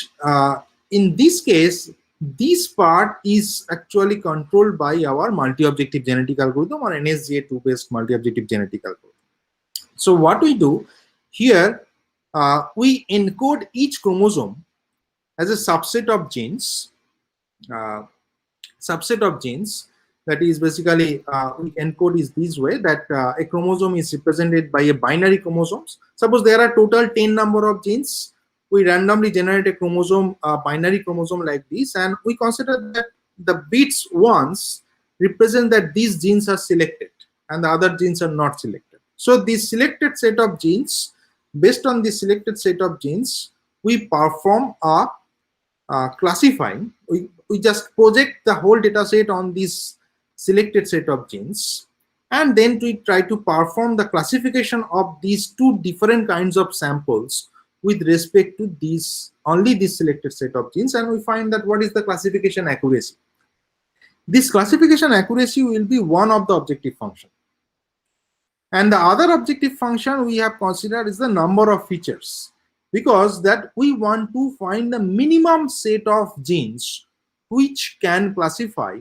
in this case, this part is actually controlled by our multi-objective genetic algorithm or NSGA2 based multi-objective genetic algorithm. So what we do here, we encode each chromosome as a subset of genes. That is basically we encode is this way that a chromosome is represented by a binary chromosomes. Suppose there are total 10 number of genes. We randomly generate a chromosome, binary chromosome like this, and we consider that the bits ones represent that these genes are selected. and the other genes are not selected. So this selected set of genes, based on this selected set of genes, we perform a classifying. We just project the whole data set on this selected set of genes, and then we try to perform the classification of these two different kinds of samples with respect to these only this selected set of genes, and we find that what is the classification accuracy. This classification accuracy will be one of the objective function. And the other objective function we have considered is the number of features, because that we want to find the minimum set of genes which can classify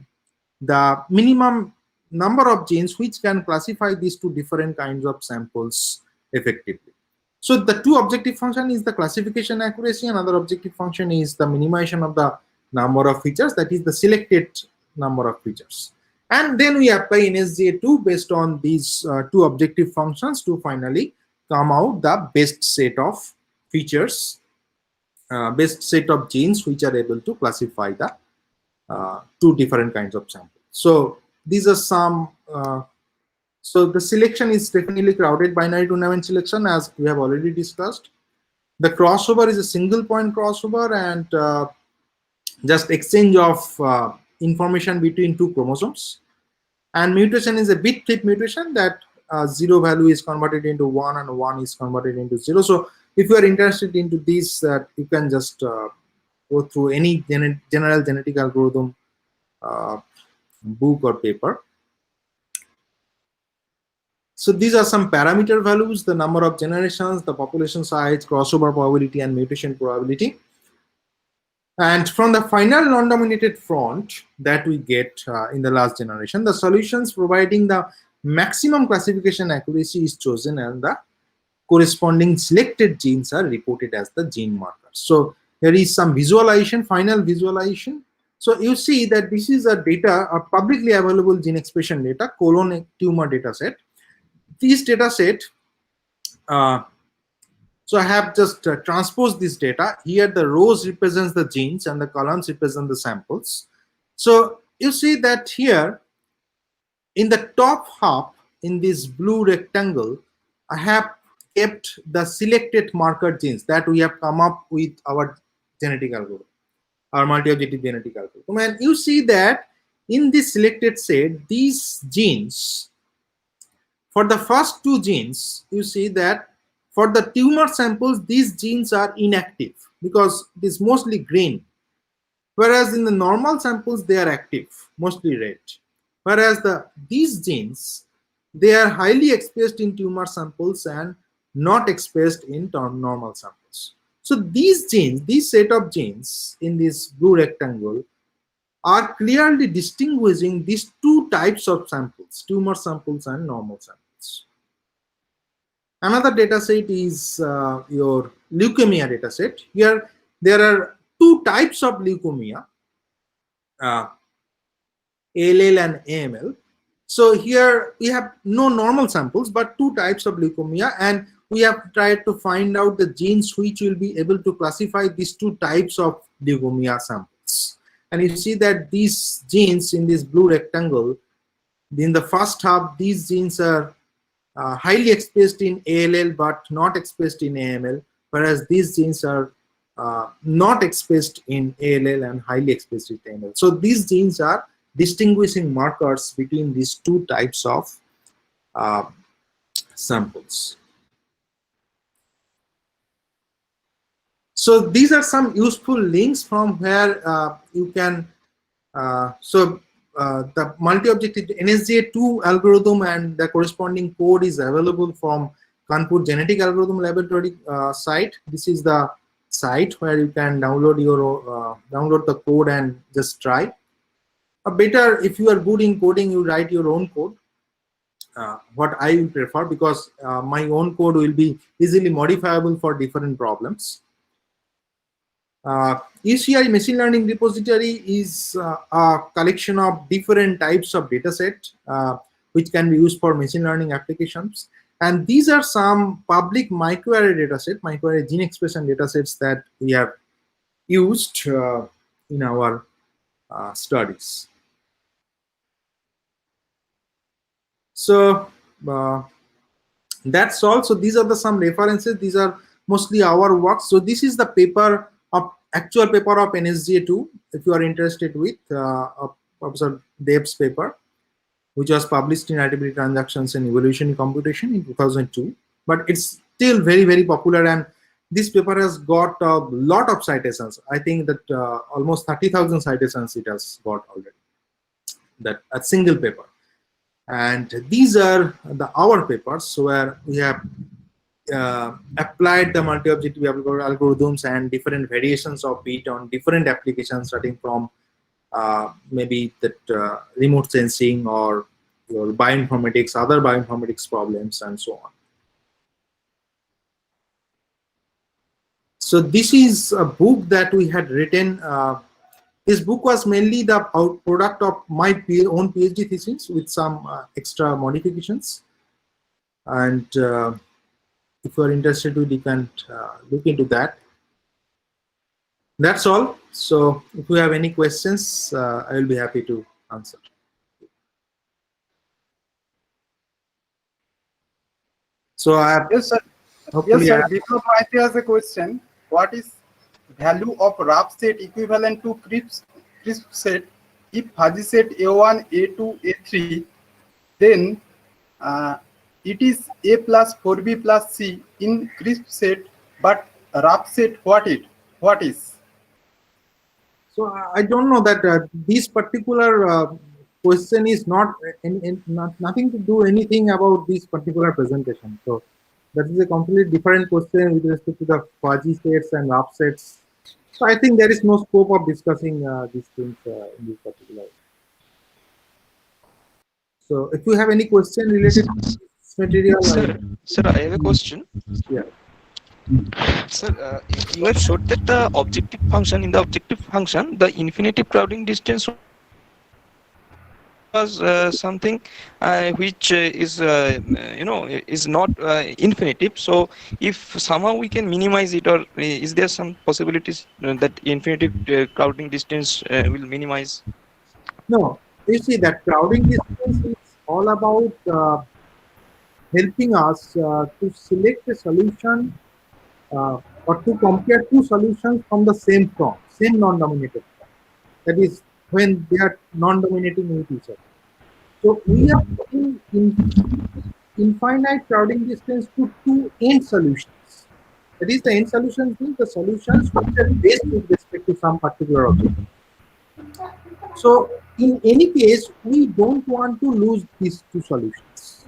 the minimum number of genes which can classify these two different kinds of samples effectively. So the two objective function is the classification accuracy, and another objective function is the minimization of the number of features, that is the selected number of features. And then we apply NSGA2 based on these two objective functions to finally come out the best set of features, best set of genes which are able to classify the two different kinds of samples. So these are some, so the selection is definitely crowded binary tournament selection, as we have already discussed. The crossover is a single point crossover and just exchange of information between two chromosomes. And mutation is a bit flip mutation, that 0 value is converted into 1 and 1 is converted into 0. So if you are interested into this, you can just go through any general genetic algorithm book or paper. So these are some parameter values: the number of generations, the population size, crossover probability, and mutation probability. And from the final non-dominated front that we get in the last generation, the solutions providing the maximum classification accuracy is chosen, and the corresponding selected genes are reported as the gene markers. So there is some visualization, final visualization. So you see that this is a data, a publicly available gene expression data, colon tumor data set. This data set, so I have just transposed this data. Here the rows represents the genes and the columns represent the samples. So you see that here in the top half, in this blue rectangle, I have kept the selected marker genes that we have come up with our genetic algorithm, our multi-objective genetic algorithm. And you see that in this selected set, these genes, for the first two genes, you see that for the tumor samples, these genes are inactive because it is mostly green. Whereas in the normal samples, they are active, mostly red. Whereas these genes, they are highly expressed in tumor samples and not expressed in normal samples. So these genes, this set of genes in this blue rectangle, are clearly distinguishing these two types of samples, tumor samples and normal samples. Another data set is your leukemia data set. Here there are two types of leukemia, ALL and AML. So here we have no normal samples, but two types of leukemia, and we have tried to find out the genes which will be able to classify these two types of leukemia samples. And you see that these genes in this blue rectangle, in the first half, these genes are highly expressed in ALL but not expressed in AML, whereas these genes are not expressed in ALL and highly expressed in AML. So these genes are distinguishing markers between these two types of samples. So these are some useful links from where you can, the multi-objective NSGA2 algorithm and the corresponding code is available from Kanpur Genetic Algorithm Laboratory site. This is the site where you can download your download the code and just try. Better if you are good in coding, you write your own code. What I will prefer, because my own code will be easily modifiable for different problems. UCI Machine Learning Repository is a collection of different types of dataset which can be used for machine learning applications. And these are some public microarray dataset, microarray gene expression datasets that we have used in our studies. So that's all. So these are the some references. These are mostly our works. So this is the paper of actual paper of NSGA2. If you are interested with Professor Dev's paper, which was published in Artificial Transactions and Evolutionary Computation in 2002. But it's still very, very popular, and this paper has got a lot of citations. I think that almost 30,000 citations it has got already. That a single paper. And these are our papers where we have applied the multi-objective algorithms and different variations of it on different applications, starting from maybe that remote sensing or your bioinformatics, other bioinformatics problems, and so on. So this is a book that we had written. This book was mainly the product of my own PhD thesis with some extra modifications. And if you are interested, you can look into that. That's all. So if you have any questions, I will be happy to answer. So I have, Yes, sir. hopefully Yes, sir. Before Maiti has a question, what is value of rough set equivalent to crisp set? If fuzzy set A1, A2, A3, then it is A plus 4B plus C in crisp set, but rough set what is? So I don't know that this particular question is not nothing to do anything about this particular presentation. So that is a completely different question with respect to the fuzzy sets and rough sets. So I think there is no scope of discussing these things in this particular. So if you have any question related to this material, Sir, I have a question. Yeah. Sir, you have showed that the objective function, in the objective function, the infinitive crowding distance was something which is is not infinitive. So if somehow we can minimize it, or is there some possibilities that infinitive crowding distance will minimize? No, you see that crowding distance is all about helping us to select a solution or to compare two solutions from the same form, same non-dominated form. That is when they are non-dominating with each other. So we are putting infinite crowding distance to two end solutions. That is, the end solutions means the solutions which are based with respect to some particular object. So in any case, we don't want to lose these two solutions.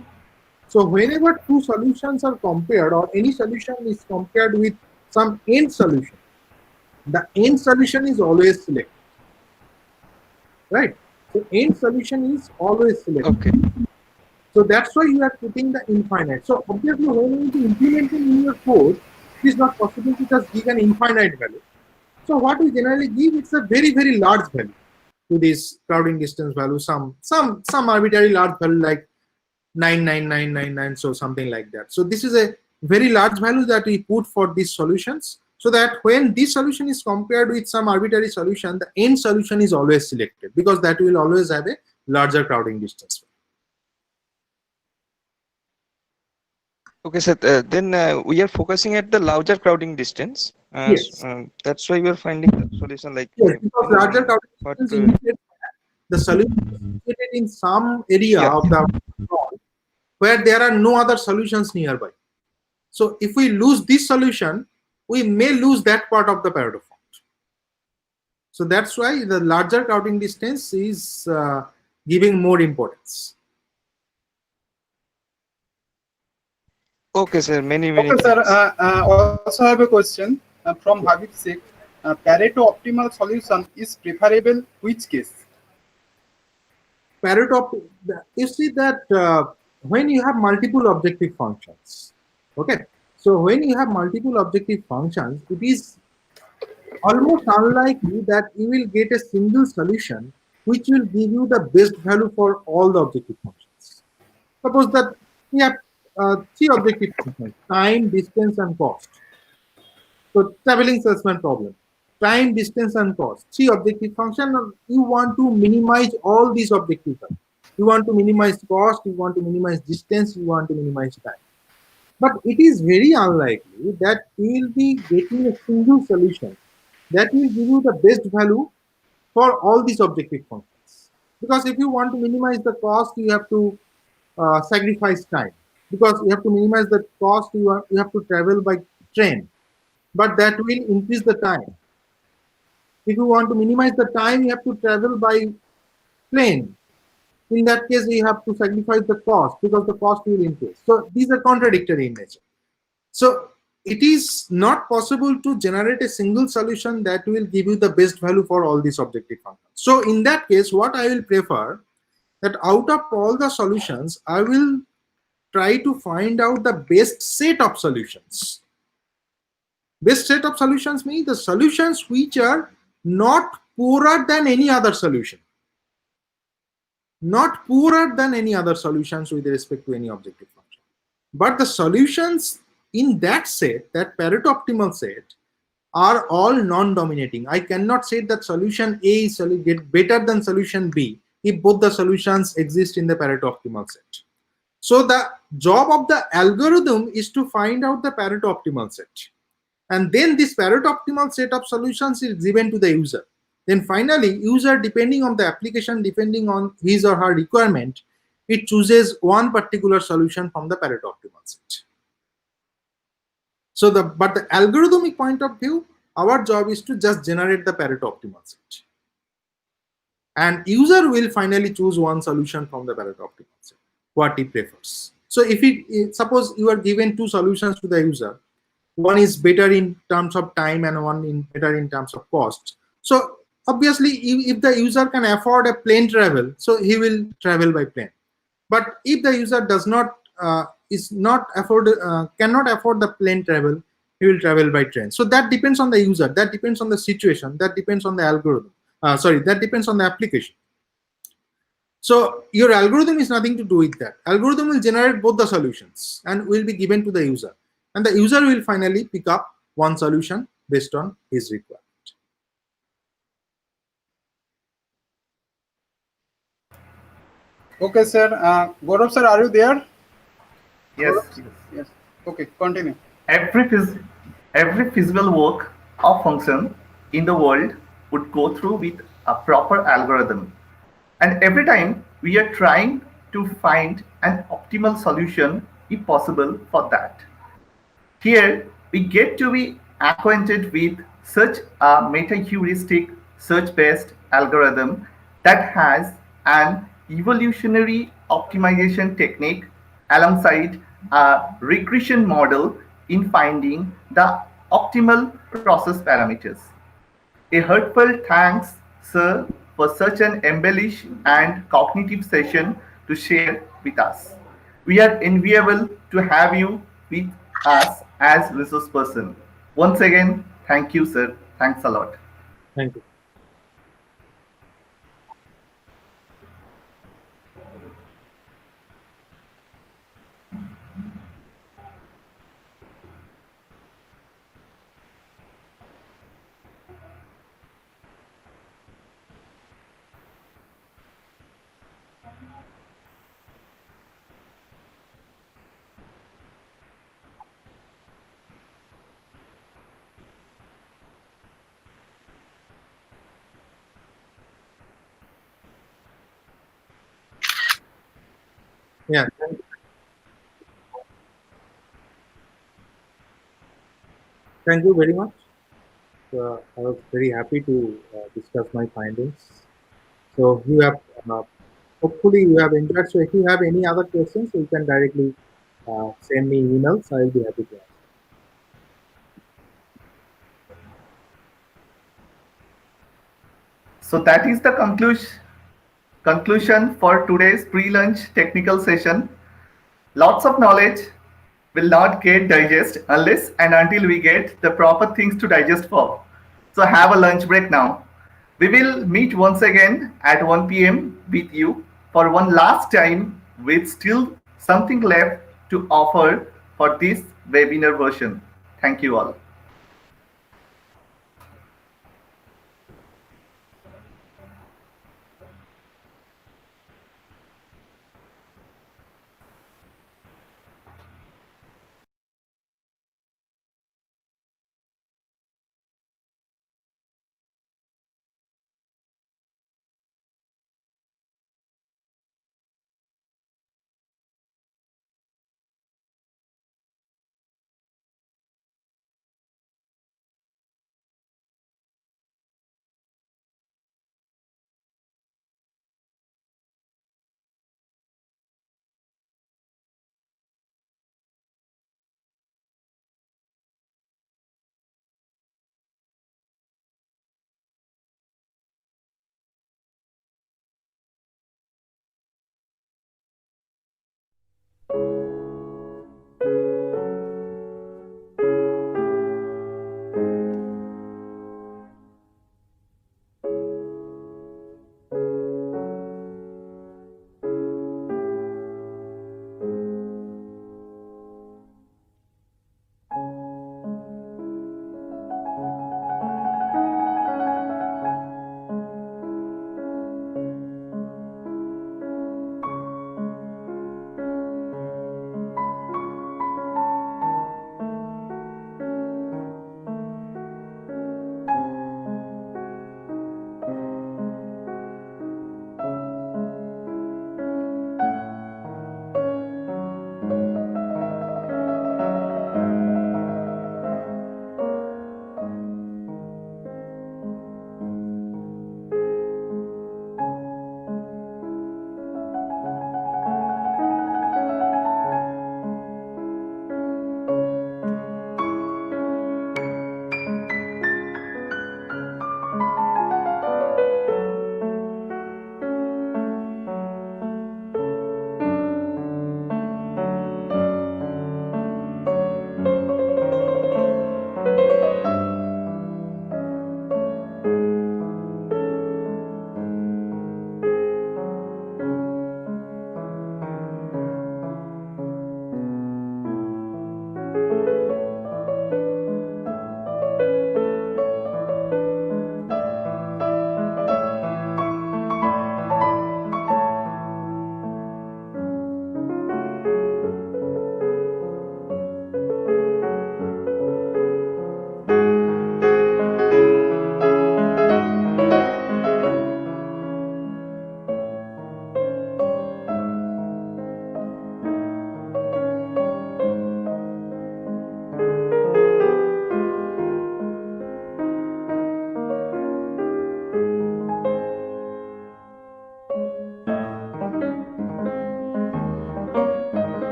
So whenever two solutions are compared, or any solution is compared with some end solution, the end solution is always selected. Right? So end solution is always selected. Okay. So that's why you are putting the infinite. So obviously when you implement it in your code, it is not possible to just give an infinite value. So what we generally give, it's a very, very large value to this crowding distance value, some arbitrary large value like 99999, so something like that. So this is a very large value that we put for these solutions, so that when this solution is compared with some arbitrary solution, the end solution is always selected, because that will always have a larger crowding distance. Okay, sir. Then we are focusing at the larger crowding distance. Yes. That's why we are finding the solution like. Yes, because larger crowding distance indicates the solution is located in some area of the world where there are no other solutions nearby. So if we lose this solution, we may lose that part of the Pareto font. So that's why the larger crowding distance is giving more importance. Okay, sir. Many Okay, sir. Also have a question from Habib Sheikh. Pareto optimal solution is preferable which case? Pareto, you see that when you have multiple objective functions, okay? So when you have multiple objective functions, it is almost unlikely that you will get a single solution which will give you the best value for all the objective functions. Suppose that we have three objective functions: time, distance, and cost. So traveling salesman problem. Time, distance, and cost. Three objective functions. You want to minimize all these objective values. You want to minimize cost, you want to minimize distance, you want to minimize time. But it is very unlikely that you will be getting a single solution that will give you the best value for all these objective functions. Because if you want to minimize the cost, you have to sacrifice time. Because you have to minimize the cost, you have to travel by train. But that will increase the time. If you want to minimize the time, you have to travel by plane. In that case, you have to sacrifice the cost because the cost will increase. So these are contradictory in nature. So it is not possible to generate a single solution that will give you the best value for all these objective functions. So in that case, what I will prefer that out of all the solutions, I will try to find out the best set of solutions. Best set of solutions means the solutions which are not poorer than any other solution. Not poorer than any other solutions with respect to any objective function. But the solutions in that set, that Pareto optimal set, are all non-dominating. I cannot say that solution A is get better than solution B if both the solutions exist in the Pareto optimal set. So the job of the algorithm is to find out the Pareto optimal set. And then this Pareto optimal set of solutions is given to the user. Then finally, user, depending on the application, depending on his or her requirement, it chooses one particular solution from the Pareto optimal set. So but the algorithmic point of view, our job is to just generate the Pareto optimal set. And user will finally choose one solution from the Pareto optimal set, what he prefers. So if suppose you are given two solutions to the user, one is better in terms of time and one is better in terms of cost. So obviously, if the user can afford a plane travel, so he will travel by plane. But if the user does not cannot afford the plane travel, he will travel by train. So that depends on the user, that depends on the situation, that depends on the algorithm. That depends on the application. So your algorithm is nothing to do with that. Algorithm will generate both the solutions and will be given to the user. And the user will finally pick up one solution based on his requirement. Okay, sir. Gaurav sir, are you there? Yes. Yes. Okay, continue. Every feasible work or function in the world would go through with a proper algorithm. And every time we are trying to find an optimal solution if possible for that. Here we get to be acquainted with such a meta-heuristic search-based algorithm that has an evolutionary optimization technique alongside a regression model in finding the optimal process parameters. A heartfelt thanks, sir, for such an embellished and cognitive session to share with us. We are enviable to have you with us as resource person. Once again, thank you, sir. Thanks a lot. Thank you. Yeah. Thank you very much. I was very happy to discuss my findings. So you have, hopefully you have enjoyed. So if you have any other questions, you can directly send me emails. I will be happy to answer. So that is the conclusion for today's pre-lunch technical session. Lots of knowledge will not get digest unless and until we get the proper things to digest for. So have a lunch break now. We will meet once again at 1 p.m. with you for one last time with still something left to offer for this webinar version. Thank you all.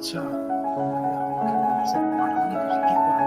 আচ্ছা পাঠানো কি করবো?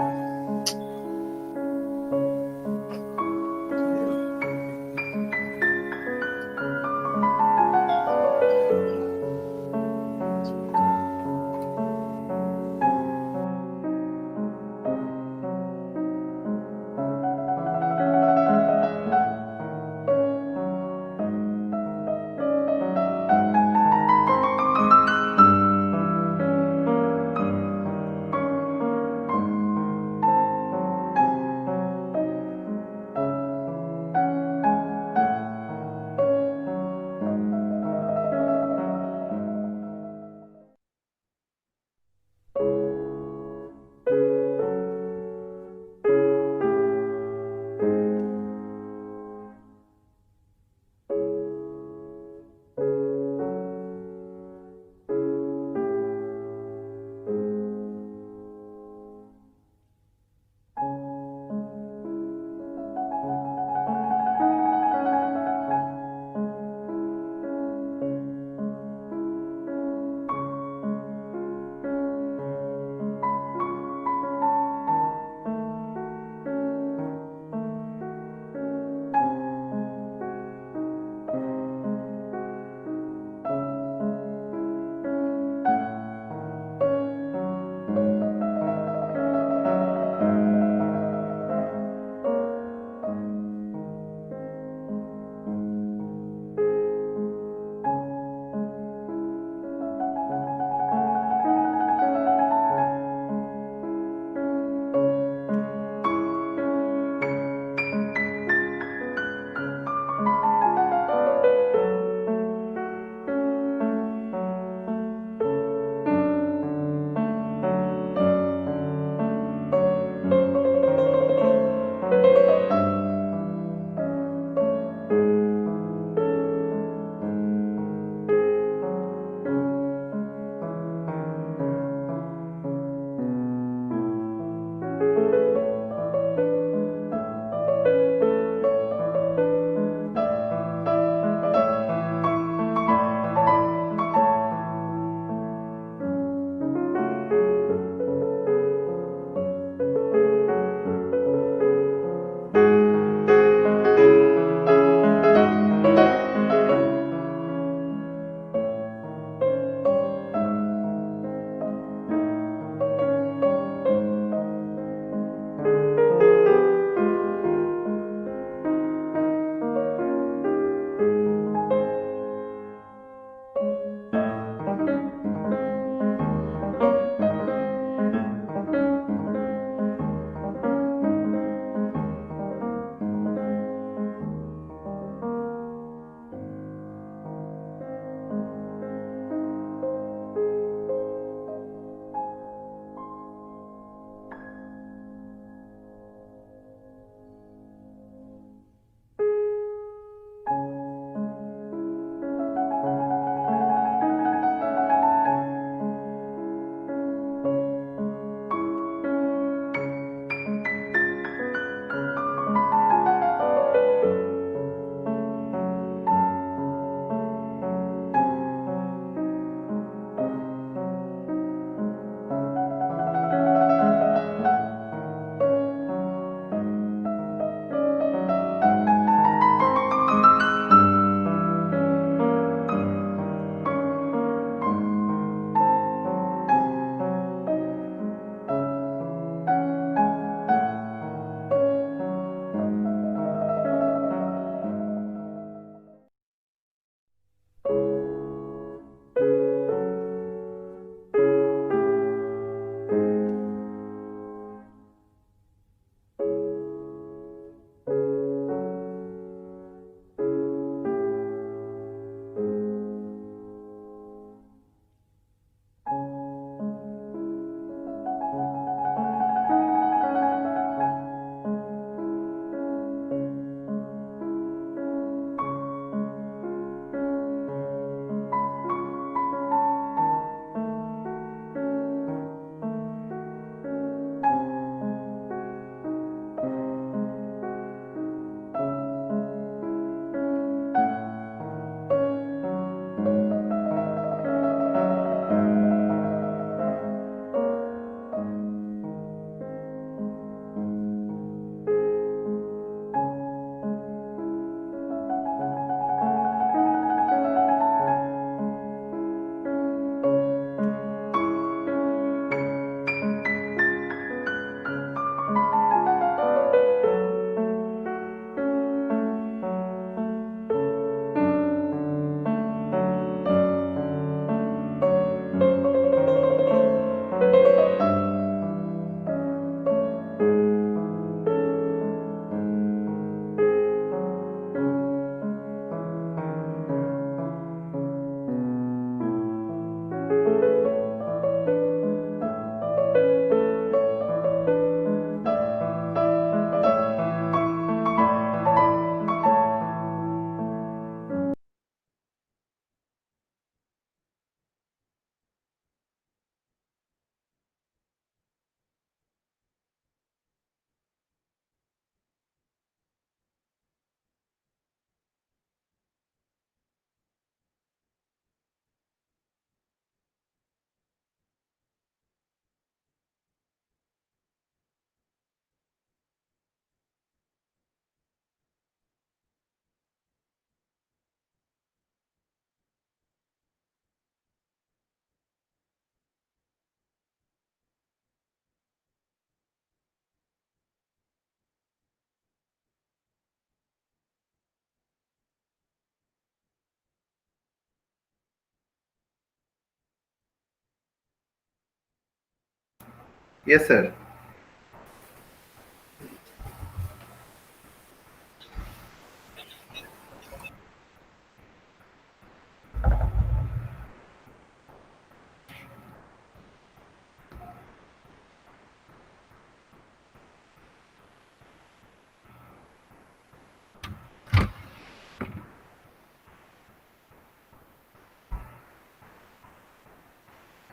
Yes, sir.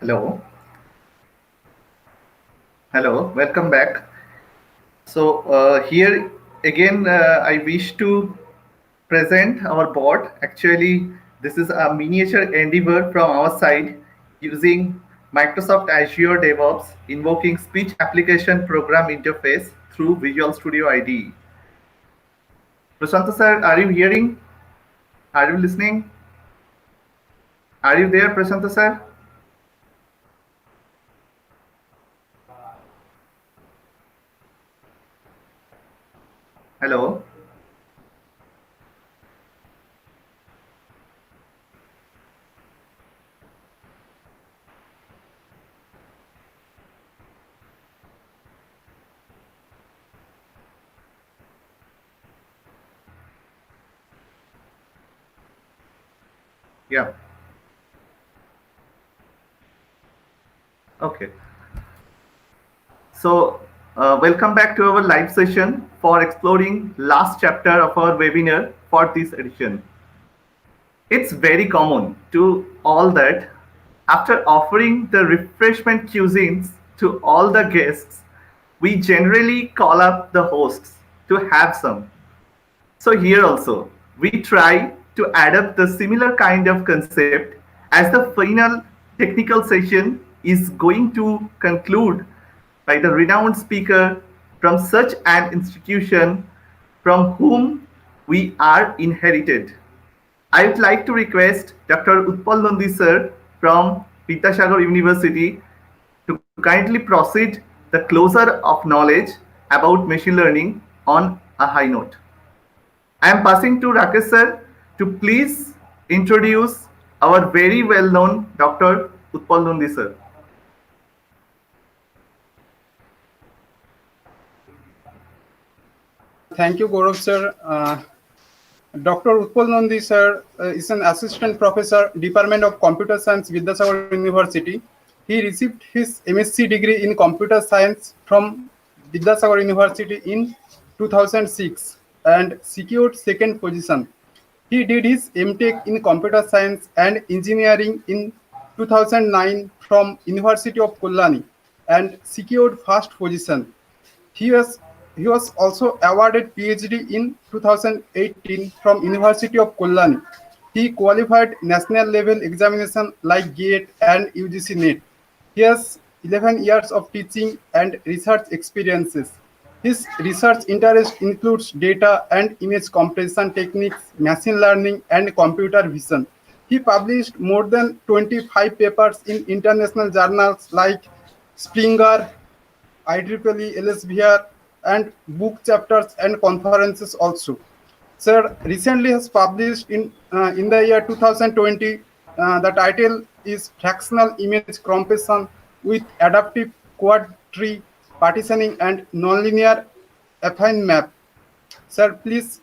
Hello. Hello. Welcome back. So here again, I wish to present our board. Actually, this is a miniature endeavor from our side using Microsoft Azure DevOps, invoking speech application program interface through Visual Studio IDE. Prashanta sir, are you hearing? Are you listening? Are you there, Prashanta sir? Hello. Yeah. Okay. So welcome back to our live session for exploring last chapter of our webinar for this edition. It's very common to all that after offering the refreshment cuisines to all the guests, we generally call up the hosts to have some. So here also, we try to adapt the similar kind of concept as the final technical session is going to conclude by the renowned speaker from such an institution from whom we are inherited. I would like to request Dr. Utpal Nandi sir from Vidyasagar University to kindly proceed the closer of knowledge about machine learning on a high note. I am passing to Rakesh sir to please introduce our very well-known Dr. Utpal Nandi sir. Thank you, Gaurav sir. Dr. Utpal Nandi sir is an assistant professor, Department of Computer Science, Vidyasagar University. He received his MSc degree in computer science from Vidyasagar University in 2006 and secured second position. He did his MTech in computer science and engineering in 2009 from University of Kolkata and secured first position. He was also awarded PhD in 2018 from University of Kolkata. He qualified national level examination like GATE and UGC NET. He has 11 years of teaching and research experiences. His research interest includes data and image compression techniques, machine learning, and computer vision. He published more than 25 papers in international journals like Springer, IEEE, Elsevier, and book chapters and conferences also. Sir recently has published in the year 2020. The title is Fractional Image Compression with Adaptive Quad Tree Partitioning and Nonlinear Affine Map. Sir, please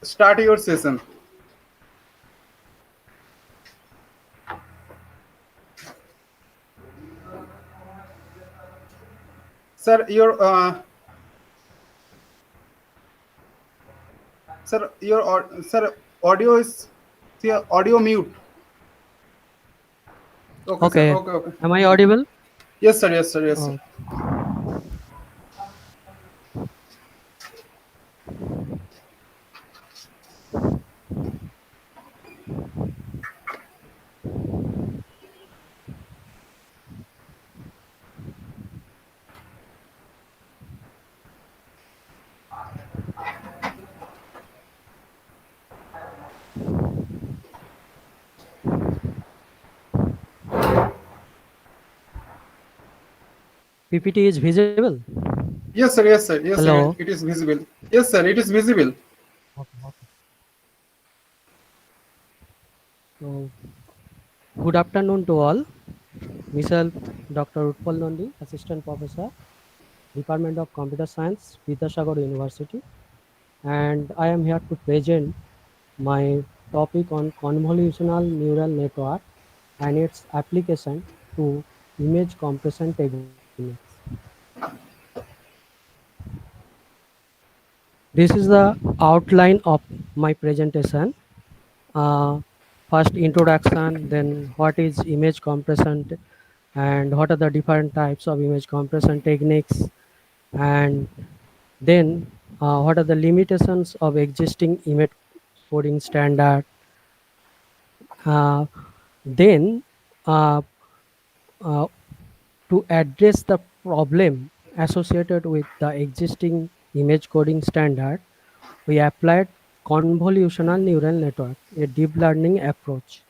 start your session. Sir, your audio is audio mute. Okay. Sir. Okay. Am I audible? Yes, sir. Yes, sir. Yes, sir. PPT is visible? Yes, sir. Yes, sir. Yes, Hello? sir. It is visible. Yes, sir. It is visible. Okay. So, good afternoon to all. Myself, Dr. Utpal Nandi, Assistant Professor, Department of Computer Science, Vidyasagar University, and I am here to present my topic on convolutional neural network and its application to image compression techniques. This is the outline of my presentation. First introduction, then what is image compression and what are the different types of image compression techniques, and then what are the limitations of existing image coding standard. Then uh, uh, to address the problem associated with the existing image coding standard, we applied convolutional neural network, a deep learning approach.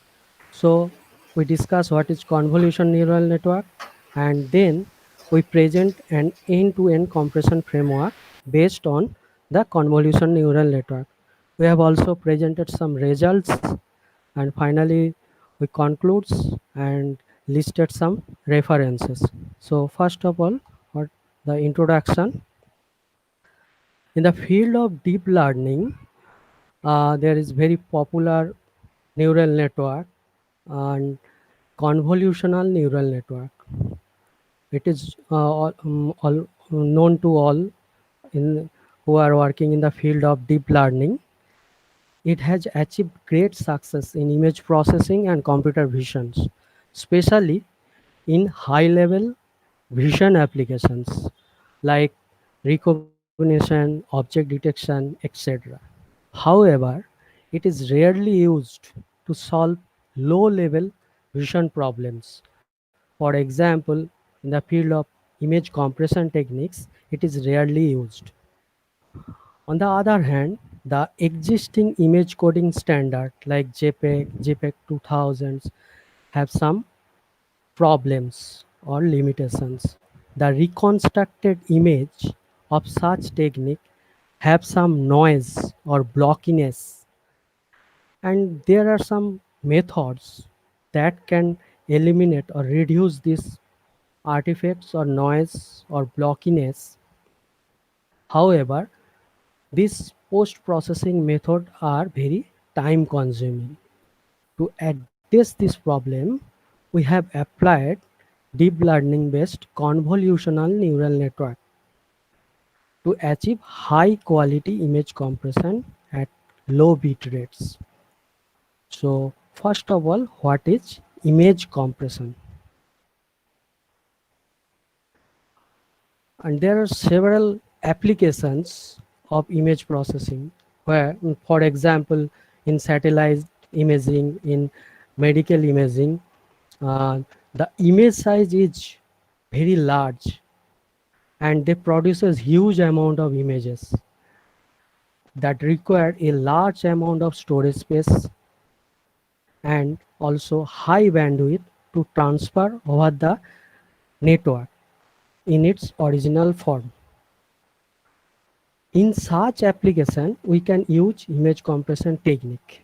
So we discuss what is convolution neural network, and then we present an end-to-end compression framework based on the convolution neural network. We have also presented some results, and finally we concludes and listed some references. So first of all, what the introduction. In the field of deep learning, there is very popular neural network and convolutional neural network. It is all known to all in who are working in the field of deep learning. It has achieved great success in image processing and computer visions, especially in high-level vision applications like recognition, object detection, etc. However, it is rarely used to solve low-level vision problems. For example, in the field of image compression techniques, it is rarely used. On the other hand, the existing image coding standard like JPEG, JPEG 2000s have some problems or limitations. The reconstructed image of such technique have some noise or blockiness, and there are some methods that can eliminate or reduce these artifacts or noise or blockiness. However, these post-processing methods are very time consuming. To address this problem, we have applied deep learning based convolutional neural network to achieve high quality image compression at low bit rates. So first of all, what is image compression? And there are several applications of image processing where, for example, in satellite imaging, in medical imaging, the image size is very large and they produces huge amount of images that require a large amount of storage space and also high bandwidth to transfer over the network in its original form. In such application, we can use image compression technique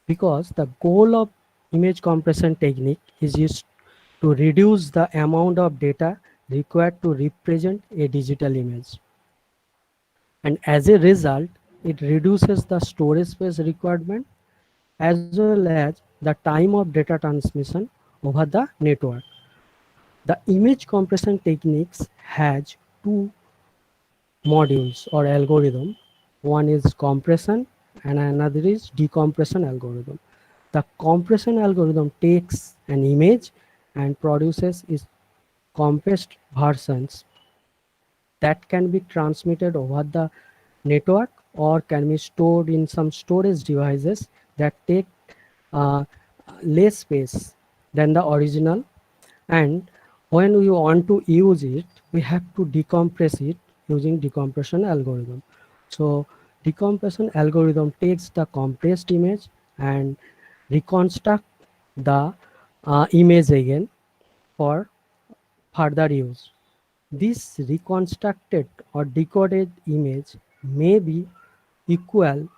because the goal of image compression technique is used to reduce the amount of data required to represent a digital image. And as a result, it reduces the storage space requirement as well as the time of data transmission over the network. The image compression techniques has two modules or algorithm. One is compression and another is decompression algorithm. The compression algorithm takes an image and produces its compressed versions that can be transmitted over the network or can be stored in some storage devices that take uh, less space than the original. And when we want to use it, we have to decompress it using decompression algorithm. So decompression algorithm takes the compressed image and reconstruct the image again for further use. This reconstructed or decoded image may be equal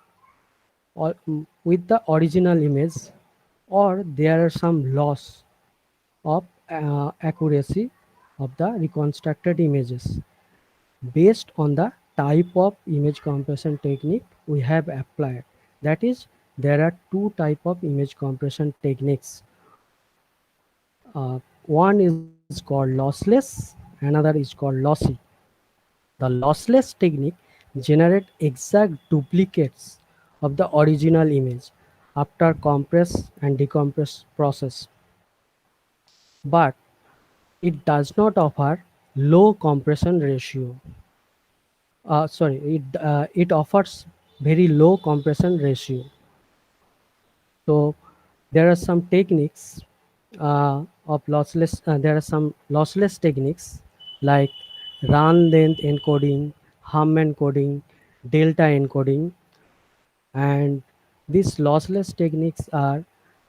or with the original image, or there are some loss of accuracy of the reconstructed images. Based on the type of image compression technique we have applied. That is, there are two type of image compression techniques. One is called lossless, another is called lossy. The lossless technique generate exact duplicates of the original image after compress and decompress process, but it does not offer low compression ratio. It offers very low compression ratio. So there are some techniques of lossless. There are some lossless techniques like run length encoding, hum encoding, delta encoding, and these lossless techniques are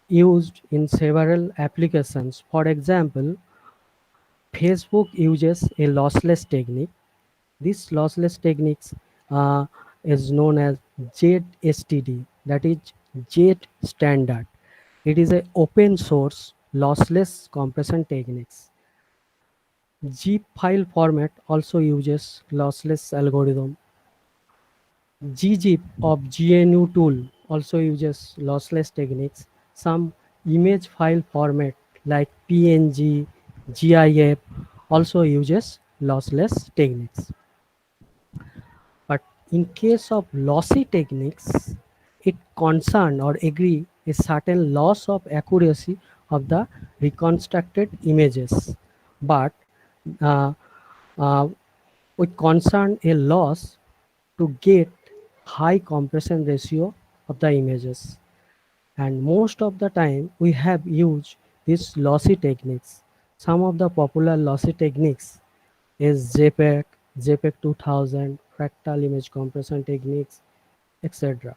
used in several applications. For example, Facebook uses a lossless technique. This lossless techniques is known as JSTD, that is JET standard. It is an open source lossless compression techniques. Zip file format also uses lossless algorithm. gzip of GNU tool also uses lossless techniques. Some image file format like PNG, GIF also uses lossless techniques. But in case of lossy techniques, it concern or agree a certain loss of accuracy of the reconstructed images, but uh, uh, we concern a loss to get high compression ratio of the images. And most of the time we have used these lossy techniques. Some of the popular lossy techniques is JPEG, JPEG 2000, fractal image compression techniques, etc.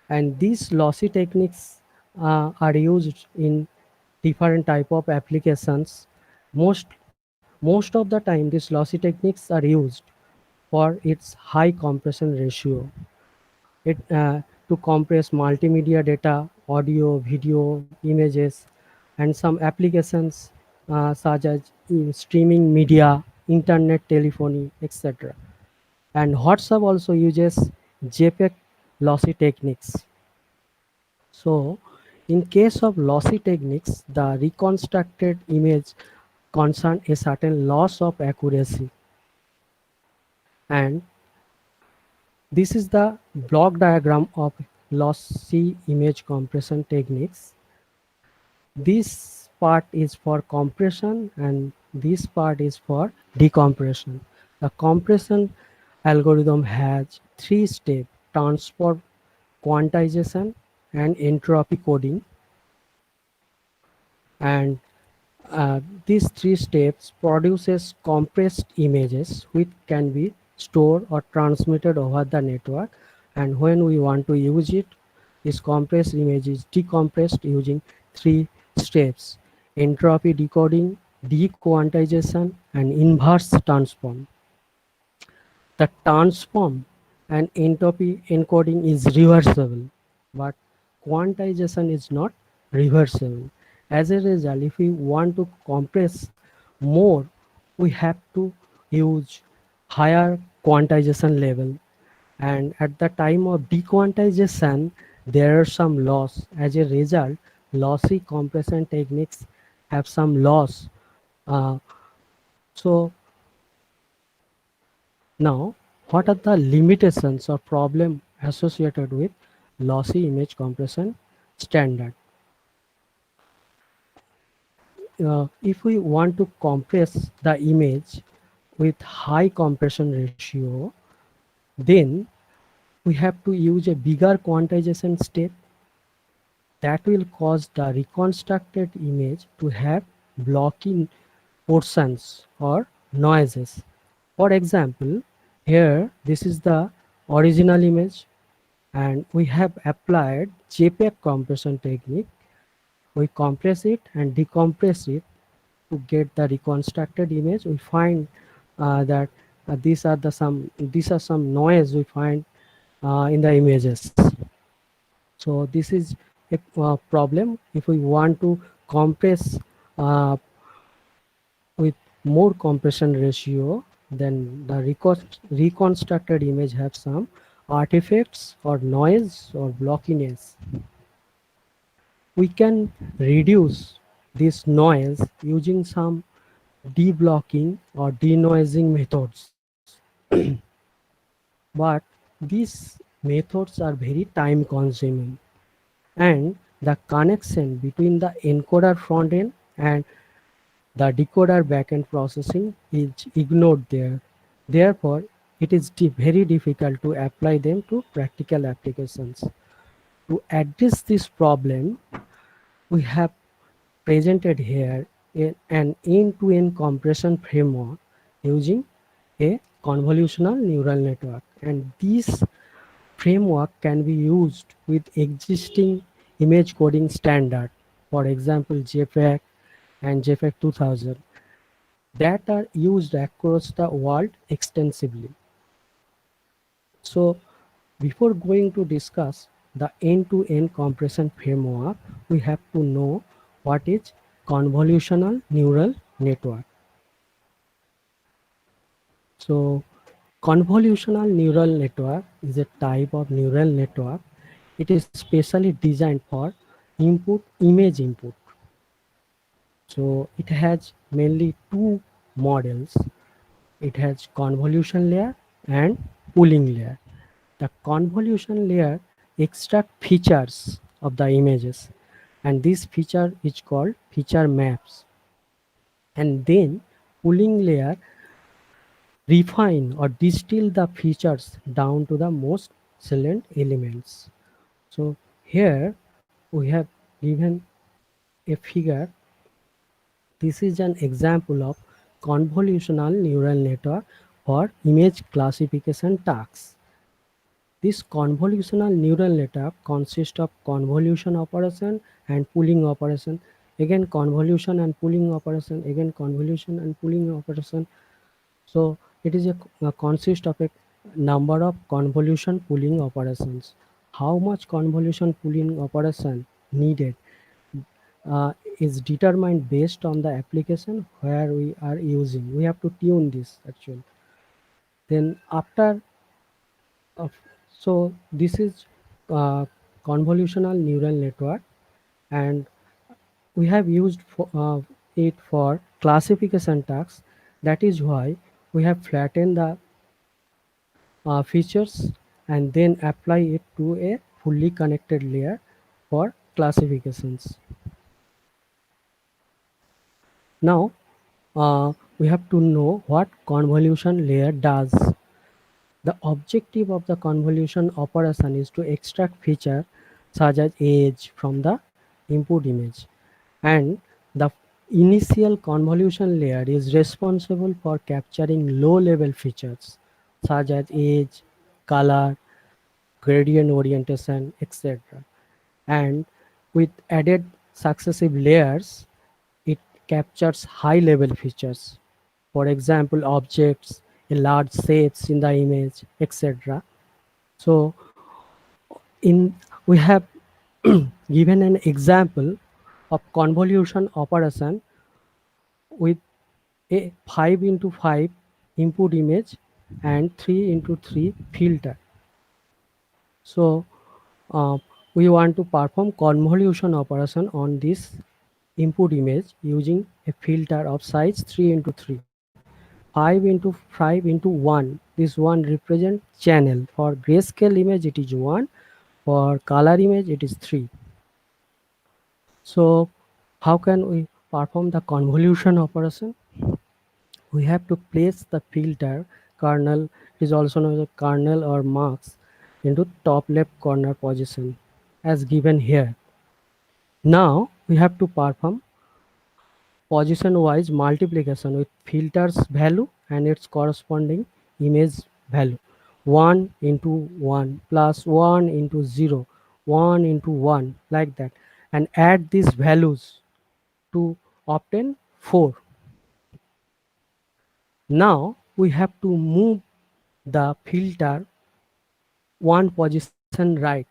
And these lossy techniques are used in different type of applications. Most of the time these lossy techniques are used for its high compression ratio. It to compress multimedia data, audio, video, images, and some applications such as streaming media, internet telephony, etc. And WhatsApp also uses JPEG lossy techniques. So in case of lossy techniques, the reconstructed image concern a certain loss of accuracy. And this is the block diagram of lossy image compression techniques. This part is for compression and this part is for decompression. The compression algorithm has 3 steps: transport, quantization, and entropy coding. And these 3 steps produces compressed images which can be stored or transmitted over the network. And when we want to use it, this compressed image is decompressed using 3 steps: entropy decoding, dequantization, and inverse transform. The transform and entropy encoding is reversible, but quantization is not reversible. As a result, if we want to compress more, we have to use higher quantization level. And at the time of dequantization, there are some loss. As a result, lossy compression techniques have some loss. So now, what are the limitations or problem associated with lossy image compression standard? If we want to compress the image with high compression ratio, then we have to use a bigger quantization step that will cause the reconstructed image to have blocking portions or noises. For example, here this is the original image and we have applied JPEG compression technique. We compress it and decompress it to get the reconstructed image. We find that these are some noise we find in the images. So this is a problem if we want to compress more compression ratio, then the reconstructed image have some artifacts or noise or blockiness. We can reduce this noise using some deblocking or denoising methods. But these methods are very time consuming, and the connection between the encoder front end and the decoder backend processing is ignored there. Therefore, it is very difficult to apply them to practical applications. To address this problem, we have presented here an end-to-end compression framework using a convolutional neural network. And this framework can be used with existing image coding standard, for example, JPEG and JPEG 2000, that are used across the world extensively. So before going to discuss the end-to-end compression framework, we have to know what is convolutional neural network. So convolutional neural network is a type of neural network. It is specially designed for image input. So it has mainly two models. It has convolution layer and pooling layer. The convolution layer extract features of the images, and this feature is called feature maps. And then pooling layer refine or distill the features down to the most salient elements. So here we have given a figure. This is an example of convolutional neural network for image classification tasks. This convolutional neural network consists of convolution operation and pooling operation. Again convolution and pooling operation. Again convolution and pooling operation. So it is a consist of a number of convolution pooling operations. How much convolution pooling operation needed is determined based on the application where we are using. We have to tune this actually. Then after so this is convolutional neural network, and we have used it for classification tasks. That is why we have flattened the features and then apply it to a fully connected layer for classifications. Now we have to know what convolution layer does. The objective of the convolution operation is to extract feature such as edge from the input image, and the initial convolution layer is responsible for capturing low-level features such as edge, color, gradient orientation, etc. And with added successive layers, it captures high-level features. For example, objects, large shapes in the image, etc. So we have given an example of convolution operation with a 5x5 input image and 3x3 filter. So we want to perform convolution operation on this input image using a filter of size 3x3. 5x5x1. This one represent channel. For grayscale image it is 1. For color image it is 3. So how can we perform the convolution operation? We have to place the filter kernel, is also known as kernel or marks, into top left corner position as given here. Now we have to perform position wise multiplication with filters value and its corresponding image value. 1 into 1 plus 1 into 0, 1 into 1, like that, and add these values to obtain 4. Now we have to move the filter 1 position right,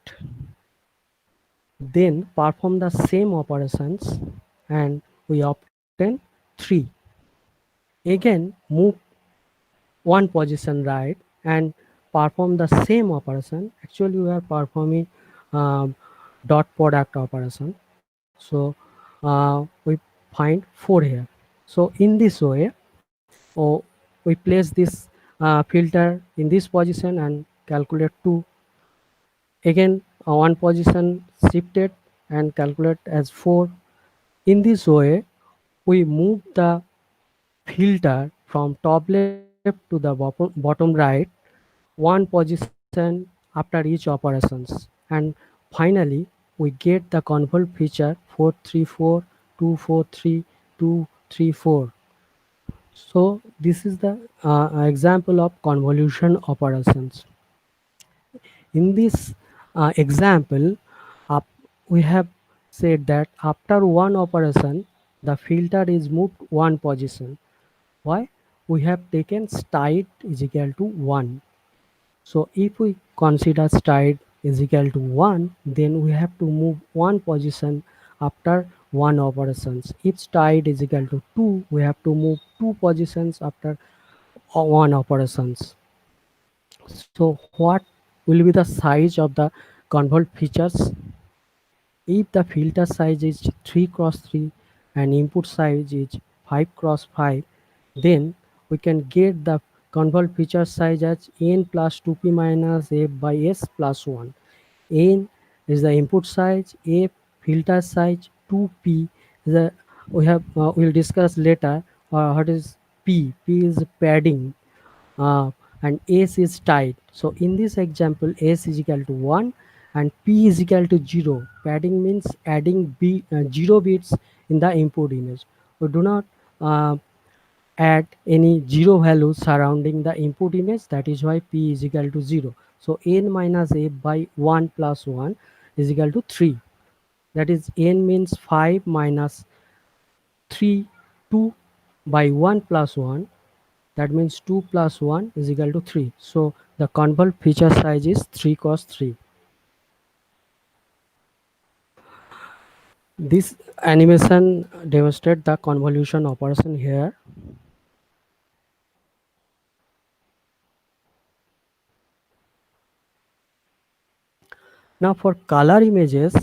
then perform the same operations and we obtain 3. Again, move one position right and perform the same operation. Actually, we are performing um, dot product operation. So we find 4 here. So in this way, oh, we place this filter in this position and calculate 2. Again, one position shifted and calculate as 4. In this way, we move the filter from top left to the bottom right, one position after each operations, and finally we get the convolve feature 434 243 234. So this is the example of convolution operations. In this example, up, we have said that after one operation the filter is moved one position. Why? We have taken stride is equal to 1. So if we consider stride is equal to 1, then we have to move one position after one operations. If stride is equal to 2, we have to move two positions after one operations. So what will be the size of the convolve features? If the filter size is 3 cross 3 and input size is 5 cross 5, then we can get the convolve feature size as n plus 2p minus f by s plus 1. N is the input size, f filter size, 2p is the we'll discuss later what is p. P is padding uh, and S is tight. So in this example, S is equal to 1 and P is equal to 0. Padding means adding 0 bits in the input image. We do not uh, add any 0 value surrounding the input image. That is why P is equal to 0. So n minus f by 1 plus 1 is equal to 3. That is n means 5 minus 3, 2 by 1 plus 1. That means 2 plus 1 is equal to 3. So the convolve feature size is 3 cos 3. This animation demonstrates the convolution operation here. Now for color images,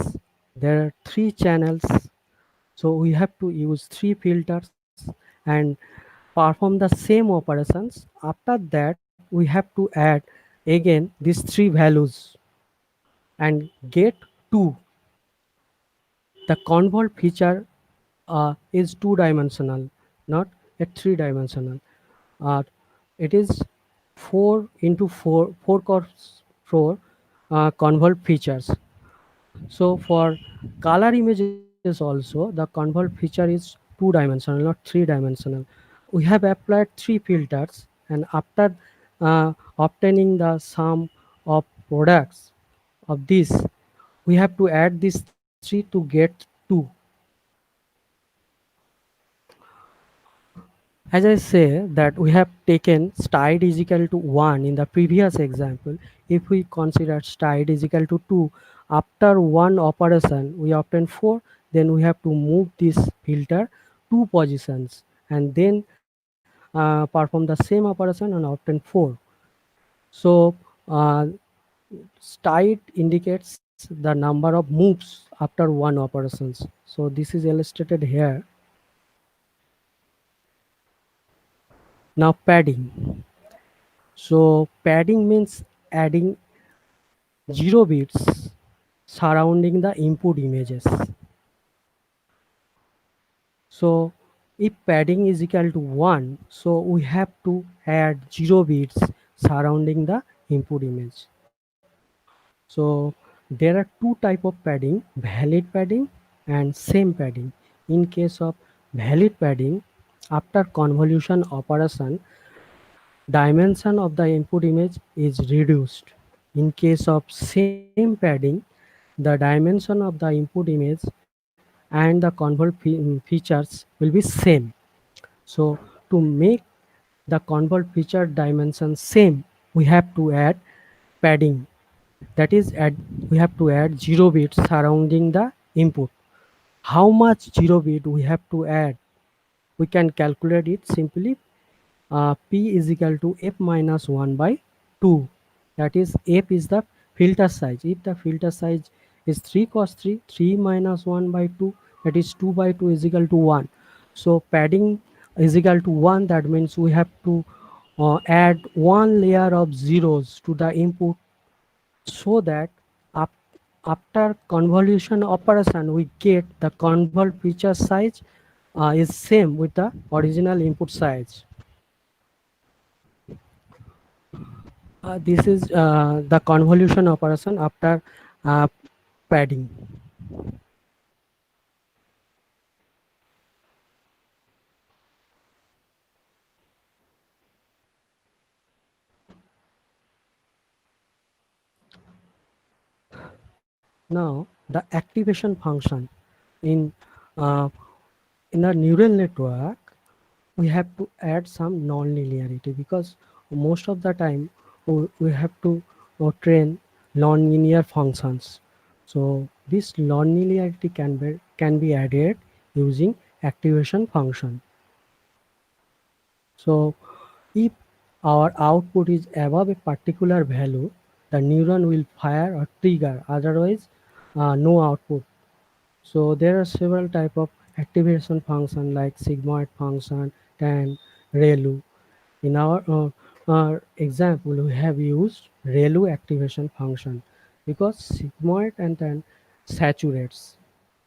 there are 3 channels. So we have to use 3 filters and perform the same operations. After that, we have to add again these 3 values and get 2. The convolve feature is 2-dimensional, not a 3-dimensional. It is 4 into 4, 4 cos 4 convolve features. So for color images also, the convolve feature is 2-dimensional, not 3-dimensional. We have applied 3 filters, and after obtaining the sum of products of this, we have to add these 3 to get 2. As I say that we have taken stride is equal to 1 in the previous example. If we consider stride is equal to 2, after one operation we obtain 4, then we have to move this filter 2 positions and then perform the same operation and obtain 4. So stride indicates the number of moves after one operations. So this is illustrated here. Now padding. So padding means adding 0 bits surrounding the input images. So if padding is equal to 1, so we have to add 0 bits surrounding the input image. So there are 2 type of padding, valid padding and same padding. In case of valid padding, after convolution operation, dimension of the input image is reduced. In case of same padding, the dimension of the input image and the convolve features will be same. So to make the convolve feature dimension same, we have to add padding. That is, we have to add 0 bits surrounding the input. How much 0 bit we have to add? We can calculate it simply P is equal to f minus 1 by 2. That is, f is the filter size. If the filter size is 3 cos 3, 3 minus 1 by 2, that is 2 by 2 is equal to 1. So padding is equal to 1. That means we have to add one layer of zeros to the input, so that after convolution operation we get the convolved feature size is same with the original input size. This is the convolution operation after padding. Now the activation function in uh, a neural network, we have to add some non-linearity, because most of the time we have to train non-linear functions. So this non-linearity can be added using activation function. So if our output is above a particular value, the neuron will fire or trigger, otherwise no output. So there are several type of activation function like sigmoid function and ReLU. In our example, we have used ReLU activation function because sigmoid and then saturates.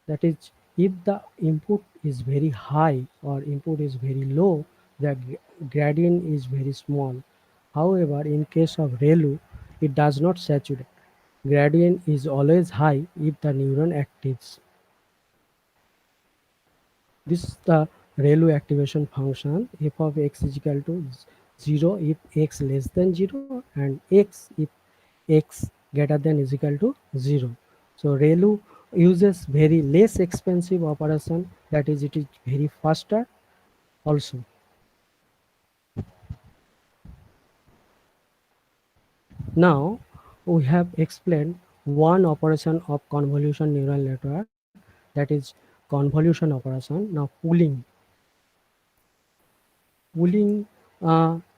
That is, if the input is very high or input is very low, the gradient is very small. However, in case of ReLU, it does not saturate. Gradient is always high if the neuron actives. This is the ReLU activation function. F of x is equal to 0 if x less than 0 and x if x greater than is equal to 0. So ReLU uses very less expensive operation, that is, it is very faster also. Now we have explained one operation of convolution neural network, that is convolution operation. Now pooling. Pooling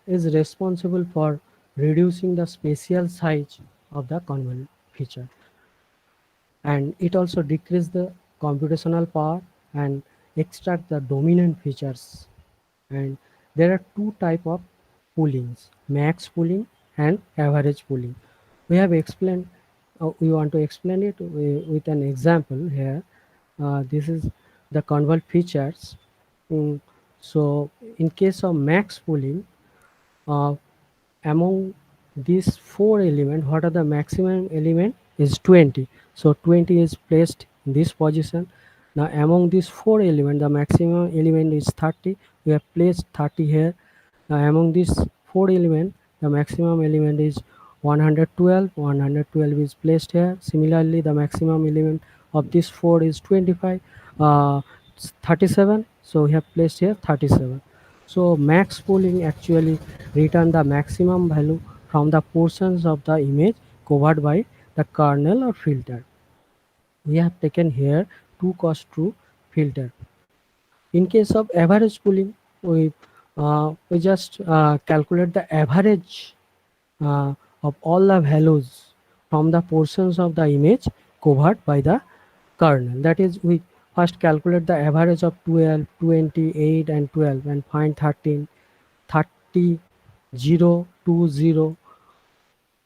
is responsible for reducing the spatial size of the convolved feature, and it also decreases the computational power and extract the dominant features. And there are two type of poolings: max pooling and average pooling. We have explained, we want to explain it with an example here. This is the convolved features. So in case of max pooling, uh, among these four elements, what are the maximum element is 20. So 20 is placed in this position. Now among these four elements, the maximum element is 30. We have placed 30 here. Now among these four elements, the maximum element is 112. 112 is placed here. Similarly, the maximum element of this four is 25. 37. So we have placed here 37. So max pooling actually return the maximum value from the portions of the image covered by the kernel or filter. We have taken here 2 cos true filter. In case of average pooling, we just calculate the average of all the values from the portions of the image covered by the kernel. That is, we first calculate the average of 12, 28 and 12 and find 13, 30, 0, 2, 0,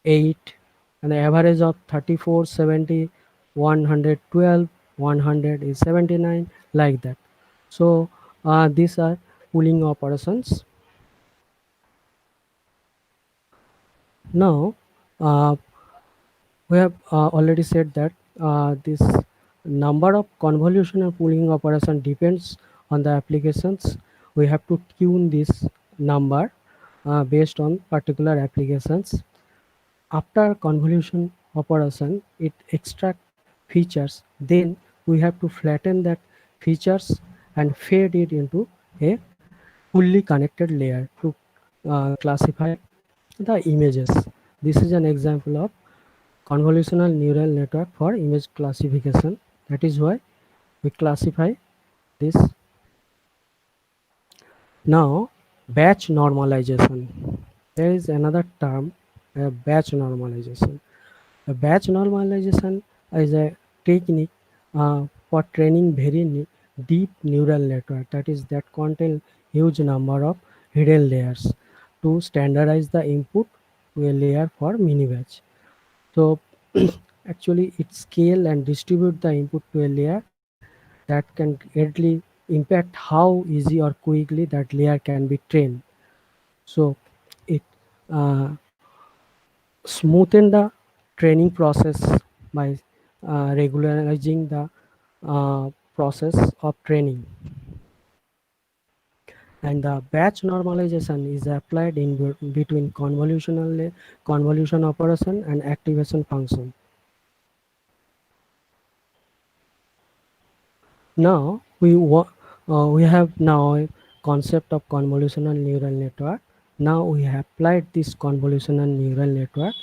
8, and the average of 34, 70, 112, 100 is 79, like that. So these are pooling operations. Now we have already said that this number of convolution and pooling operation depends on the applications. We have to tune this number based on particular applications. After convolution operation, it extract features. Then we have to flatten that features and fade it into a fully connected layer to classify the images. This is an example of convolutional neural network for image classification. That is why we classify this. Now Batch normalization. There is another term, batch normalization. A batch normalization is a technique for training very deep neural network, that is, that contain huge number of hidden layers to standardize the input to a layer for mini batch. So actually it scale and distribute the input to a layer that can greatly impact how easy or quickly that layer can be trained. So it uh, smoothen the training process by regularizing the process of training. And the batch normalization is applied in between convolution operation and activation function. Now we have now a concept of convolutional neural network. Now we have applied this convolutional neural network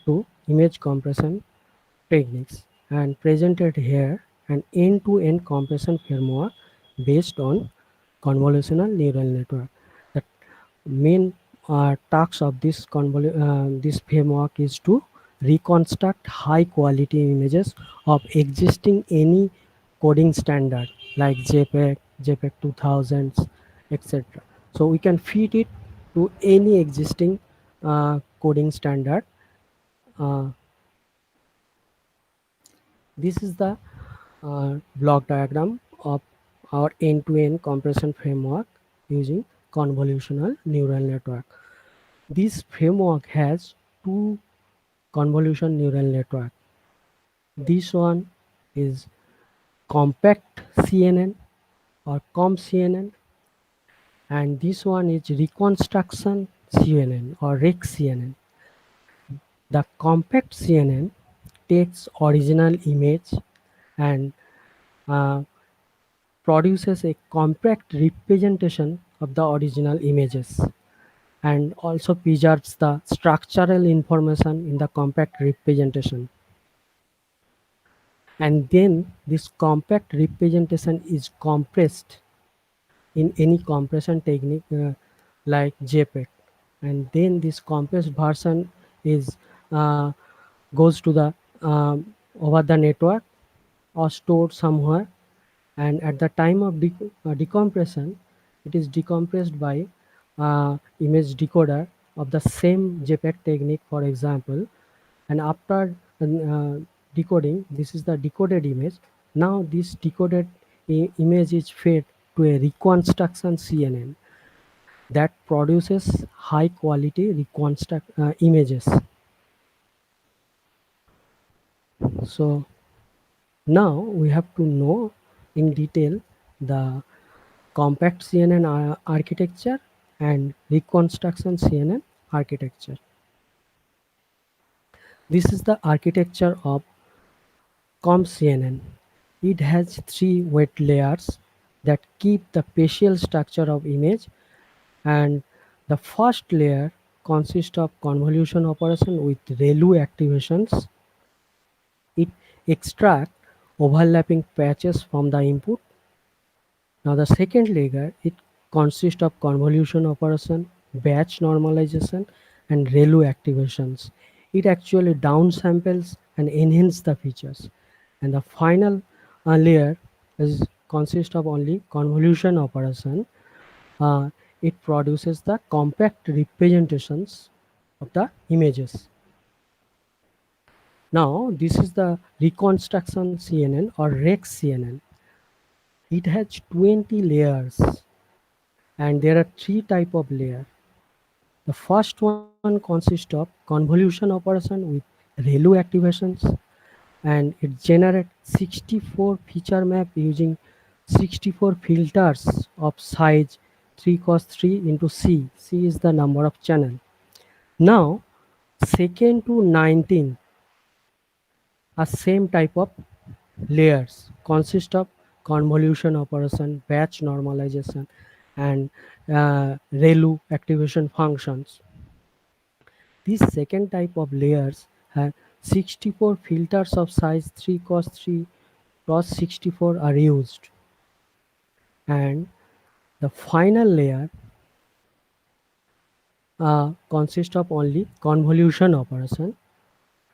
to image compression techniques and presented here an end-to-end compression framework based on convolutional neural network. The main task of this framework is to reconstruct high quality images of existing any coding standard like JPEG, JPEG 2000s, etc. So we can feed it to any existing coding standard. Uh, this is the block diagram of our end-to-end compression framework using convolutional neural network. This framework has two convolution neural network. This one is compact CNN or CompCNN, and this one is reconstruction CNN or RecCNN. The compact CNN takes original image and produces a compact representation of the original images and also preserves the structural information in the compact representation. And then this compact representation is compressed in any compression technique like JPEG, and then this compressed version is goes to the over the network or stored somewhere, and at the time of decompression it is decompressed by image decoder of the same JPEG technique, for example. And after decoding, this is the decoded image. Now this decoded image is fed to a reconstruction CNN that produces high quality reconstruct images. So now we have to know in detail the compact CNN architecture and reconstruction CNN architecture. This is the architecture of CompCNN. It has three weight layers that keep the spatial structure of image, and the first layer consists of convolution operation with ReLU activations. It extracts overlapping patches from the input. Now the second layer, it consists of convolution operation, batch normalization, and ReLU activations. It actually downsamples and enhances the features. And the final layer consists of only convolution operation. It produces the compact representations of the images. Now this is the reconstruction CNN or RecCNN. It has 20 layers, and there are three type of layer. The first one consists of convolution operation with ReLU activations, and it generates 64 feature map using 64 filters of size 3 cos 3 into C. C is the number of channel. Now second to 19 are same type of layers, consist of convolution operation, batch normalization, and ReLU activation functions. These second type of layers have 64 filters of size 3 cos 3 cross 64 are used, and the final layer consists of only convolution operation.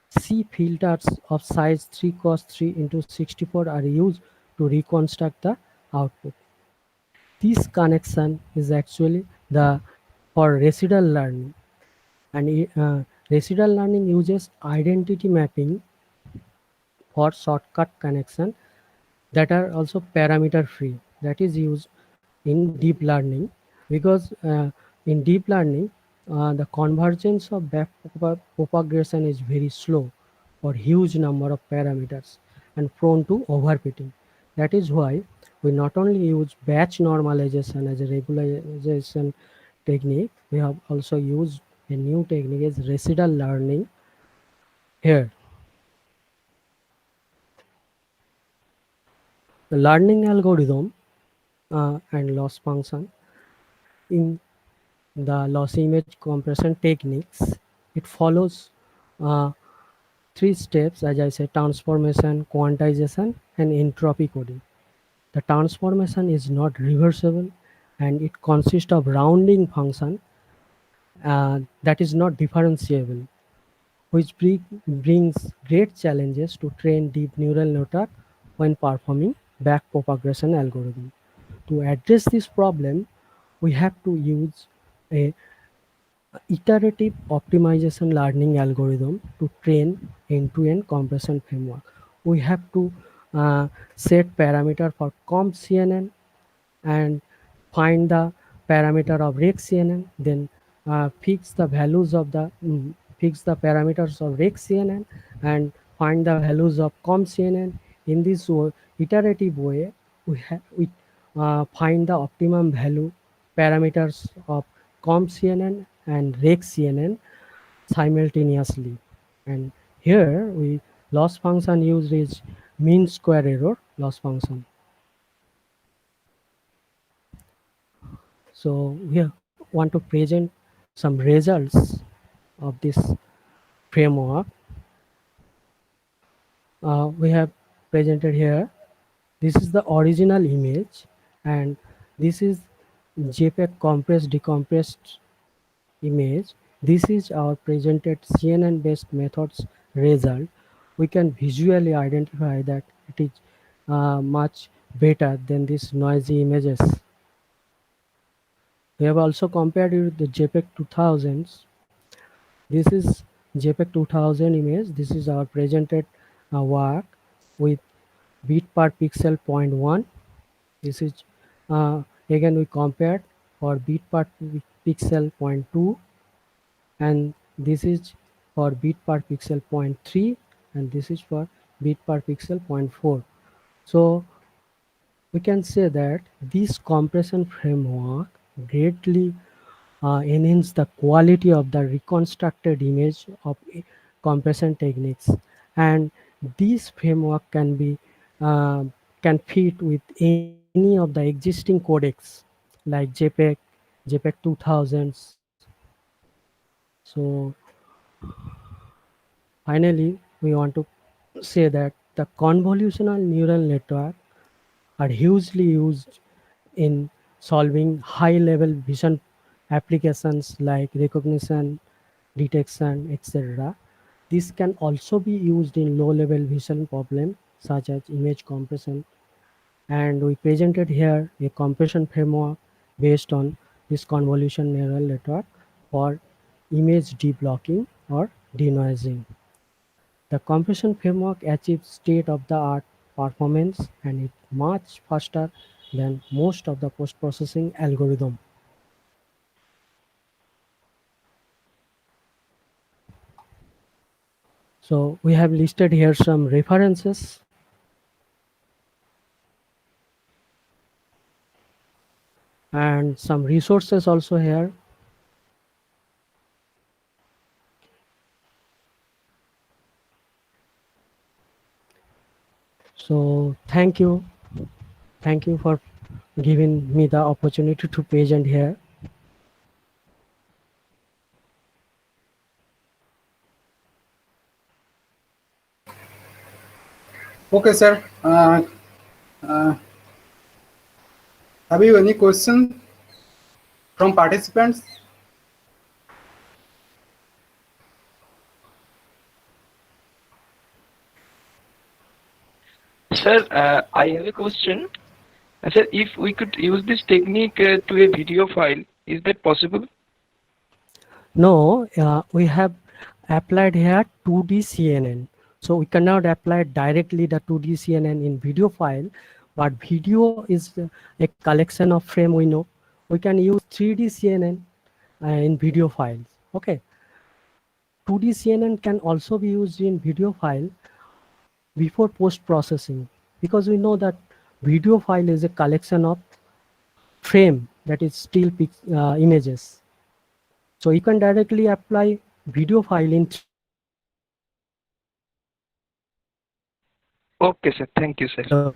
C filters of size 3 cos 3 into 64 are used to reconstruct the output. This connection is actually the for residual learning, and residual learning uses identity mapping for shortcut connection that are also parameter free. That is used in deep learning because in deep learning the convergence of back propagation is very slow for huge number of parameters and prone to overfitting. That is why we not only use batch normalization as a regularization technique, we have also used a new technique as residual learning here. The learning algorithm and loss function in the lossy image compression techniques, it follows uh, 3 steps, as I said: transformation, quantization, and entropy coding. The transformation is not reversible and it consists of rounding function that is not differentiable, which brings great challenges to train deep neural network when performing back propagation algorithm. To address this problem, we have to use a iterative optimization learning algorithm to train end-to-end compression framework. We have to set parameter for comp CNN and find the parameter of rec CNN, then fix the values of the fix the parameters of rec CNN and find the values of comp CNN. In this iterative way, we find the optimum value parameters of comp CNN and rec CNN simultaneously. And here we loss function used is mean square error loss function. So we want to present some results of this framework. We have presented here. This is the original image, and this is JPEG compressed decompressed image. This is our presented CNN based methods result. We can visually identify that it is much better than these noisy images. We have also compared it with the JPEG 2000s. This is JPEG 2000 image. This is our presented work with bit per pixel 0.1. This is again we compared for bit per pixel 0.2, and this is for bit per pixel 0.3, and this is for bit per pixel 0.4. So we can say that this compression framework greatly enhance the quality of the reconstructed image of compression techniques, and this framework can be can fit with any of the existing codecs like JPEG 2000s. So finally we want to say that the convolutional neural network are hugely used in solving high-level vision applications like recognition, detection, etc. This can also be used in low-level vision problems such as image compression. And we presented here a compression framework based on this convolution neural network for image deblocking or denoising. The compression framework achieves state-of-the-art performance and is much faster than most of the post-processing algorithm. So we have listed here some references. And some resources also here. So thank you for giving me the opportunity to present here. Okay, sir. Have you any question from participants? Sir, I have a question. Sir, if we could use this technique to a video file, is that possible? No, we have applied here 2D CNN. So we cannot apply directly the 2D CNN in video file, but video is a collection of frame we know. We can use 3D CNN in video files. Okay. 2D CNN can also be used in video file before post-processing, because we know that video file is a collection of frame, that is still images. So you can directly apply video file in. Okay, sir. Thank you, sir.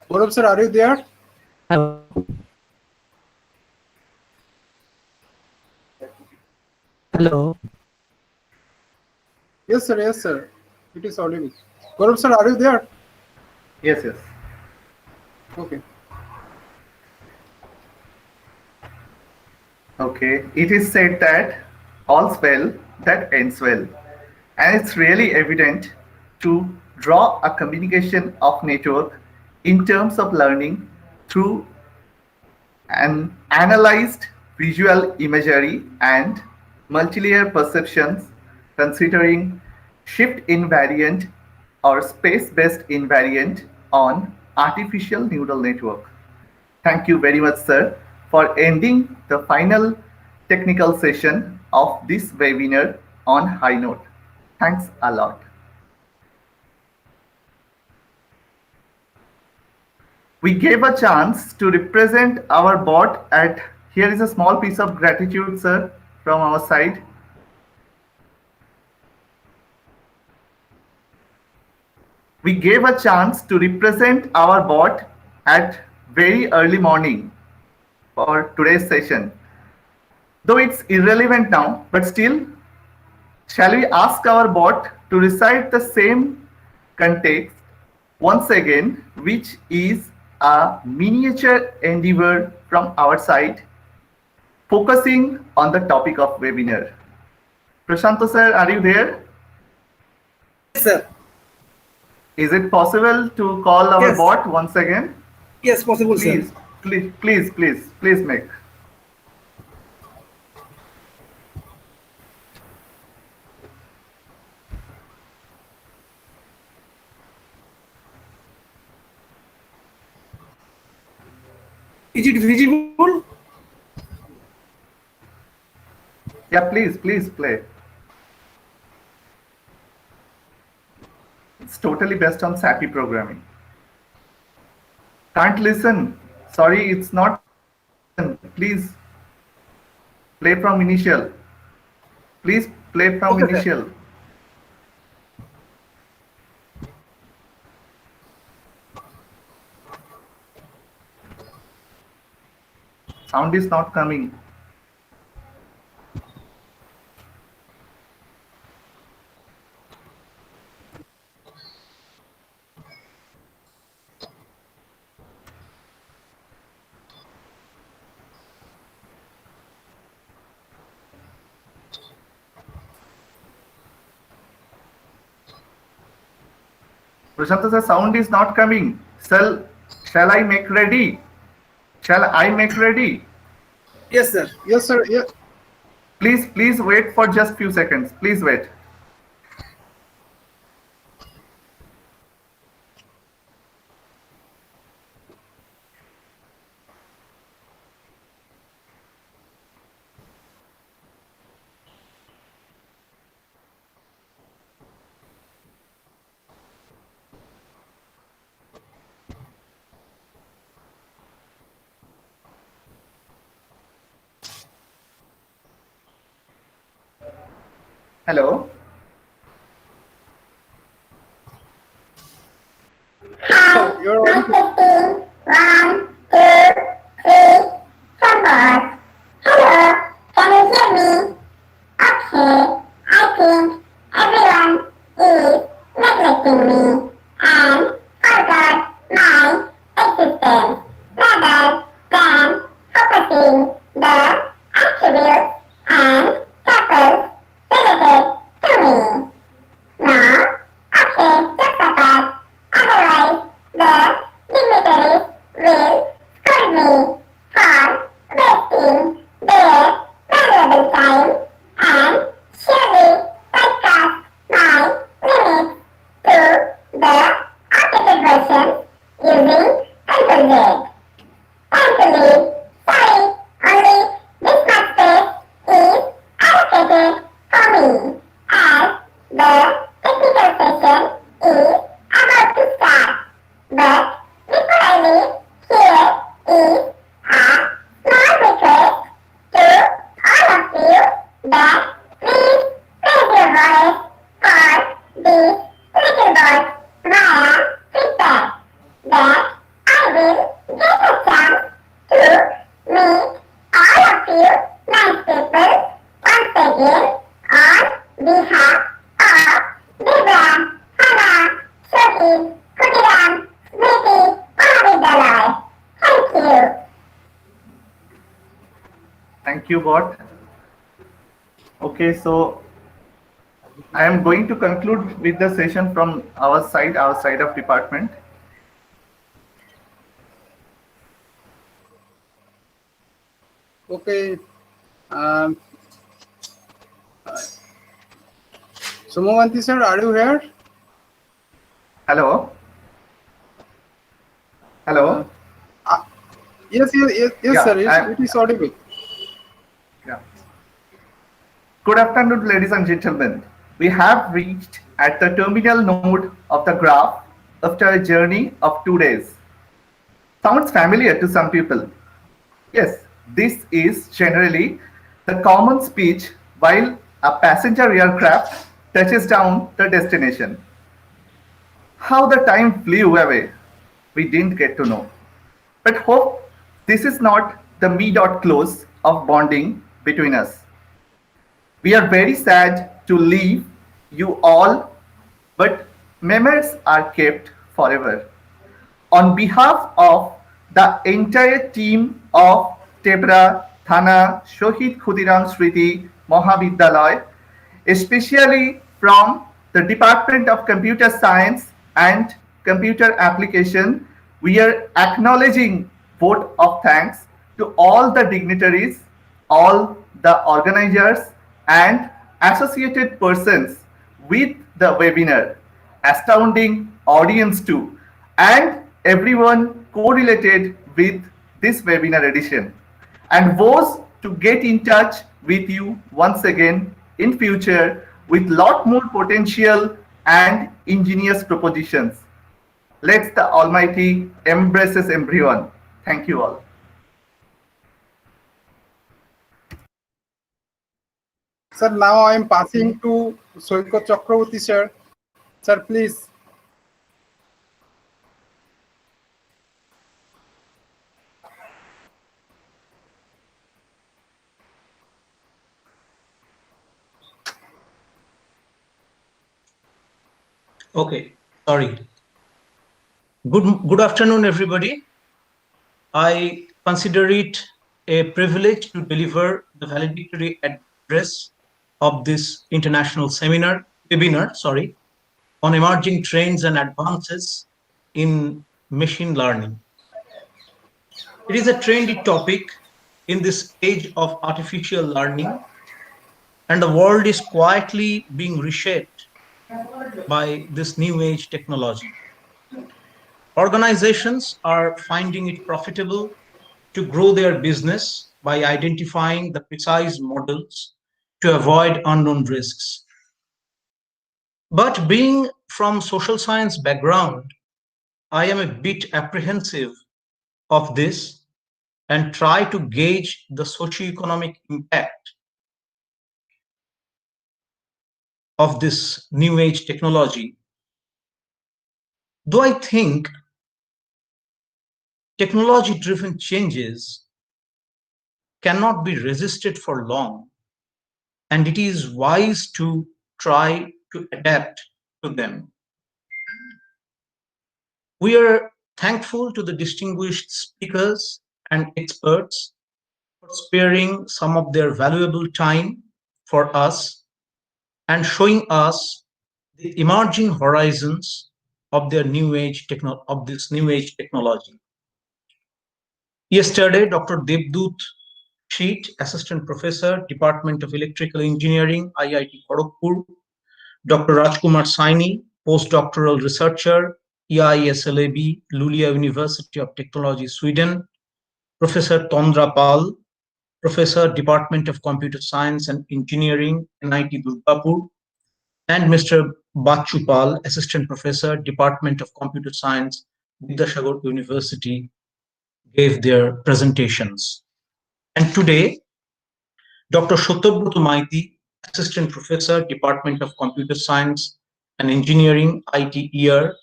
Gaurav sir, are you there? Hello. Hello. Yes, sir. Yes, sir. It is audible. Gaurav sir, are you there? Yes, yes. Okay. Okay, it is said that all's well that ends well. And it's really evident to draw a communication of network in terms of learning through an analyzed visual imagery and multilayer perceptions considering shift invariant or space-based invariant on artificial neural network. Thank you very much, sir, for ending the final technical session of this webinar on high note. Thanks a lot. We gave a chance to represent our bot at, here is a small piece of gratitude, sir, from our side. We gave a chance to represent our bot at very early morning for today's session. Though it's irrelevant now, but still, shall we ask our bot to recite the same context once again, which is a miniature endeavor from our side, focusing on the topic of webinar. Prashant sir, are you there? Yes, sir. Is it possible to call our Yes. bot once again? Yes, possible, Please, sir. please make. Is it visible? Yeah, please play. It's totally based on SAPI programming. Can't listen. Sorry, it's not. Please play from initial. Please play from Okay, sir. initial. Sound is not coming. Prashant sir, sound is not coming. Shall I make ready? Shall I make ready? Yes, sir. Yes, sir. Yes. Please wait for just few seconds. Please wait. Hello. Hi, You're my audible. 15. 1, 2, 3, 4. Hello, can you hear me? Okay, I think everyone is neglecting me and forgot my existence. Rather, the attributes and tuples related to me. Now, okay, just apart. Otherwise, the dignitaries will scold me for wasting their valuable time and surely bypass my limits to the updated version using Control Z. Thankfully, sorry, only this much space is allocated for me as the technical session is about to start. But before I leave, here is a small request to all of you that please raise your voice for this little box via feedback that I will get a chance to meet all of you nice people once again on behalf of Debra, Hannah, Shokit, Kudiram, Smriti, Mahavidyalaya. Thank you. Thank you, Bot. Okay, so I am going to conclude with the session from our side of department. Okay. Somavanti sir, are you here? Hello. Hello. Yes, Yeah, sir. Yes, it is audible. Yeah. Good afternoon, ladies and gentlemen. We have reached at the terminal node of the graph after a journey of 2 days. Sounds familiar to some people. Yes, this is generally the common speech while a passenger aircraft touches down the destination. How the time flew away, we didn't get to know. But hope this is not the me.close of bonding between us. We are very sad to leave you all, but memories are kept forever. On behalf of the entire team of Tebra, Thana, Shohid Khudiram Smriti Mahavidyalaya, especially from the Department of Computer Science and Computer Application, we are acknowledging vote of thanks to all the dignitaries, all the organizers and associated persons with the webinar, astounding audience too, and everyone correlated with this webinar edition, and was to get in touch with you once again in future with lot more potential and ingenious propositions. Let's the Almighty embraces everyone. Thank you all. Sir, now I am passing to Soikot Chakraborty sir. Sir, please. Okay, sorry. Good afternoon, everybody. I consider it a privilege to deliver the valedictory address of this international webinar, on emerging trends and advances in machine learning. It is a trendy topic in this age of artificial learning, and the world is quietly being reshaped by this new age technology. Organizations are finding it profitable to grow their business by identifying the precise models to avoid unknown risks. But being from social science background, I am a bit apprehensive of this and try to gauge the socioeconomic impact of this new age technology. Though I think technology-driven changes cannot be resisted for long, and it is wise to try to adapt to them. We are thankful to the distinguished speakers and experts for for sparing some of their valuable time for us and showing us the emerging horizons of their this new age technology. Yesterday, Dr. Devdut Sheet, Assistant Professor, Department of Electrical Engineering, IIT Kharagpur, Dr. Rajkumar Saini, Postdoctoral Researcher, EISLAB, Luleå University of Technology, Sweden, Professor Tondra Pal, Professor, Department of Computer Science and Engineering, NIT Durgapur, and Mr. Bachu Pal, Assistant Professor, Department of Computer Science, Vidyasagar University, gave their presentations. And today, Dr. Shotabroto Maiti, Assistant Professor, Department of Computer Science and Engineering, ITER,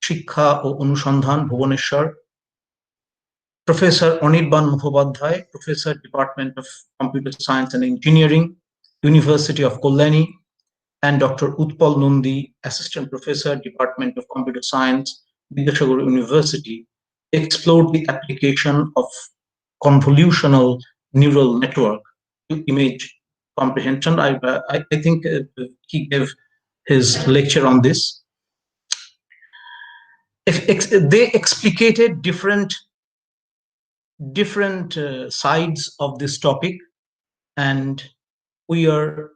Shikha o Anushandhan, Bhubaneswar, Professor Anirban Mukhopadhyay, Professor, Department of Computer Science and Engineering, University of Kalyani, and Dr. Utpal Nundi, Assistant Professor, Department of Computer Science, Vidyasagar University, explored the application of convolutional neural network to image comprehension. I think he gave his lecture on this. They explicated different sides of this topic, and we are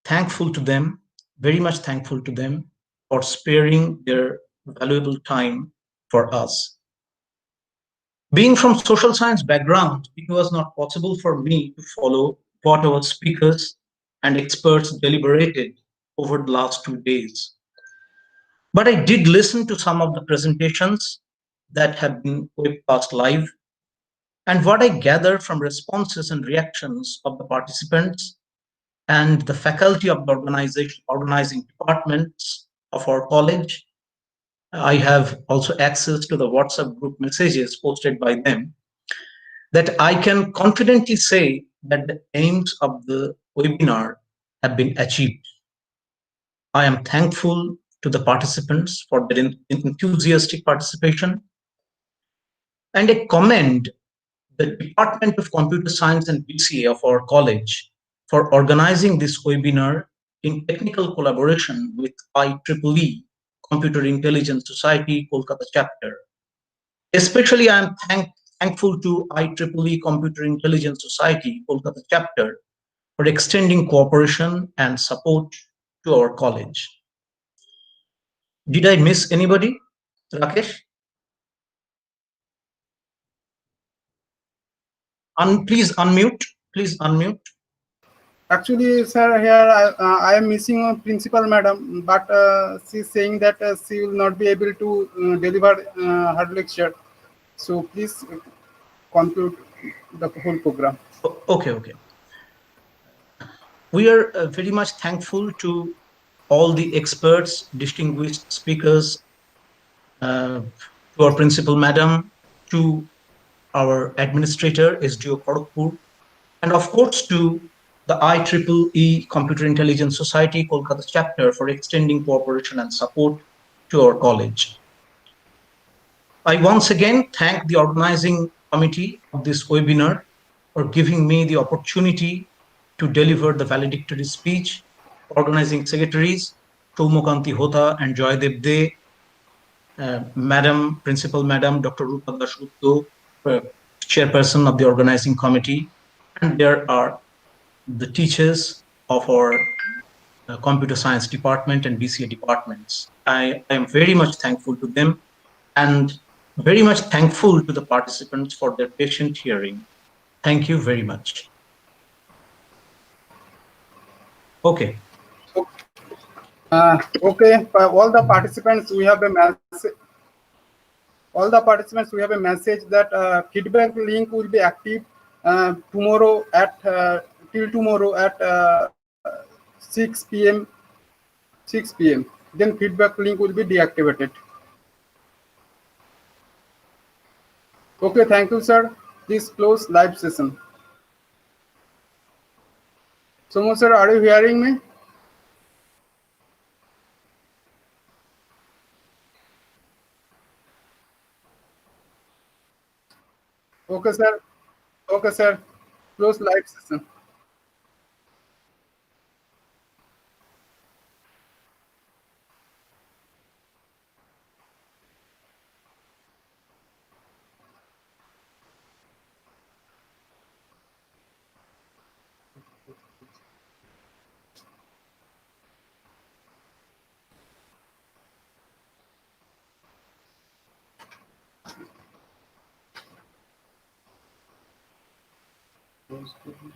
thankful to them, very much thankful to them for sparing their valuable time for us. Being from social science background, it was not possible for me to follow what our speakers and experts deliberated over the last 2 days. But I did listen to some of the presentations that have been webcast live, and what I gathered from responses and reactions of the participants and the faculty of the organizing departments of our college. I have also access to the WhatsApp group messages posted by them, that I can confidently say that the aims of the webinar have been achieved. I am thankful to the participants for their enthusiastic participation, and I commend the Department of Computer Science and BCA of our college for organizing this webinar in technical collaboration with IEEE Computer Intelligence Society, Kolkata chapter. Especially, I am thankful to IEEE Computer Intelligence Society, Kolkata chapter, for extending cooperation and support to our college. Did I miss anybody? Rakesh? Please unmute. Please unmute. Actually, sir, here I am missing a principal madam, but she's saying that she will not be able to deliver her lecture. So please conclude the whole program. Okay. We are very much thankful to all the experts, distinguished speakers, to our principal madam, to our administrator, SDO Kharagpur, and of course to the IEEE Computer Intelligence Society, Kolkata chapter, for extending cooperation and support to our college. I once again thank the organizing committee of this webinar for giving me the opportunity to deliver the valedictory speech, organizing secretaries, Shaumokanti Hota and Joydev De, Madam, Principal Madam, Dr. Rupa Dasgupta, Chairperson of the organizing committee, and there are the teachers of our computer science department and BCA departments. I am very much thankful to them and very much thankful to the participants for their patient hearing. Thank you very much. Okay. Okay, for all the participants, we have a message. All the participants, we have a message that feedback link will be active tomorrow at till tomorrow at 6 p.m. 6 p.m. Then feedback link will be deactivated. Okay, thank you, sir. Please close live session. Somo sir, are you hearing me? Okay, sir. Okay, sir. close live session.